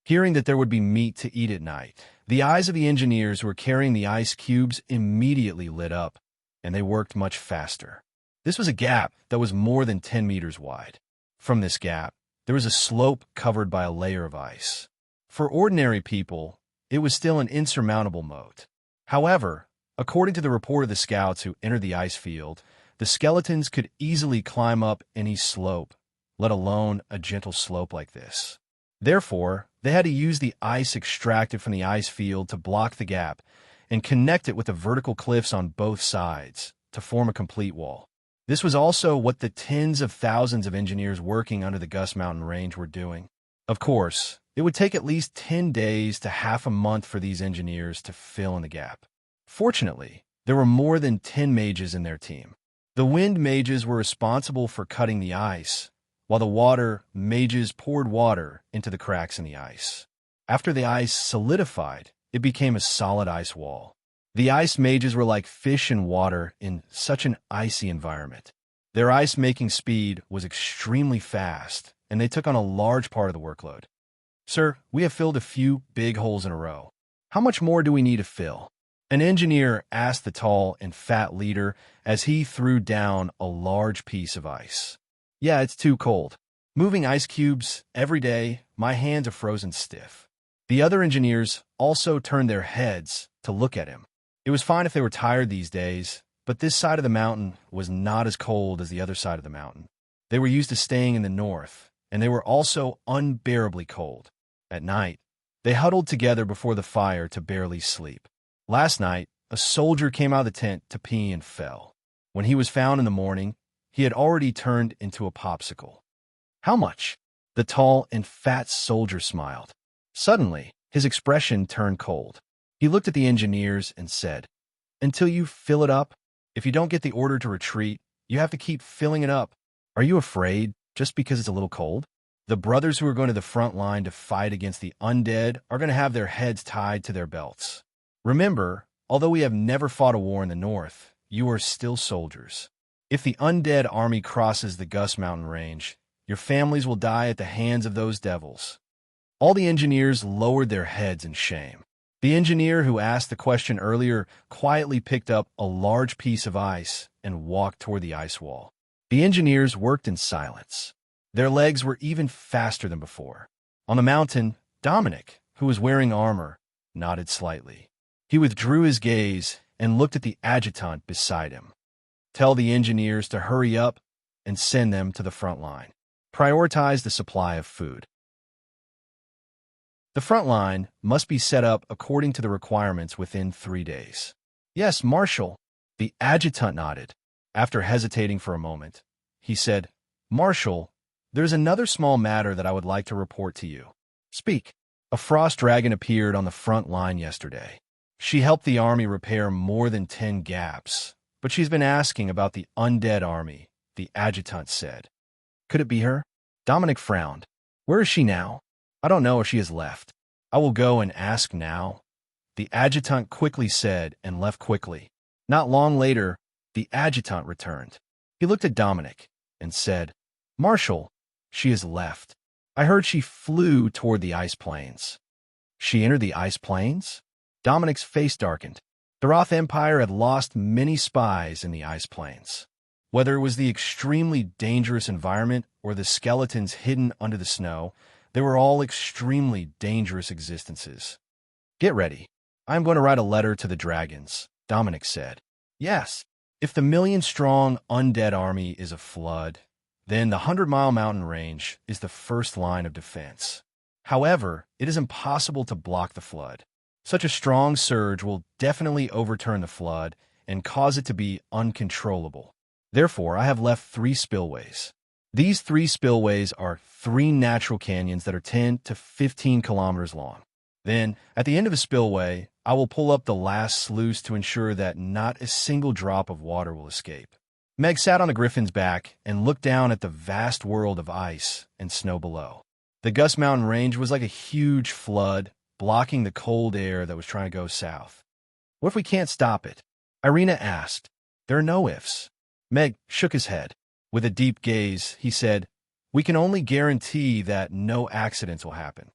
Hearing that there would be meat to eat at night, the eyes of the engineers who were carrying the ice cubes immediately lit up, and they worked much faster. This was a gap that was more than 10 meters wide. From this gap, there was a slope covered by a layer of ice. For ordinary people, it was still an insurmountable moat. However, according to the report of the scouts who entered the ice field, the skeletons could easily climb up any slope, let alone a gentle slope like this. Therefore, they had to use the ice extracted from the ice field to block the gap and connect it with the vertical cliffs on both sides to form a complete wall. This was also what the tens of thousands of engineers working under the Gus Mountain Range were doing. Of course, it would take at least 10 days to half a month for these engineers to fill in the gap. Fortunately, there were more than 10 mages in their team. The wind mages were responsible for cutting the ice, while the water mages poured water into the cracks in the ice. After the ice solidified, it became a solid ice wall. The ice mages were like fish in water in such an icy environment. Their ice-making speed was extremely fast, and they took on a large part of the workload. "Sir, we have filled a few big holes in a row. How much more do we need to fill?" An engineer asked the tall and fat leader as he threw down a large piece of ice. "Yeah, it's too cold. Moving ice cubes every day, my hands are frozen stiff." The other engineers also turned their heads to look at him. It was fine if they were tired these days, but this side of the mountain was not as cold as the other side of the mountain. They were used to staying in the north, and they were also unbearably cold. At night, they huddled together before the fire to barely sleep. Last night, a soldier came out of the tent to pee and fell. When he was found in the morning, he had already turned into a popsicle. "How much?" The tall and fat soldier smiled. Suddenly, his expression turned cold. He looked at the engineers and said, "Until you fill it up. If you don't get the order to retreat, you have to keep filling it up. Are you afraid just because it's a little cold?" The brothers who are going to the front line to fight against the undead are going to have their heads tied to their belts. Remember, although we have never fought a war in the north, you are still soldiers. If the undead army crosses the Gus Mountain Range, your families will die at the hands of those devils. All the engineers lowered their heads in shame. The engineer who asked the question earlier quietly picked up a large piece of ice and walked toward the ice wall. The engineers worked in silence. Their legs were even faster than before. On the mountain, Dominic, who was wearing armor, nodded slightly. He withdrew his gaze and looked at the adjutant beside him. "Tell the engineers to hurry up and send them to the front line. Prioritize the supply of food. The front line must be set up according to the requirements within 3 days." "Yes, Marshal." The adjutant nodded. After hesitating for a moment, he said, "Marshal, there's another small matter that I would like to report to you." "Speak." "A frost dragon appeared on the front line yesterday. She helped the army repair more than 10 gaps, but she's been asking about the undead army," the adjutant said. "Could it be her?" Dominic frowned. "Where is she now?" "I don't know if she has left." "I will go and ask now," the adjutant quickly said and left quickly. Not long later, the adjutant returned. He looked at Dominic and said, "Marshal, she has left. I heard she flew toward the ice plains." "She entered the ice plains?" Dominic's face darkened. The Roth Empire had lost many spies in the ice plains. Whether it was the extremely dangerous environment or the skeletons hidden under the snow, they were all extremely dangerous existences. "Get ready. I am going to write a letter to the dragons," Dominic said. "Yes, if the million-strong undead army is a flood, then the 100-mile mountain range is the first line of defense. However, it is impossible to block the flood. Such a strong surge will definitely overturn the flood and cause it to be uncontrollable. Therefore, I have left 3 spillways. These 3 spillways are 3 natural canyons that are 10 to 15 kilometers long. Then, at the end of a spillway, I will pull up the last sluice to ensure that not a single drop of water will escape." Meg sat on the griffin's back and looked down at the vast world of ice and snow below. The Gus Mountain Range was like a huge flood, blocking the cold air that was trying to go south. "What if we can't stop it?" Irina asked. "There are no ifs." Meg shook his head. With a deep gaze, he said, "We can only guarantee that no accidents will happen."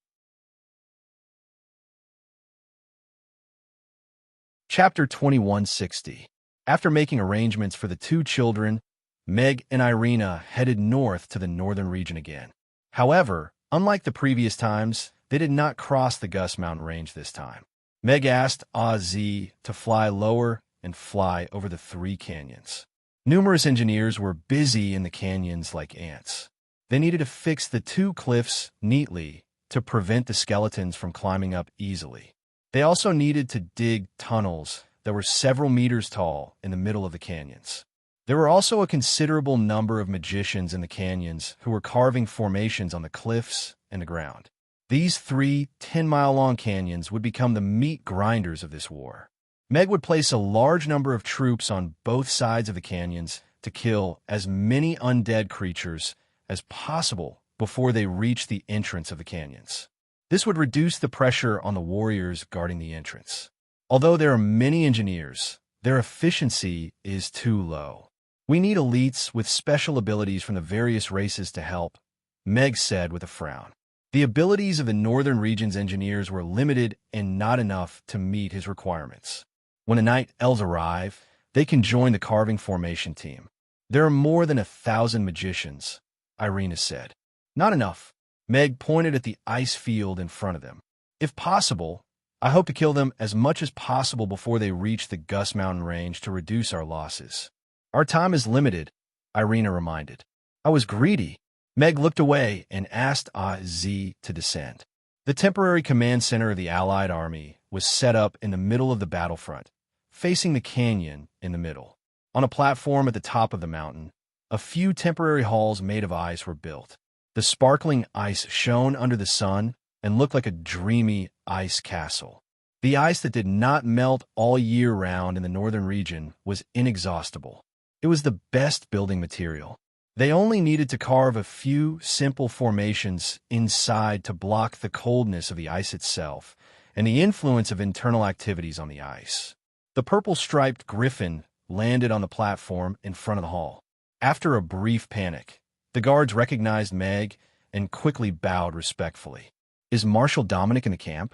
Chapter 2160. After making arrangements for the 2 children, Meg and Irina headed north to the northern region again. However, unlike the previous times, they did not cross the Gus Mountain Range this time. Meg asked Ozzy to fly lower and fly over the 3 canyons. Numerous engineers were busy in the canyons like ants. They needed to fix the 2 cliffs neatly to prevent the skeletons from climbing up easily. They also needed to dig tunnels that were several meters tall in the middle of the canyons. There were also a considerable number of magicians in the canyons who were carving formations on the cliffs and the ground. These 3 10-mile-long canyons would become the meat grinders of this war. Meg would place a large number of troops on both sides of the canyons to kill as many undead creatures as possible before they reached the entrance of the canyons. This would reduce the pressure on the warriors guarding the entrance. Although there are many engineers, their efficiency is too low. We need elites with special abilities from the various races to help, Meg said with a frown. The abilities of the northern region's engineers were limited and not enough to meet his requirements. When the night elves arrive, they can join the carving formation team. There are more than 1,000 magicians, Irina said. Not enough. Meg pointed at the ice field in front of them. If possible, I hope to kill them as much as possible before they reach the Gus Mountain range to reduce our losses. Our time is limited, Irina reminded. I was greedy. Meg looked away and asked Z to descend. The temporary command center of the Allied army was set up in the middle of the battlefront, facing the canyon in the middle. On a platform at the top of the mountain, a few temporary halls made of ice were built. The sparkling ice shone under the sun and looked like a dreamy ice castle. The ice that did not melt all year round in the northern region was inexhaustible. It was the best building material. They only needed to carve a few simple formations inside to block the coldness of the ice itself and the influence of internal activities on the ice. The purple-striped griffin landed on the platform in front of the hall. After a brief panic, the guards recognized Meg and quickly bowed respectfully. Is Marshal Dominic in the camp?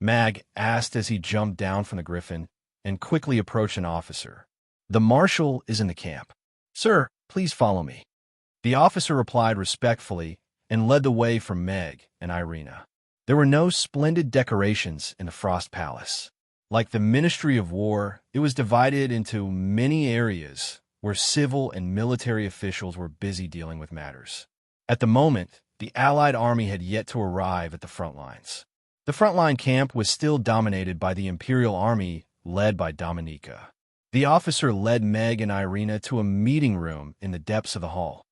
Mag asked as he jumped down from the griffin and quickly approached an officer. The marshal is in the camp. Sir, please follow me. The officer replied respectfully and led the way for Meg and Irina. There were no splendid decorations in the Frost Palace. Like the Ministry of War, it was divided into many areas where civil and military officials were busy dealing with matters. At the moment, the Allied army had yet to arrive at the front lines. The frontline camp was still dominated by the Imperial Army led by Dominica. The officer led Meg and Irina to a meeting room in the depths of the hall.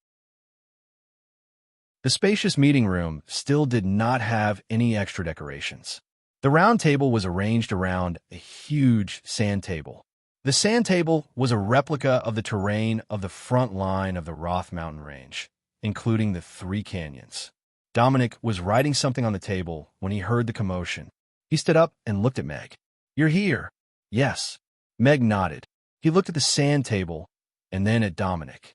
The spacious meeting room still did not have any extra decorations. The round table was arranged around a huge sand table. The sand table was a replica of the terrain of the front line of the Roth Mountain Range, including the 3 canyons. Dominic was writing something on the table when he heard the commotion. He stood up and looked at Meg. You're here. Yes. Meg nodded. He looked at the sand table and then at Dominic.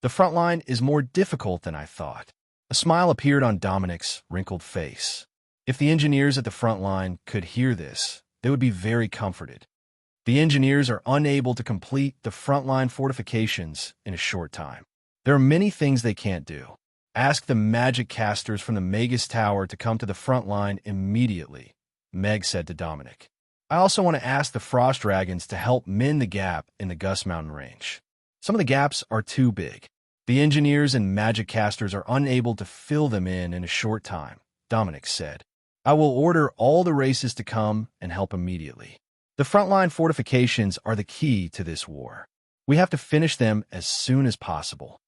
The front line is more difficult than I thought. A smile appeared on Dominic's wrinkled face. If the engineers at the front line could hear this, they would be very comforted. The engineers are unable to complete the frontline fortifications in a short time. There are many things they can't do. Ask the magic casters from the Magus Tower to come to the front line immediately, Meg said to Dominic. I also want to ask the Frost Dragons to help mend the gap in the Gus Mountain Range. Some of the gaps are too big. The engineers and magic casters are unable to fill them in a short time, Dominic said. I will order all the races to come and help immediately. The frontline fortifications are the key to this war. We have to finish them as soon as possible.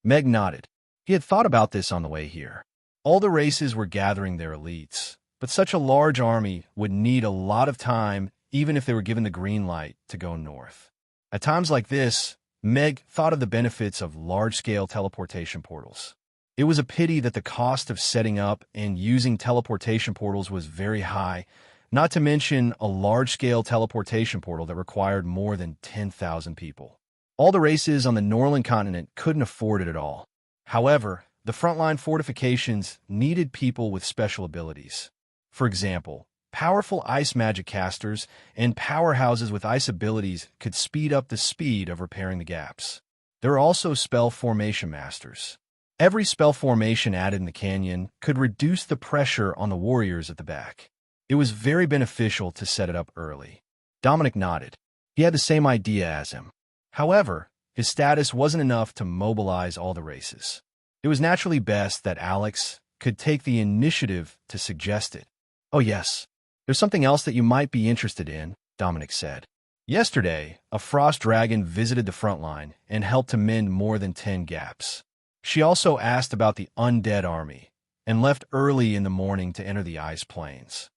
Meg nodded. He had thought about this on the way here. All the races were gathering their elites, but such a large army would need a lot of time even if they were given the green light to go north. At times like this, Meg thought of the benefits of large-scale teleportation portals. It was a pity that the cost of setting up and using teleportation portals was very high, not to mention a large-scale teleportation portal that required more than 10,000 people. All the races on the Norland continent couldn't afford it at all. However, the frontline fortifications needed people with special abilities. For example, powerful ice magic casters and powerhouses with ice abilities could speed up the speed of repairing the gaps. There are also spell formation masters. Every spell formation added in the canyon could reduce the pressure on the warriors at the back. It was very beneficial to set it up early. Dominic nodded. He had the same idea as him. However, his status wasn't enough to mobilize all the races. It was naturally best that Alex could take the initiative to suggest it. Oh yes, there's something else that you might be interested in, Dominic said. Yesterday, a frost dragon visited the front line and helped to mend more than 10 gaps. She also asked about the undead army and left early in the morning to enter the ice plains.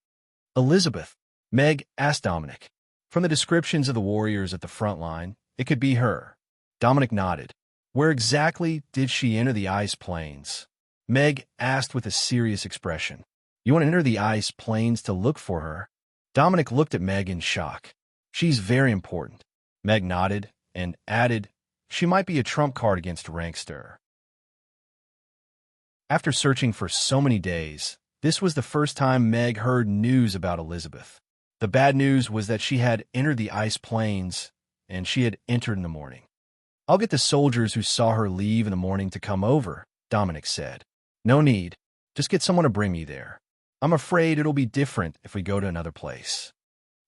Elizabeth, Meg asked Dominic. From the descriptions of the warriors at the front line, it could be her. Dominic nodded. Where exactly did she enter the ice plains? Meg asked with a serious expression. You want to enter the ice plains to look for her? Dominic looked at Meg in shock. She's very important. Meg nodded and added, she might be a trump card against Rankster. After searching for so many days, this was the first time Meg heard news about Elizabeth. The bad news was that she had entered the ice plains, and she had entered in the morning. I'll get the soldiers who saw her leave in the morning to come over, Dominic said. No need. Just get someone to bring me there. I'm afraid it'll be different if we go to another place.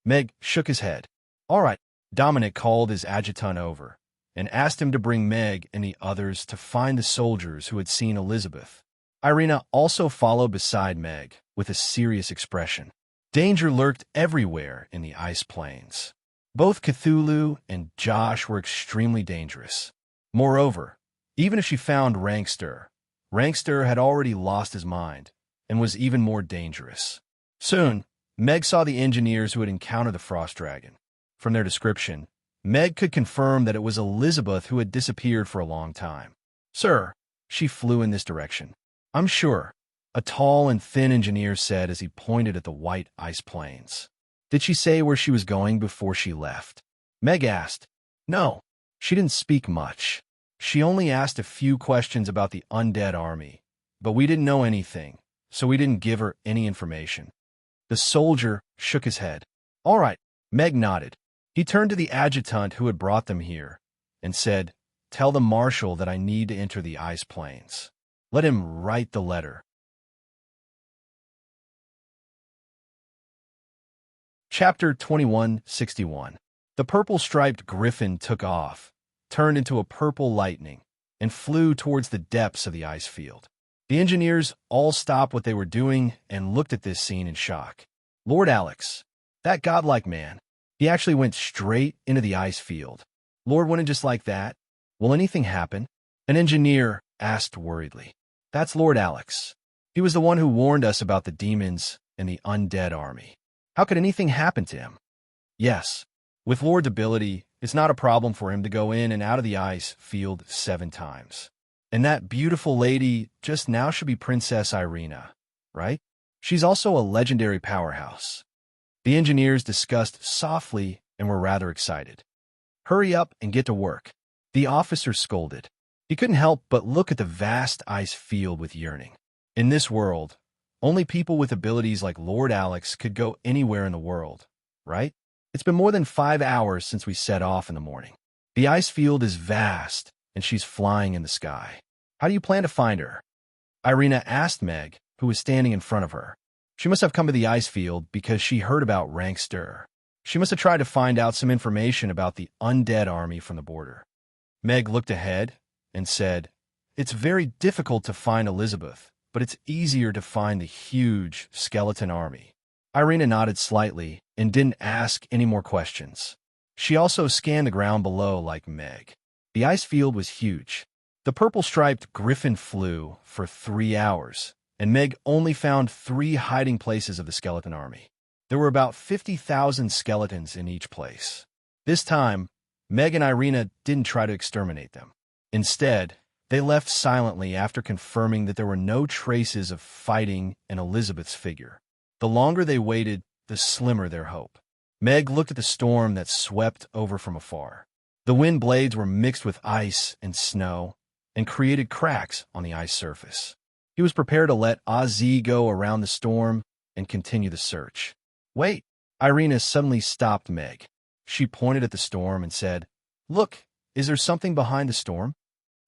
Meg shook his head. All right. Dominic called his adjutant over and asked him to bring Meg and the others to find the soldiers who had seen Elizabeth. Irina also followed beside Meg with a serious expression. Danger lurked everywhere in the ice plains. Both Cthulhu and Josh were extremely dangerous. Moreover, even if she found Rankster, Rankster had already lost his mind and was even more dangerous. Soon, Meg saw the engineers who had encountered the frost dragon. From their description, Meg could confirm that it was Elizabeth who had disappeared for a long time. Sir, she flew in this direction. I'm sure, a tall and thin engineer said as he pointed at the white ice plains. Did she say where she was going before she left? Meg asked. No, she didn't speak much. She only asked a few questions about the undead army, but we didn't know anything, so we didn't give her any information. The soldier shook his head. All right, Meg nodded. He turned to the adjutant who had brought them here and said, Tell the marshal that I need to enter the ice plains. Let him write the letter. Chapter 2161. The purple-striped griffin took off, turned into a purple lightning, and flew towards the depths of the ice field. The engineers all stopped what they were doing and looked at this scene in shock. Lord Alex, that godlike man, he actually went straight into the ice field. Lord went in just like that. Will anything happen? An engineer asked worriedly. That's Lord Alex. He was the one who warned us about the demons and the undead army. How could anything happen to him? Yes, with Lord's ability, it's not a problem for him to go in and out of the ice field 7 times. And that beautiful lady just now should be Princess Irina, right? She's also a legendary powerhouse. The engineers discussed softly and were rather excited. Hurry up and get to work. The officer scolded. He couldn't help but look at the vast ice field with yearning. In this world, only people with abilities like Lord Alex could go anywhere in the world, right? It's been more than 5 hours since we set off in the morning. The ice field is vast, and she's flying in the sky. How do you plan to find her? Irina asked Meg, who was standing in front of her. She must have come to the ice field because she heard about Rankster. She must have tried to find out some information about the undead army from the border. Meg looked ahead and said, It's very difficult to find Elizabeth, but it's easier to find the huge skeleton army. Irina nodded slightly and didn't ask any more questions. She also scanned the ground below like Meg. The ice field was huge. The purple-striped griffin flew for 3 hours, and Meg only found 3 hiding places of the skeleton army. There were about 50,000 skeletons in each place. This time, Meg and Irina didn't try to exterminate them. Instead, they left silently after confirming that there were no traces of fighting in Elizabeth's figure. The longer they waited, the slimmer their hope. Meg looked at the storm that swept over from afar. The wind blades were mixed with ice and snow and created cracks on the ice surface. He was prepared to let Ozzy go around the storm and continue the search. Wait! Irina suddenly stopped Meg. She pointed at the storm and said, Look, is there something behind the storm?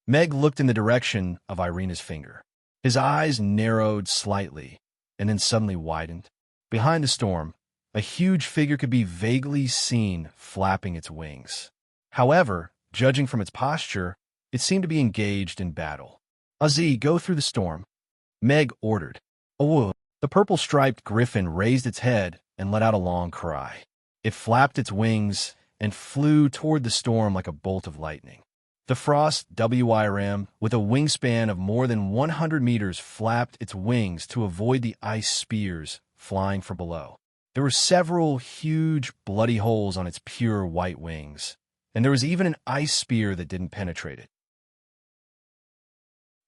Meg looked in the direction of Irina's finger. His eyes narrowed slightly and then suddenly widened. Behind the storm, a huge figure could be vaguely seen flapping its wings. However, judging from its posture, it seemed to be engaged in battle. Ozzy, go through the storm. Meg ordered. Oh! The purple-striped griffin raised its head and let out a long cry. It flapped its wings and flew toward the storm like a bolt of lightning. The Frost WIRM, with a wingspan of more than 100 meters, flapped its wings to avoid the ice spears flying from below. There were several huge, bloody holes on its pure white wings, and there was even an ice spear that didn't penetrate it.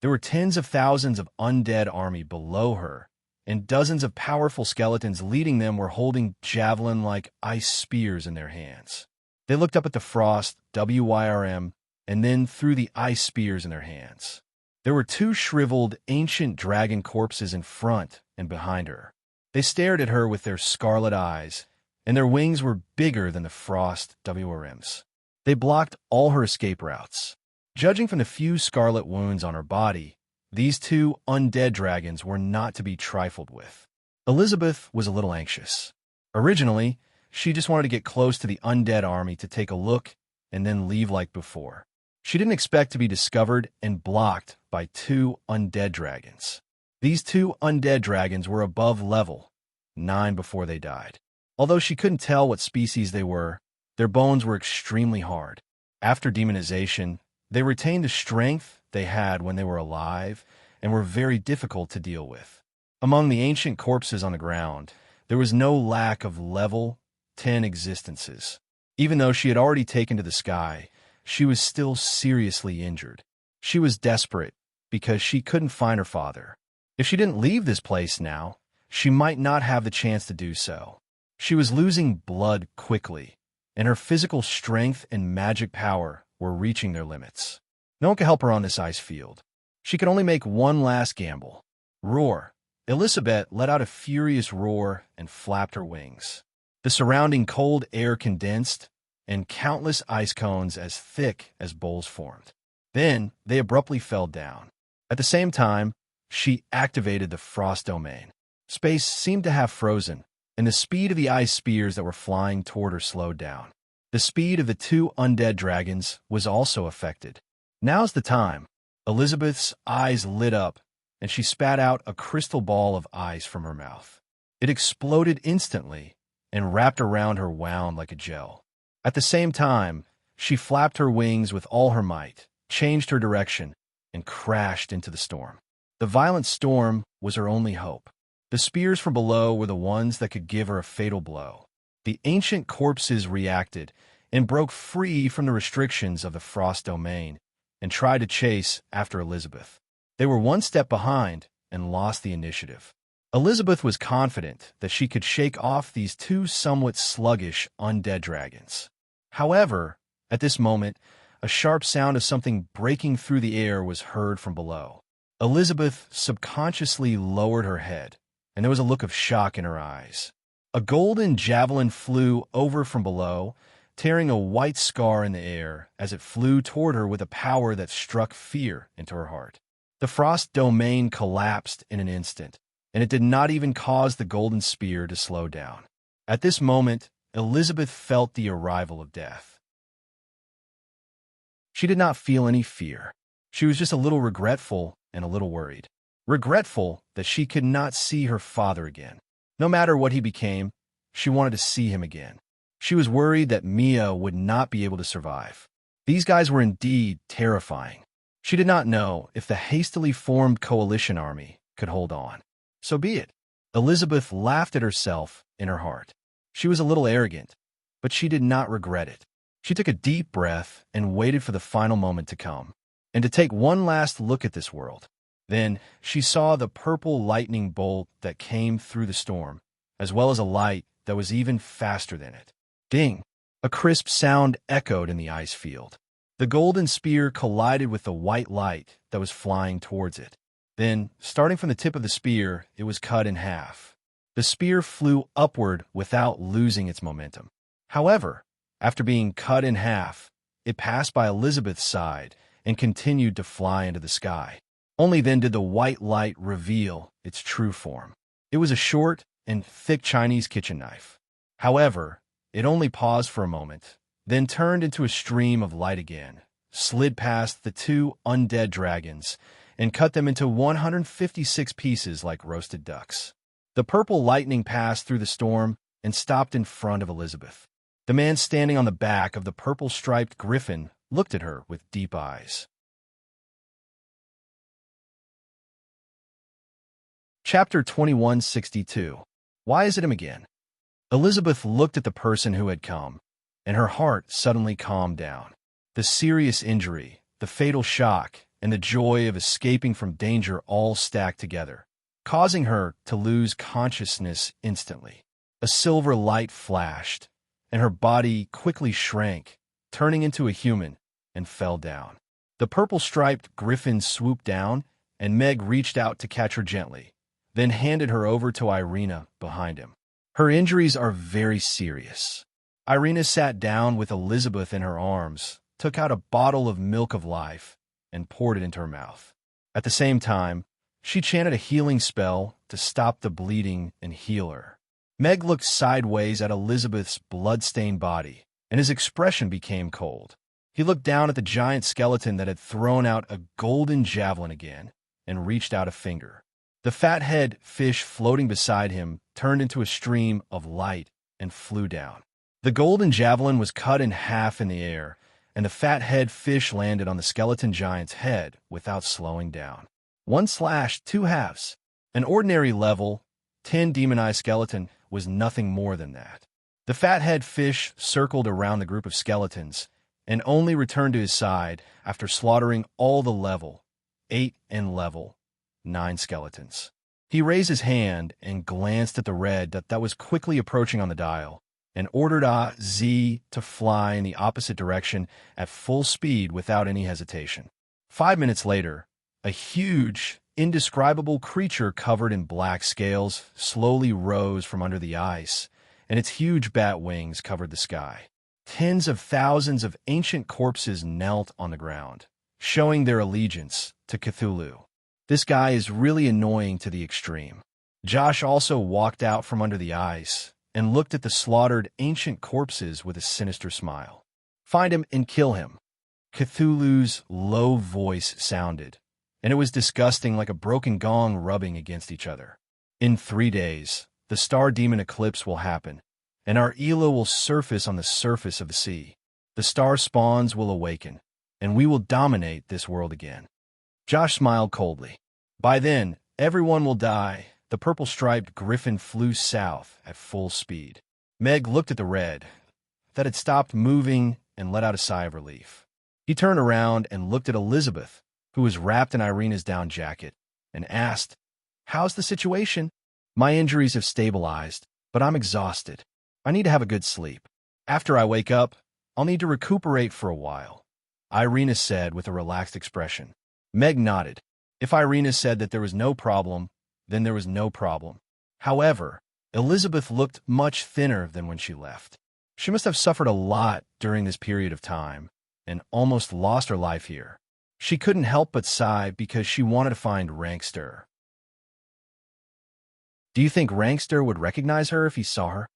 There were tens of thousands of undead army below her, and dozens of powerful skeletons leading them were holding javelin-like ice spears in their hands. They looked up at the Frost WIRM and then threw the ice spears in their hands. There were two shriveled, ancient dragon corpses in front and behind her. They stared at her with their scarlet eyes, and their wings were bigger than the Frost WRM's. They blocked all her escape routes. Judging from the few scarlet wounds on her body, these two undead dragons were not to be trifled with. Elizabeth was a little anxious. Originally, she just wanted to get close to the undead army to take a look and then leave like before. She didn't expect to be discovered and blocked by two undead dragons. These two undead dragons were above level 9 before they died. Although she couldn't tell what species they were, their bones were extremely hard. After demonization, they retained the strength they had when they were alive and were very difficult to deal with. Among the ancient corpses on the ground, there was no lack of level 10 existences. Even though she had already taken to the sky, she was still seriously injured. She was desperate because she couldn't find her father. If she didn't leave this place now, she might not have the chance to do so. She was losing blood quickly, and her physical strength and magic power were reaching their limits. No one could help her on this ice field. She could only make one last gamble. Roar. Elizabeth let out a furious roar and flapped her wings. The surrounding cold air condensed, and countless ice cones as thick as bowls formed. Then they abruptly fell down. At the same time, she activated the Frost domain. Space seemed to have frozen, and the speed of the ice spears that were flying toward her slowed down. The speed of the two undead dragons was also affected. Now's the time. Elizabeth's eyes lit up, and she spat out a crystal ball of ice from her mouth. It exploded instantly and wrapped around her wound like a gel. At the same time, she flapped her wings with all her might, changed her direction, and crashed into the storm. The violent storm was her only hope. The spears from below were the ones that could give her a fatal blow. The ancient corpses reacted and broke free from the restrictions of the Frost domain and tried to chase after Elizabeth. They were one step behind and lost the initiative. Elizabeth was confident that she could shake off these two somewhat sluggish undead dragons. However, at this moment, a sharp sound of something breaking through the air was heard from below. Elizabeth subconsciously lowered her head, and there was a look of shock in her eyes. A golden javelin flew over from below, tearing a white scar in the air as it flew toward her with a power that struck fear into her heart. The Frost domain collapsed in an instant, and it did not even cause the golden spear to slow down. At this moment, Elizabeth felt the arrival of death. She did not feel any fear. She was just a little regretful and a little worried. Regretful that she could not see her father again. No matter what he became, she wanted to see him again. She was worried that Mia would not be able to survive. These guys were indeed terrifying. She did not know if the hastily formed coalition army could hold on. So be it. Elizabeth laughed at herself in her heart. She was a little arrogant, but she did not regret it. She took a deep breath and waited for the final moment to come, and to take one last look at this world. Then she saw the purple lightning bolt that came through the storm, as well as a light that was even faster than it. Ding! A crisp sound echoed in the ice field. The golden spear collided with the white light that was flying towards it. Then, starting from the tip of the spear, it was cut in half. The spear flew upward without losing its momentum. However, after being cut in half, it passed by Elizabeth's side and continued to fly into the sky. Only then did the white light reveal its true form. It was a short and thick Chinese kitchen knife. However, it only paused for a moment, then turned into a stream of light again, slid past the two undead dragons, and cut them into 156 pieces like roasted ducks. The purple lightning passed through the storm and stopped in front of Elizabeth. The man standing on the back of the purple-striped griffin looked at her with deep eyes. Chapter 2162. Why is it him again? Elizabeth looked at the person who had come, and her heart suddenly calmed down. The serious injury, the fatal shock, and the joy of escaping from danger all stacked together, causing her to lose consciousness instantly. A silver light flashed, and her body quickly shrank, turning into a human, and fell down. The purple-striped griffin swooped down, and Meg reached out to catch her gently, then handed her over to Irina behind him. Her injuries are very serious. Irina sat down with Elizabeth in her arms, took out a bottle of milk of life, and poured it into her mouth. At the same time, she chanted a healing spell to stop the bleeding and heal her. Meg looked sideways at Elizabeth's blood-stained body, and his expression became cold. He looked down at the giant skeleton that had thrown out a golden javelin again, and reached out a finger. The fathead fish floating beside him turned into a stream of light and flew down. The golden javelin was cut in half in the air, and the fathead fish landed on the skeleton giant's head without slowing down. One slash, two halves. An ordinary level, 10 demonized skeleton was nothing more than that. The fathead fish circled around the group of skeletons and only returned to his side after slaughtering all the level 8 and level 9 skeletons. He raised his hand and glanced at the red that was quickly approaching on the dial, and ordered Z to fly in the opposite direction at full speed without any hesitation. 5 minutes later, a huge, indescribable creature covered in black scales slowly rose from under the ice, and its huge bat wings covered the sky. Tens of thousands of ancient corpses knelt on the ground, showing their allegiance to Cthulhu. This guy is really annoying to the extreme. Josh also walked out from under the ice and looked at the slaughtered ancient corpses with a sinister smile. Find him and kill him. Cthulhu's low voice sounded, and it was disgusting, like a broken gong rubbing against each other. In 3 days, the star demon eclipse will happen, and our Elo will surface on the surface of the sea. The star spawns will awaken, and we will dominate this world again. Josh smiled coldly. By then, everyone will die. The purple-striped griffin flew south at full speed. Meg looked at the red that had stopped moving and let out a sigh of relief. He turned around and looked at Elizabeth, who was wrapped in Irina's down jacket, and asked, "How's the situation?" "My injuries have stabilized, but I'm exhausted. I need to have a good sleep. After I wake up, I'll need to recuperate for a while," Irina said with a relaxed expression. Meg nodded. If Irina said that there was no problem, then there was no problem. However, Elizabeth looked much thinner than when she left. She must have suffered a lot during this period of time and almost lost her life here. She couldn't help but sigh because she wanted to find Rankster. "Do you think Rankster would recognize her if he saw her?"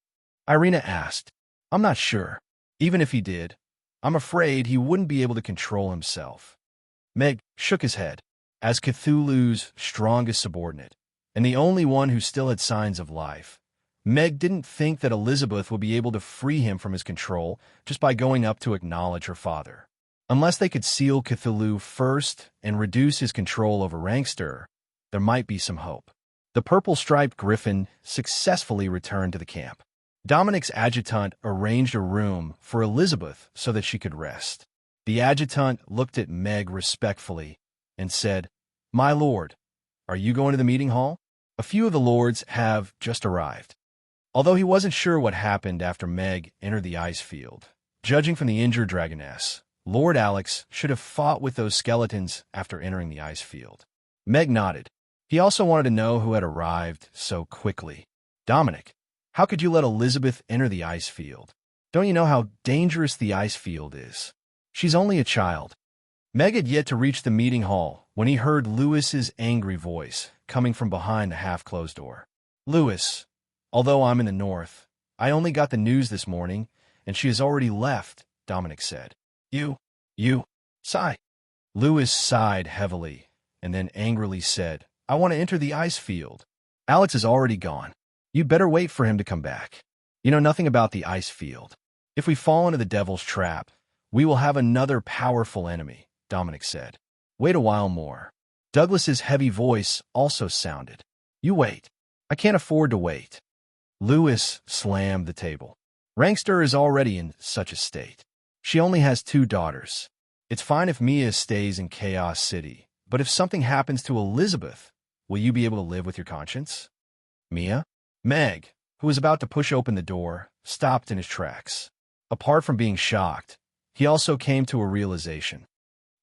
Irina asked. "I'm not sure. Even if he did, I'm afraid he wouldn't be able to control himself." Meg shook his head. As Cthulhu's strongest subordinate, and the only one who still had signs of life, Meg didn't think that Elizabeth would be able to free him from his control just by going up to acknowledge her father. Unless they could seal Cthulhu first and reduce his control over Rankster, there might be some hope. The purple-striped griffin successfully returned to the camp. Dominic's adjutant arranged a room for Elizabeth so that she could rest. The adjutant looked at Meg respectfully and said, "My lord, are you going to the meeting hall?" A few of the lords have just arrived. Although he wasn't sure what happened after Meg entered the ice field, judging from the injured dragoness, Lord Alex should have fought with those skeletons after entering the ice field. Meg nodded. He also wanted to know who had arrived so quickly. "Dominic, how could you let Elizabeth enter the ice field? Don't you know how dangerous the ice field is? She's only a child." Meg had yet to reach the meeting hall when he heard Lewis's angry voice coming from behind the half-closed door. "Lewis, although I'm in the north, I only got the news this morning, and she has already left," Dominic said. You, sigh." Lewis sighed heavily, and then angrily said, "I want to enter the ice field. Alex is already gone. You'd better wait for him to come back. You know nothing about the ice field. If we fall into the devil's trap, we will have another powerful enemy, Dominic said. Wait a while more. Douglas's heavy voice also sounded. You wait. I can't afford to wait. Lewis slammed the table. Rankster is already in such a state. She only has 2 daughters. It's fine if Mia stays in Chaos City, but if something happens to Elizabeth, will you be able to live with your conscience? Mia? Meg, who was about to push open the door, stopped in his tracks. Apart from being shocked, he also came to a realization.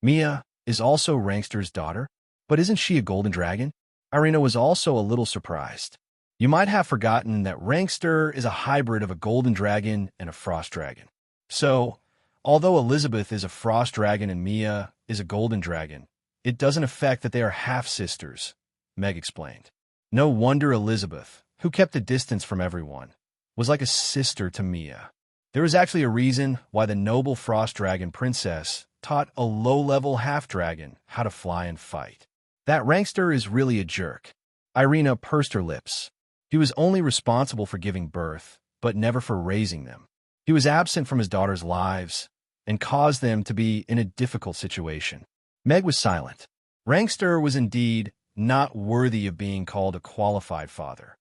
Mia is also Rankster's daughter, but isn't she a golden dragon? Irina was also a little surprised. You might have forgotten that Rankster is a hybrid of a golden dragon and a frost dragon. So, although Elizabeth is a frost dragon and Mia is a golden dragon, it doesn't affect that they are half-sisters, Meg explained. No wonder Elizabeth, who kept a distance from everyone, was like a sister to Mia. There was actually a reason why the noble frost dragon princess taught a low-level half-dragon how to fly and fight. That Rankster is really a jerk. Irina pursed her lips. He was only responsible for giving birth, but never for raising them. He was absent from his daughters' lives and caused them to be in a difficult situation. Meg was silent. Rankster was indeed not worthy of being called a qualified father.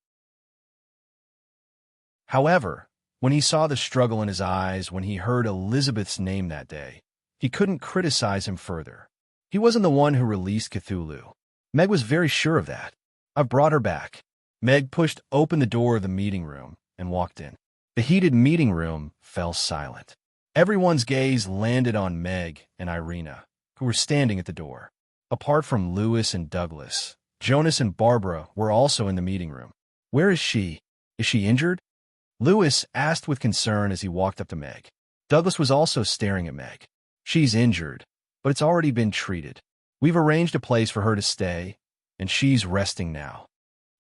However, when he saw the struggle in his eyes when he heard Elizabeth's name that day, he couldn't criticize him further. He wasn't the one who released Cthulhu. Meg was very sure of that. I've brought her back. Meg pushed open the door of the meeting room and walked in. The heated meeting room fell silent. Everyone's gaze landed on Meg and Irina, who were standing at the door. Apart from Lewis and Douglas, Jonas and Barbara were also in the meeting room. Where is she? Is she injured? Lewis asked with concern as he walked up to Meg. Douglas was also staring at Meg. She's injured, but it's already been treated. We've arranged a place for her to stay, and she's resting now.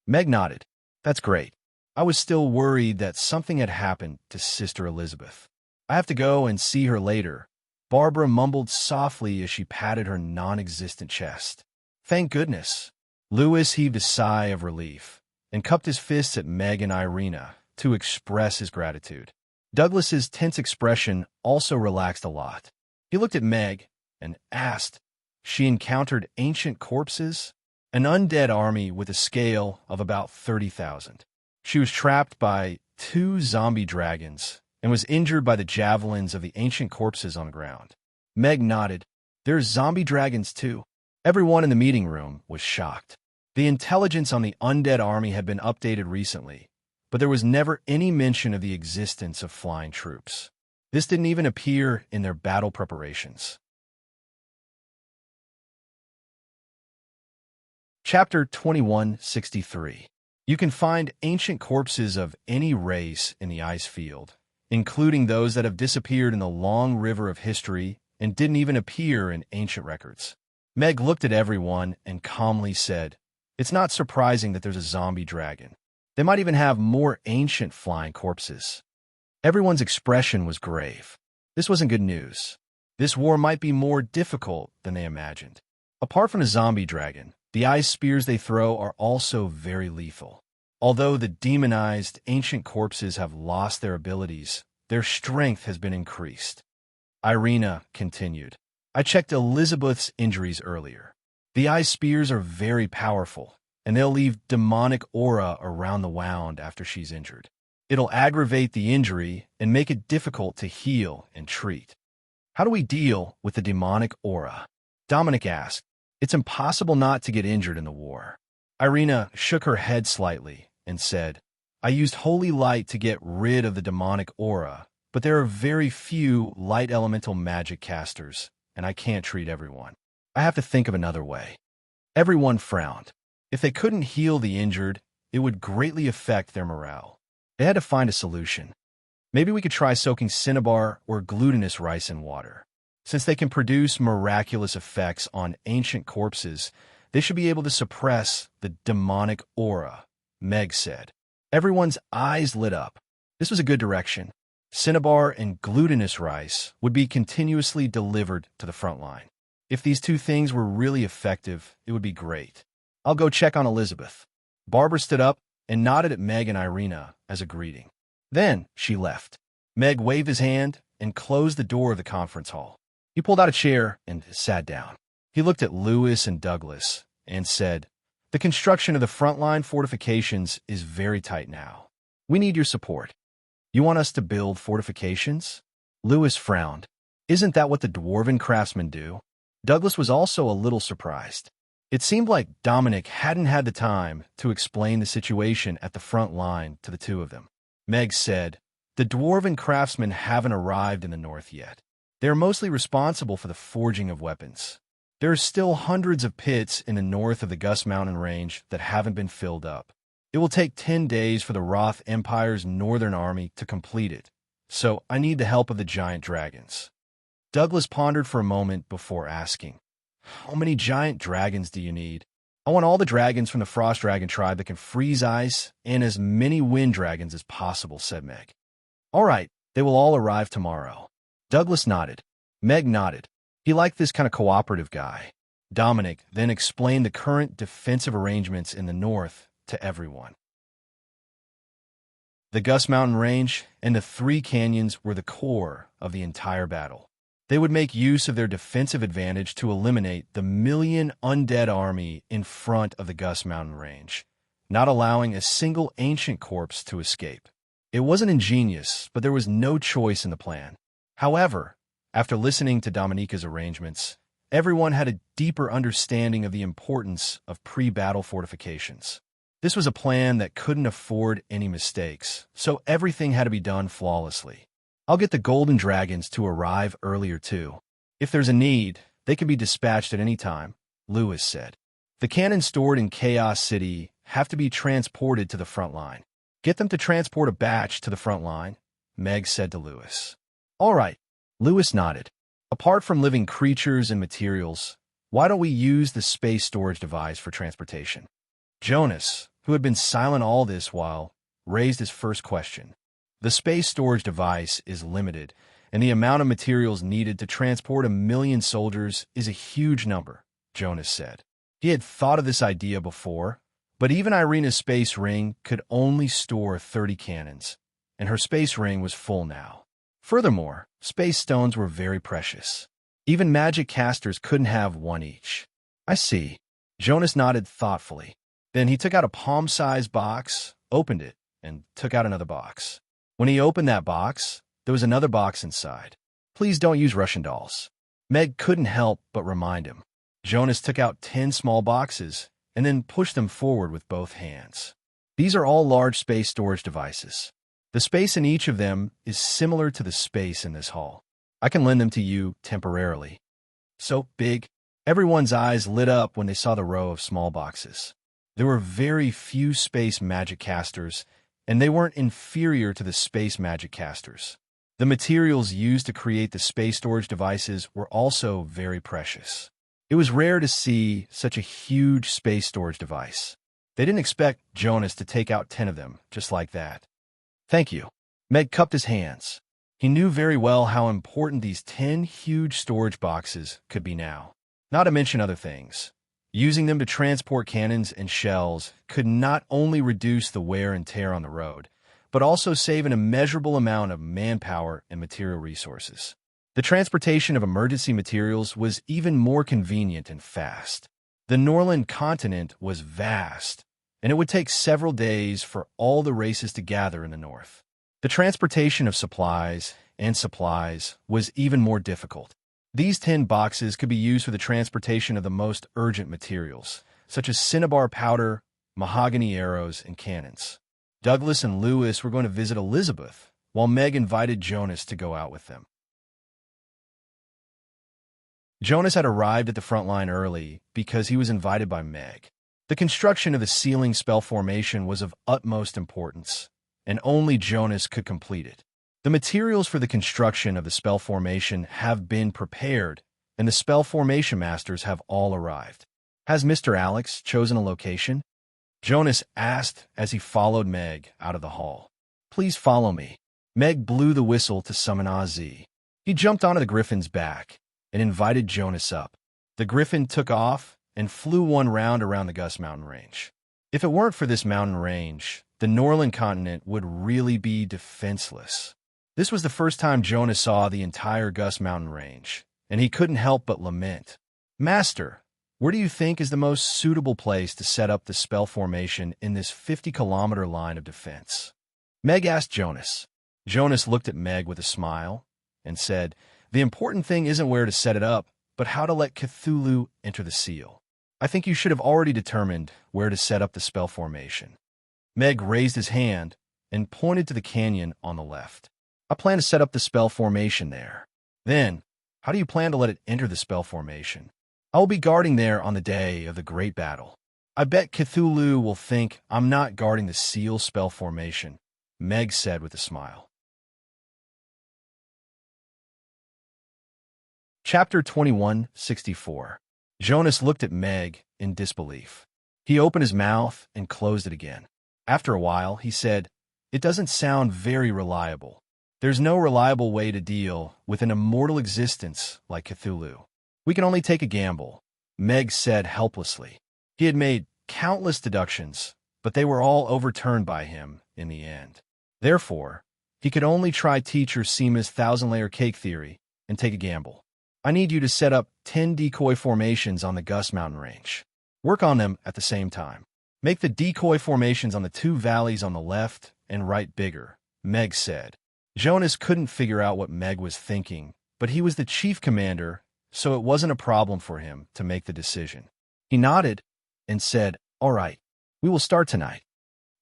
Meg nodded. That's great. I was still worried that something had happened to Sister Elizabeth. I have to go and see her later. Barbara mumbled softly as she patted her non-existent chest. Thank goodness. Lewis heaved a sigh of relief and cupped his fists at Meg and Irina to express his gratitude. Douglas's tense expression also relaxed a lot. He looked at Meg and asked, she encountered ancient corpses? An undead army with a scale of about 30,000. She was trapped by 2 zombie dragons and was injured by the javelins of the ancient corpses on the ground. Meg nodded. There's zombie dragons too. Everyone in the meeting room was shocked. The intelligence on the undead army had been updated recently, but there was never any mention of the existence of flying troops. This didn't even appear in their battle preparations. Chapter 2163. You can find ancient corpses of any race in the ice field, including those that have disappeared in the long river of history and didn't even appear in ancient records. Meg looked at everyone and calmly said, it's not surprising that there's a zombie dragon. They might even have more ancient flying corpses. Everyone's expression was grave. This wasn't good news. This war might be more difficult than they imagined. Apart from a zombie dragon, the ice spears they throw are also very lethal. Although the demonized ancient corpses have lost their abilities, their strength has been increased. Irina continued. I checked Elizabeth's injuries earlier. The ice spears are very powerful, and they'll leave demonic aura around the wound after she's injured. It'll aggravate the injury and make it difficult to heal and treat. How do we deal with the demonic aura? Dominic asked. It's impossible not to get injured in the war. Irina shook her head slightly and said, I used holy light to get rid of the demonic aura, but there are very few light elemental magic casters, and I can't treat everyone. I have to think of another way. Everyone frowned. If they couldn't heal the injured, it would greatly affect their morale. They had to find a solution. Maybe we could try soaking cinnabar or glutinous rice in water. Since they can produce miraculous effects on ancient corpses, they should be able to suppress the demonic aura, Meg said. Everyone's eyes lit up. This was a good direction. Cinnabar and glutinous rice would be continuously delivered to the front line. If these 2 things were really effective, it would be great. I'll go check on Elizabeth. Barbara stood up and nodded at Meg and Irina as a greeting. Then she left. Meg waved his hand and closed the door of the conference hall. He pulled out a chair and sat down. He looked at Lewis and Douglas and said, "The construction of the frontline fortifications is very tight now. We need your support." "You want us to build fortifications?" Lewis frowned. "Isn't that what the dwarven craftsmen do?" Douglas was also a little surprised. It seemed like Dominic hadn't had the time to explain the situation at the front line to the two of them. Meg said, "The dwarven craftsmen haven't arrived in the north yet. They are mostly responsible for the forging of weapons. There are still hundreds of pits in the north of the Gus Mountain Range that haven't been filled up. It will take 10 days for the Roth Empire's northern army to complete it, so I need the help of the giant dragons." Douglas pondered for a moment before asking, "How many giant dragons do you need?" "I want all the dragons from the Frost Dragon tribe that can freeze ice and as many wind dragons as possible," said Meg. "All right, they will all arrive tomorrow." Douglas nodded. Meg nodded. He liked this kind of cooperative guy. Dominic then explained the current defensive arrangements in the north to everyone. The Gus Mountain Range and the three canyons were the core of the entire battle. They would make use of their defensive advantage to eliminate the million undead army in front of the Gus Mountain Range, not allowing a single ancient corpse to escape. It wasn't ingenious, but there was no choice in the plan. However, after listening to Dominica's arrangements, everyone had a deeper understanding of the importance of pre-battle fortifications. This was a plan that couldn't afford any mistakes, so everything had to be done flawlessly. "I'll get the golden dragons to arrive earlier too. If there's a need, they can be dispatched at any time," Lewis said. "The cannons stored in Chaos City have to be transported to the front line. Get them to transport a batch to the front line," Meg said to Lewis. "All right," Lewis nodded. "Apart from living creatures and materials, why don't we use the space storage device for transportation?" Jonas, who had been silent all this while, raised his first question. "The space storage device is limited, and the amount of materials needed to transport 1,000,000 soldiers is a huge number," Jonas said. He had thought of this idea before, but even Irina's space ring could only store 30 cannons, and her space ring was full now. Furthermore, space stones were very precious. Even magic casters couldn't have one each. "I see." Jonas nodded thoughtfully. Then he took out a palm-sized box, opened it, and took out another box. When he opened that box, there was another box inside. "Please don't use Russian dolls." Meg couldn't help but remind him. Jonas took out 10 small boxes and then pushed them forward with both hands. "These are all large space storage devices. The space in each of them is similar to the space in this hall. I can lend them to you temporarily." "So big?" Everyone's eyes lit up when they saw the row of small boxes. There were very few space magic casters, and they weren't inferior to the space magic casters. The materials used to create the space storage devices were also very precious. It was rare to see such a huge space storage device. They didn't expect Jonas to take out 10 of them just like that. "Thank you." Meg cupped his hands. He knew very well how important these 10 huge storage boxes could be now. Not to mention other things. Using them to transport cannons and shells could not only reduce the wear and tear on the road, but also save an immeasurable amount of manpower and material resources. The transportation of emergency materials was even more convenient and fast. The Norland continent was vast, and it would take several days for all the races to gather in the north. The transportation of supplies was even more difficult. These 10 boxes could be used for the transportation of the most urgent materials, such as cinnabar powder, mahogany arrows, and cannons. Douglas and Lewis were going to visit Elizabeth, while Meg invited Jonas to go out with them. Jonas had arrived at the front line early because he was invited by Meg. The construction of the sealing spell formation was of utmost importance, and only Jonas could complete it. The materials for the construction of the spell formation have been prepared, and the spell formation masters have all arrived. "Has Mr. Alex chosen a location?" Jonas asked as he followed Meg out of the hall. "Please follow me." Meg blew the whistle to summon Ozzy. He jumped onto the griffin's back and invited Jonas up. The griffin took off and flew one round around the Gus Mountain Range. If it weren't for this mountain range, the Norland continent would really be defenseless. This was the first time Jonas saw the entire Gus Mountain range, and he couldn't help but lament. Master, where do you think is the most suitable place to set up the spell formation in this 50-kilometer line of defense? Meg asked Jonas. Jonas looked at Meg with a smile and said, the important thing isn't where to set it up, but how to let Cthulhu enter the seal. I think you should have already determined where to set up the spell formation. Meg raised his hand and pointed to the canyon on the left. I plan to set up the spell formation there. Then, how do you plan to let it enter the spell formation? I will be guarding there on the day of the great battle. I bet Cthulhu will think I'm not guarding the seal spell formation, Meg said with a smile. Chapter 21:64. Jonas looked at Meg in disbelief. He opened his mouth and closed it again. After a while, he said, it doesn't sound very reliable. There's no reliable way to deal with an immortal existence like Cthulhu. We can only take a gamble, Meg said helplessly. He had made countless deductions, but they were all overturned by him in the end. Therefore, he could only try Teacher Seema's thousand-layer cake theory and take a gamble. I need you to set up 10 decoy formations on the Gus Mountain range. Work on them at the same time. Make the decoy formations on the two valleys on the left and right bigger, Meg said. Jonas couldn't figure out what Meg was thinking, but he was the chief commander, so it wasn't a problem for him to make the decision. He nodded and said, all right, we will start tonight.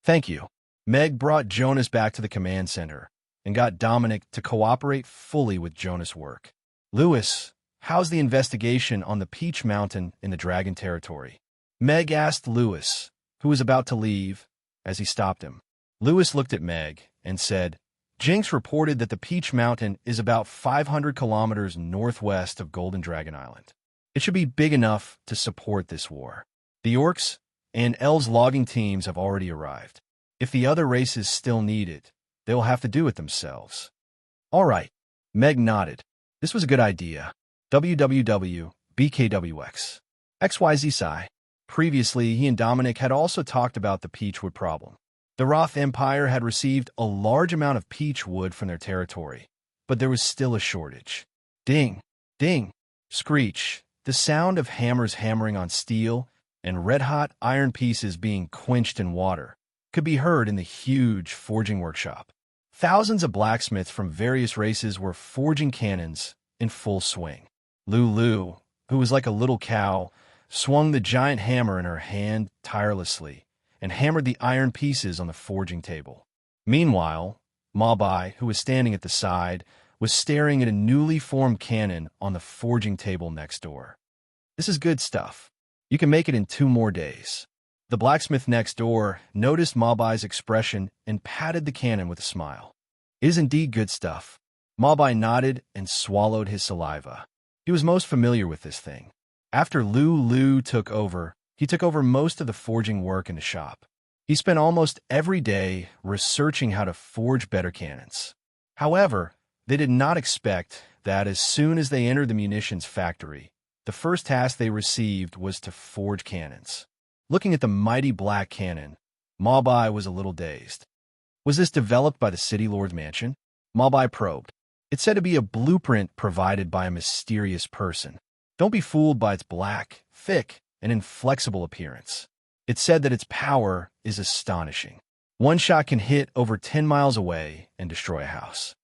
Thank you. Meg brought Jonas back to the command center and got Dominic to cooperate fully with Jonas' work. Lewis, how's the investigation on the Peach Mountain in the Dragon Territory? Meg asked Lewis, who was about to leave, as he stopped him. Lewis looked at Meg and said, Jinx reported that the Peach Mountain is about 500 kilometers northwest of Golden Dragon Island. It should be big enough to support this war. The Orcs and Elves logging teams have already arrived. If the other races still need it, they will have to do it themselves. All right, Meg nodded. This was a good idea. www.bkwx. XYZ Psi. Previously, he and Dominic had also talked about the peachwood problem. The Roth Empire had received a large amount of peach wood from their territory, but there was still a shortage. Ding, ding, screech, the sound of hammers hammering on steel and red-hot iron pieces being quenched in water could be heard in the huge forging workshop. Thousands of blacksmiths from various races were forging cannons in full swing. Lulu, who was like a little cow, swung the giant hammer in her hand tirelessly and hammered the iron pieces on the forging table. Meanwhile, Mabai, who was standing at the side, was staring at a newly formed cannon on the forging table next door. This is good stuff. You can make it in 2 more days. The blacksmith next door noticed Mabai's expression and patted the cannon with a smile. It is indeed good stuff. Mabai nodded and swallowed his saliva. He was most familiar with this thing. After Lulu took over, he took over most of the forging work in the shop. He spent almost every day researching how to forge better cannons. However, they did not expect that as soon as they entered the munitions factory, the first task they received was to forge cannons. Looking at the mighty black cannon, Mabai was a little dazed. Was this developed by the City Lord's mansion? Mabai probed. It said to be a blueprint provided by a mysterious person. Don't be fooled by its black, thick, and inflexible appearance. It said that its power is astonishing. One shot can hit over 10 miles away and destroy a house.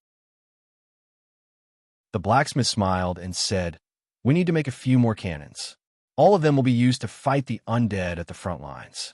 The blacksmith smiled and said, we need to make a few more cannons. All of them will be used to fight the undead at the front lines.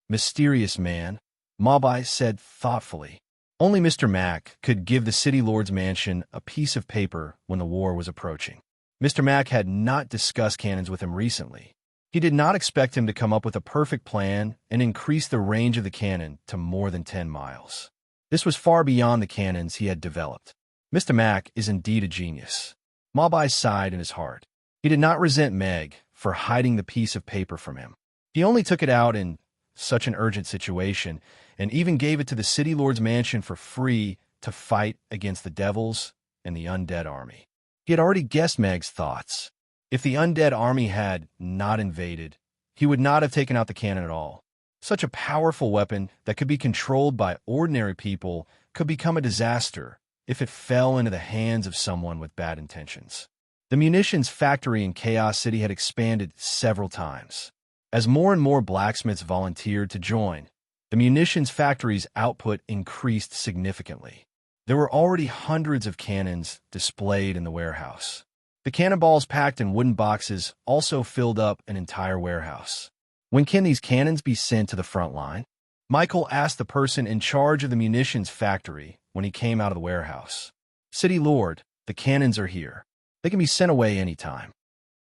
Mysterious man, Mabai said thoughtfully. Only Mr. Mack could give the City Lord's mansion a piece of paper when the war was approaching. Mr. Mack had not discussed cannons with him recently. He did not expect him to come up with a perfect plan and increase the range of the cannon to more than 10 miles. This was far beyond the cannons he had developed. Mr. Mack is indeed a genius. Mabai sighed in his heart. He did not resent Meg for hiding the piece of paper from him. He only took it out in such an urgent situation and even gave it to the City Lord's mansion for free to fight against the devils and the undead army. He had already guessed Meg's thoughts. If the undead army had not invaded, he would not have taken out the cannon at all. Such a powerful weapon that could be controlled by ordinary people could become a disaster if it fell into the hands of someone with bad intentions. The munitions factory in Chaos City had expanded several times. As more and more blacksmiths volunteered to join, the munitions factory's output increased significantly. There were already hundreds of cannons displayed in the warehouse. The cannonballs packed in wooden boxes also filled up an entire warehouse. When can these cannons be sent to the front line? Michael asked the person in charge of the munitions factory when he came out of the warehouse. City Lord, the cannons are here. They can be sent away anytime.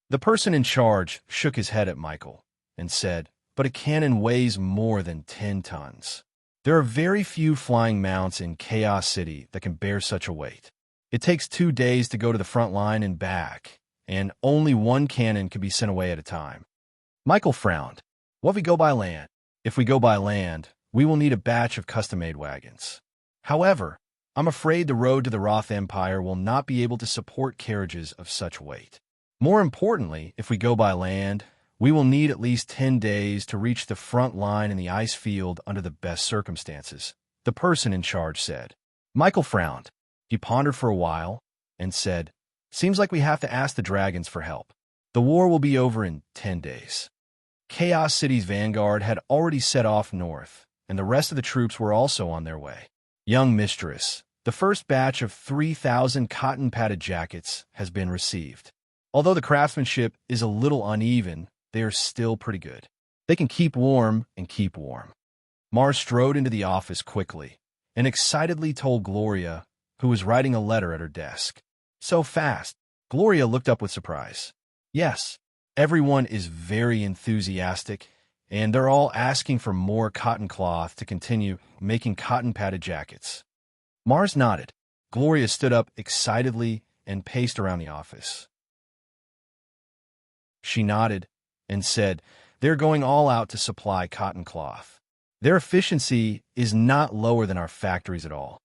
The person in charge shook his head at Michael and said, but a cannon weighs more than 10 tons. There are very few flying mounts in Chaos City that can bear such a weight. It takes 2 days to go to the front line and back, and only one cannon can be sent away at a time. Michael frowned. What if we go by land? If we go by land, we will need a batch of custom-made wagons. However, I'm afraid the road to the Roth Empire will not be able to support carriages of such weight. More importantly, if we go by land, we will need at least 10 days to reach the front line in the ice field under the best circumstances, the person in charge said. Michael frowned. He pondered for a while and said, seems like we have to ask the dragons for help. The war will be over in 10 days. Chaos City's vanguard had already set off north, and the rest of the troops were also on their way. Young mistress, the first batch of 3,000 cotton-padded jackets has been received. Although the craftsmanship is a little uneven, they are still pretty good. They can keep warm and keep warm. Mars strode into the office quickly and excitedly told Gloria, who was writing a letter at her desk. So fast. Gloria looked up with surprise. Yes, everyone is very enthusiastic, and they're all asking for more cotton cloth to continue making cotton-padded jackets. Mars nodded. Gloria stood up excitedly and paced around the office. She nodded and said, they're going all out to supply cotton cloth. Their efficiency is not lower than our factories at all.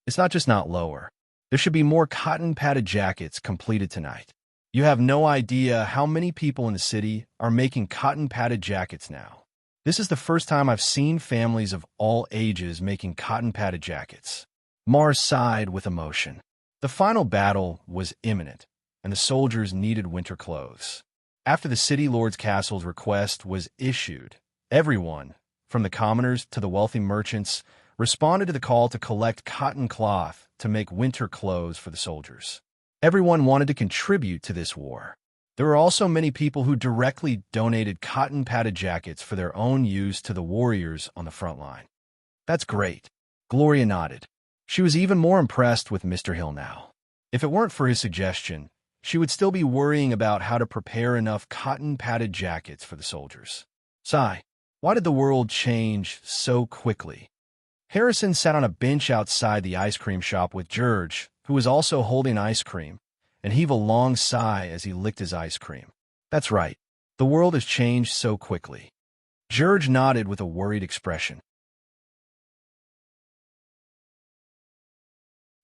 It's not just not lower. There should be more cotton-padded jackets completed tonight. You have no idea how many people in the city are making cotton-padded jackets now. This is the first time I've seen families of all ages making cotton-padded jackets. Mars sighed with emotion. The final battle was imminent, and the soldiers needed winter clothes. After the city lord's castle's request was issued, everyone, from the commoners to the wealthy merchants, responded to the call to collect cotton cloth to make winter clothes for the soldiers. Everyone wanted to contribute to this war. There were also many people who directly donated cotton-padded jackets for their own use to the warriors on the front line. That's great. Gloria nodded. She was even more impressed with Mr. Hill now. If it weren't for his suggestion, she would still be worrying about how to prepare enough cotton-padded jackets for the soldiers. Sigh. Why did the world change so quickly? Harrison sat on a bench outside the ice cream shop with George, who was also holding ice cream, and heaved a long sigh as he licked his ice cream. That's right. The world has changed so quickly. George nodded with a worried expression.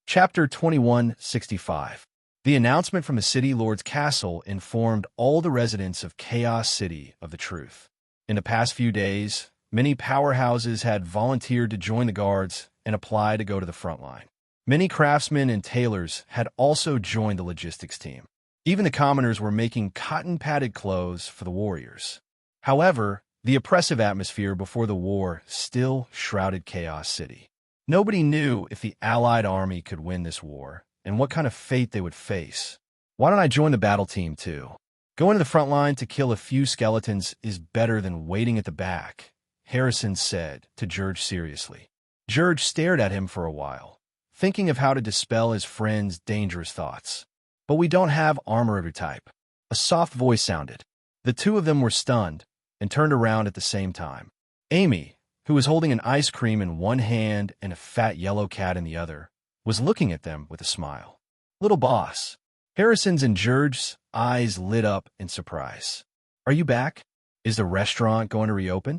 Chapter 2165. The announcement from the city lord's castle informed all the residents of Chaos City of the truth. In the past few days, many powerhouses had volunteered to join the guards and apply to go to the front line. Many craftsmen and tailors had also joined the logistics team. Even the commoners were making cotton-padded clothes for the warriors. However, the oppressive atmosphere before the war still shrouded Chaos City. Nobody knew if the Allied army could win this war and what kind of fate they would face. Why don't I join the battle team too? Going to the front line to kill a few skeletons is better than waiting at the back, Harrison said to George seriously. George stared at him for a while, thinking of how to dispel his friend's dangerous thoughts. But we don't have armor of your type. A soft voice sounded. The two of them were stunned and turned around at the same time. Amy, who was holding an ice cream in one hand and a fat yellow cat in the other, was looking at them with a smile. Little boss. Harrison's and George's eyes lit up in surprise. Are you back? Is the restaurant going to reopen?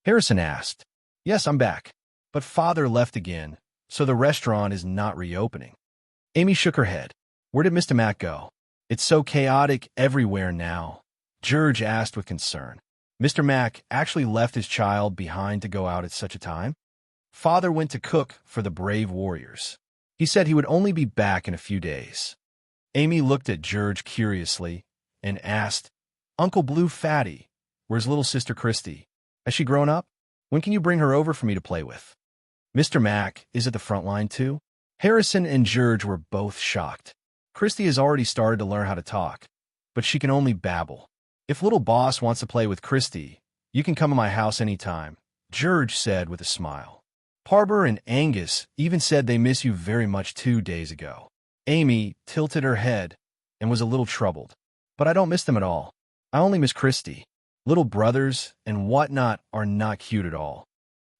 Harrison asked. Yes, I'm back. But Father left again, so the restaurant is not reopening. Amy shook her head. Where did Mr. Mac go? It's so chaotic everywhere now, George asked with concern. Mr. Mac actually left his child behind to go out at such a time? Father went to cook for the brave warriors. He said he would only be back in a few days. Amy looked at George curiously and asked, Uncle Blue Fatty, where's little sister Christy? Has she grown up? When can you bring her over for me to play with? Mr. Mack is at the front line too? Harrison and George were both shocked. Christy has already started to learn how to talk, but she can only babble. If little boss wants to play with Christy, you can come to my house anytime, George said with a smile. Parber and Angus even said they miss you very much 2 days ago. Amy tilted her head and was a little troubled. But I don't miss them at all. I only miss Christy. Little brothers and whatnot are not cute at all.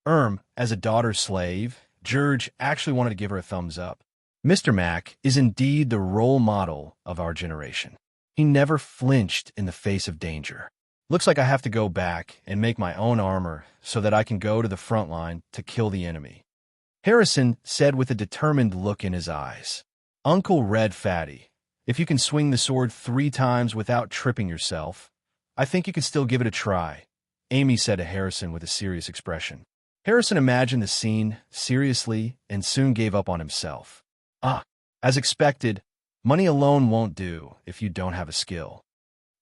As a daughter's slave, George actually wanted to give her a thumbs up. Mr. Mack is indeed the role model of our generation. He never flinched in the face of danger. Looks like I have to go back and make my own armor so that I can go to the front line to kill the enemy. Harrison said with a determined look in his eyes. Uncle Red Fatty, if you can swing the sword 3 times without tripping yourself, I think you can still give it a try, Amy said to Harrison with a serious expression. Harrison imagined the scene seriously and soon gave up on himself. As expected, money alone won't do if you don't have a skill.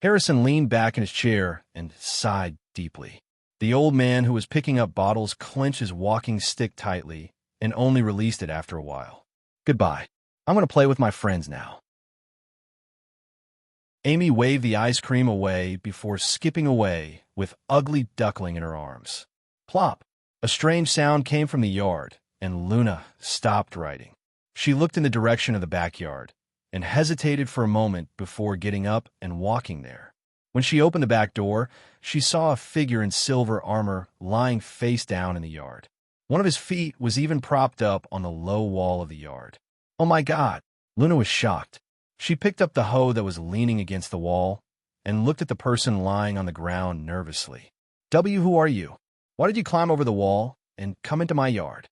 Harrison leaned back in his chair and sighed deeply. The old man who was picking up bottles clenched his walking stick tightly and only released it after a while. Goodbye. I'm going to play with my friends now. Amy waved the ice cream away before skipping away with Ugly Duckling in her arms. Plop! A strange sound came from the yard, and Luna stopped writing. She looked in the direction of the backyard and hesitated for a moment before getting up and walking there. When she opened the back door, she saw a figure in silver armor lying face down in the yard. One of his feet was even propped up on the low wall of the yard. Oh my God! Luna was shocked. She picked up the hoe that was leaning against the wall and looked at the person lying on the ground nervously. Who are you? Why did you climb over the wall and come into my yard?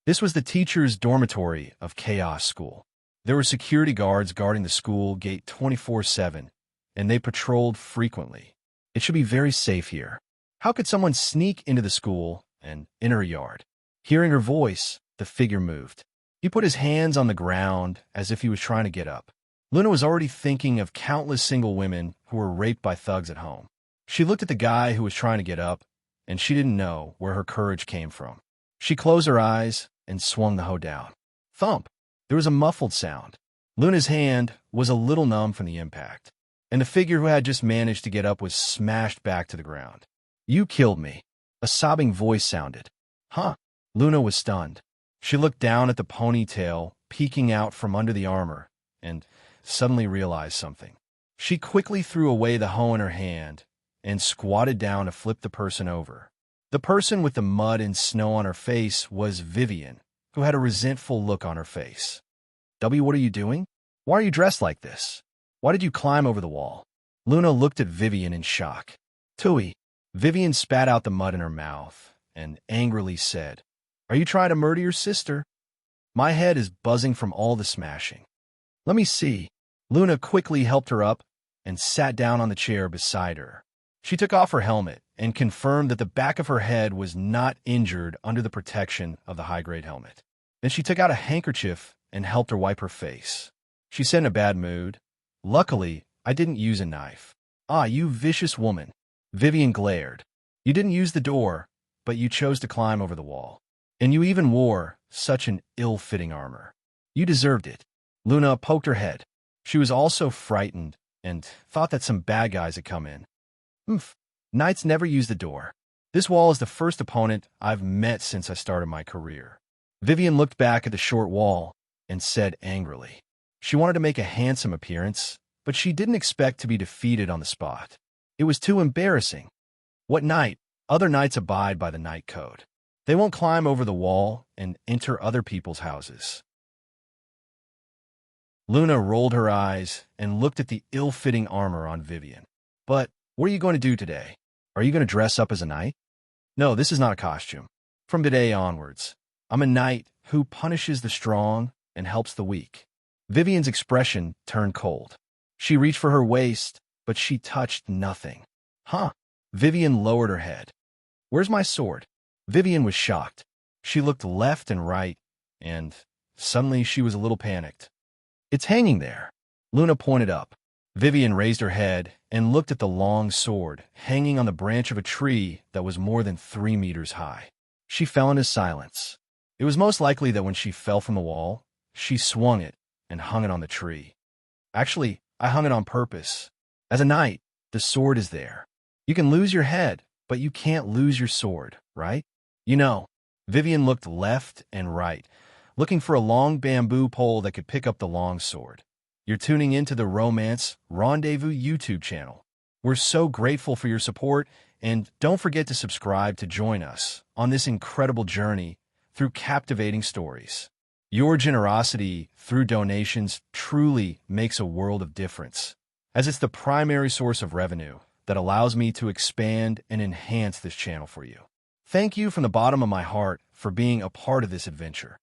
This was the teacher's dormitory of Chaos School. There were security guards guarding the school gate 24/7, and they patrolled frequently. It should be very safe here. How could someone sneak into the school and enter her yard? Hearing her voice, the figure moved. He put his hands on the ground as if he was trying to get up. Luna was already thinking of countless single women who were raped by thugs at home. She looked at the guy who was trying to get up, and she didn't know where her courage came from. She closed her eyes and swung the hoe down. Thump! There was a muffled sound. Luna's hand was a little numb from the impact, and the figure who had just managed to get up was smashed back to the ground. You killed me. A sobbing voice sounded. Huh? Luna was stunned. She looked down at the ponytail peeking out from under the armor and suddenly realized something. She quickly threw away the hoe in her hand and squatted down to flip the person over. The person with the mud and snow on her face was Vivian, who had a resentful look on her face. What are you doing? Why are you dressed like this? Why did you climb over the wall? Luna looked at Vivian in shock. Tui. Vivian spat out the mud in her mouth and angrily said, Are you trying to murder your sister? My head is buzzing from all the smashing. Let me see. Luna quickly helped her up and sat down on the chair beside her. She took off her helmet and confirmed that the back of her head was not injured under the protection of the high-grade helmet. Then she took out a handkerchief and helped her wipe her face. She said in a bad mood, Luckily, I didn't use a knife. Ah, you vicious woman. Vivian glared. You didn't use the door, but you chose to climb over the wall. And you even wore such an ill-fitting armor. You deserved it. Luna poked her head. She was also frightened and thought that some bad guys had come in. Knights never use the door. This wall is the first opponent I've met since I started my career. Vivian looked back at the short wall and said angrily. She wanted to make a handsome appearance, but she didn't expect to be defeated on the spot. It was too embarrassing. What knight? Other knights abide by the knight code. They won't climb over the wall and enter other people's houses. Luna rolled her eyes and looked at the ill-fitting armor on Vivian. But what are you going to do today? Are you going to dress up as a knight? No, this is not a costume. From today onwards, I'm a knight who punishes the strong and helps the weak. Vivian's expression turned cold. She reached for her waist, but she touched nothing. Huh? Vivian lowered her head. Where's my sword? Vivian was shocked. She looked left and right and suddenly she was a little panicked. "It's hanging there." Luna pointed up. Vivian raised her head and looked at the long sword hanging on the branch of a tree that was more than 3 meters high. She fell into silence. It was most likely that when she fell from the wall, she swung it and hung it on the tree. "Actually, I hung it on purpose. As a knight, the sword is there. You can lose your head, but you can't lose your sword, right? You know." Vivian looked left and right, looking for a long bamboo pole that could pick up the long sword. You're tuning into the Romance Rendezvous YouTube channel. We're so grateful for your support, and don't forget to subscribe to join us on this incredible journey through captivating stories. Your generosity through donations truly makes a world of difference, as it's the primary source of revenue that allows me to expand and enhance this channel for you. Thank you from the bottom of my heart for being a part of this adventure.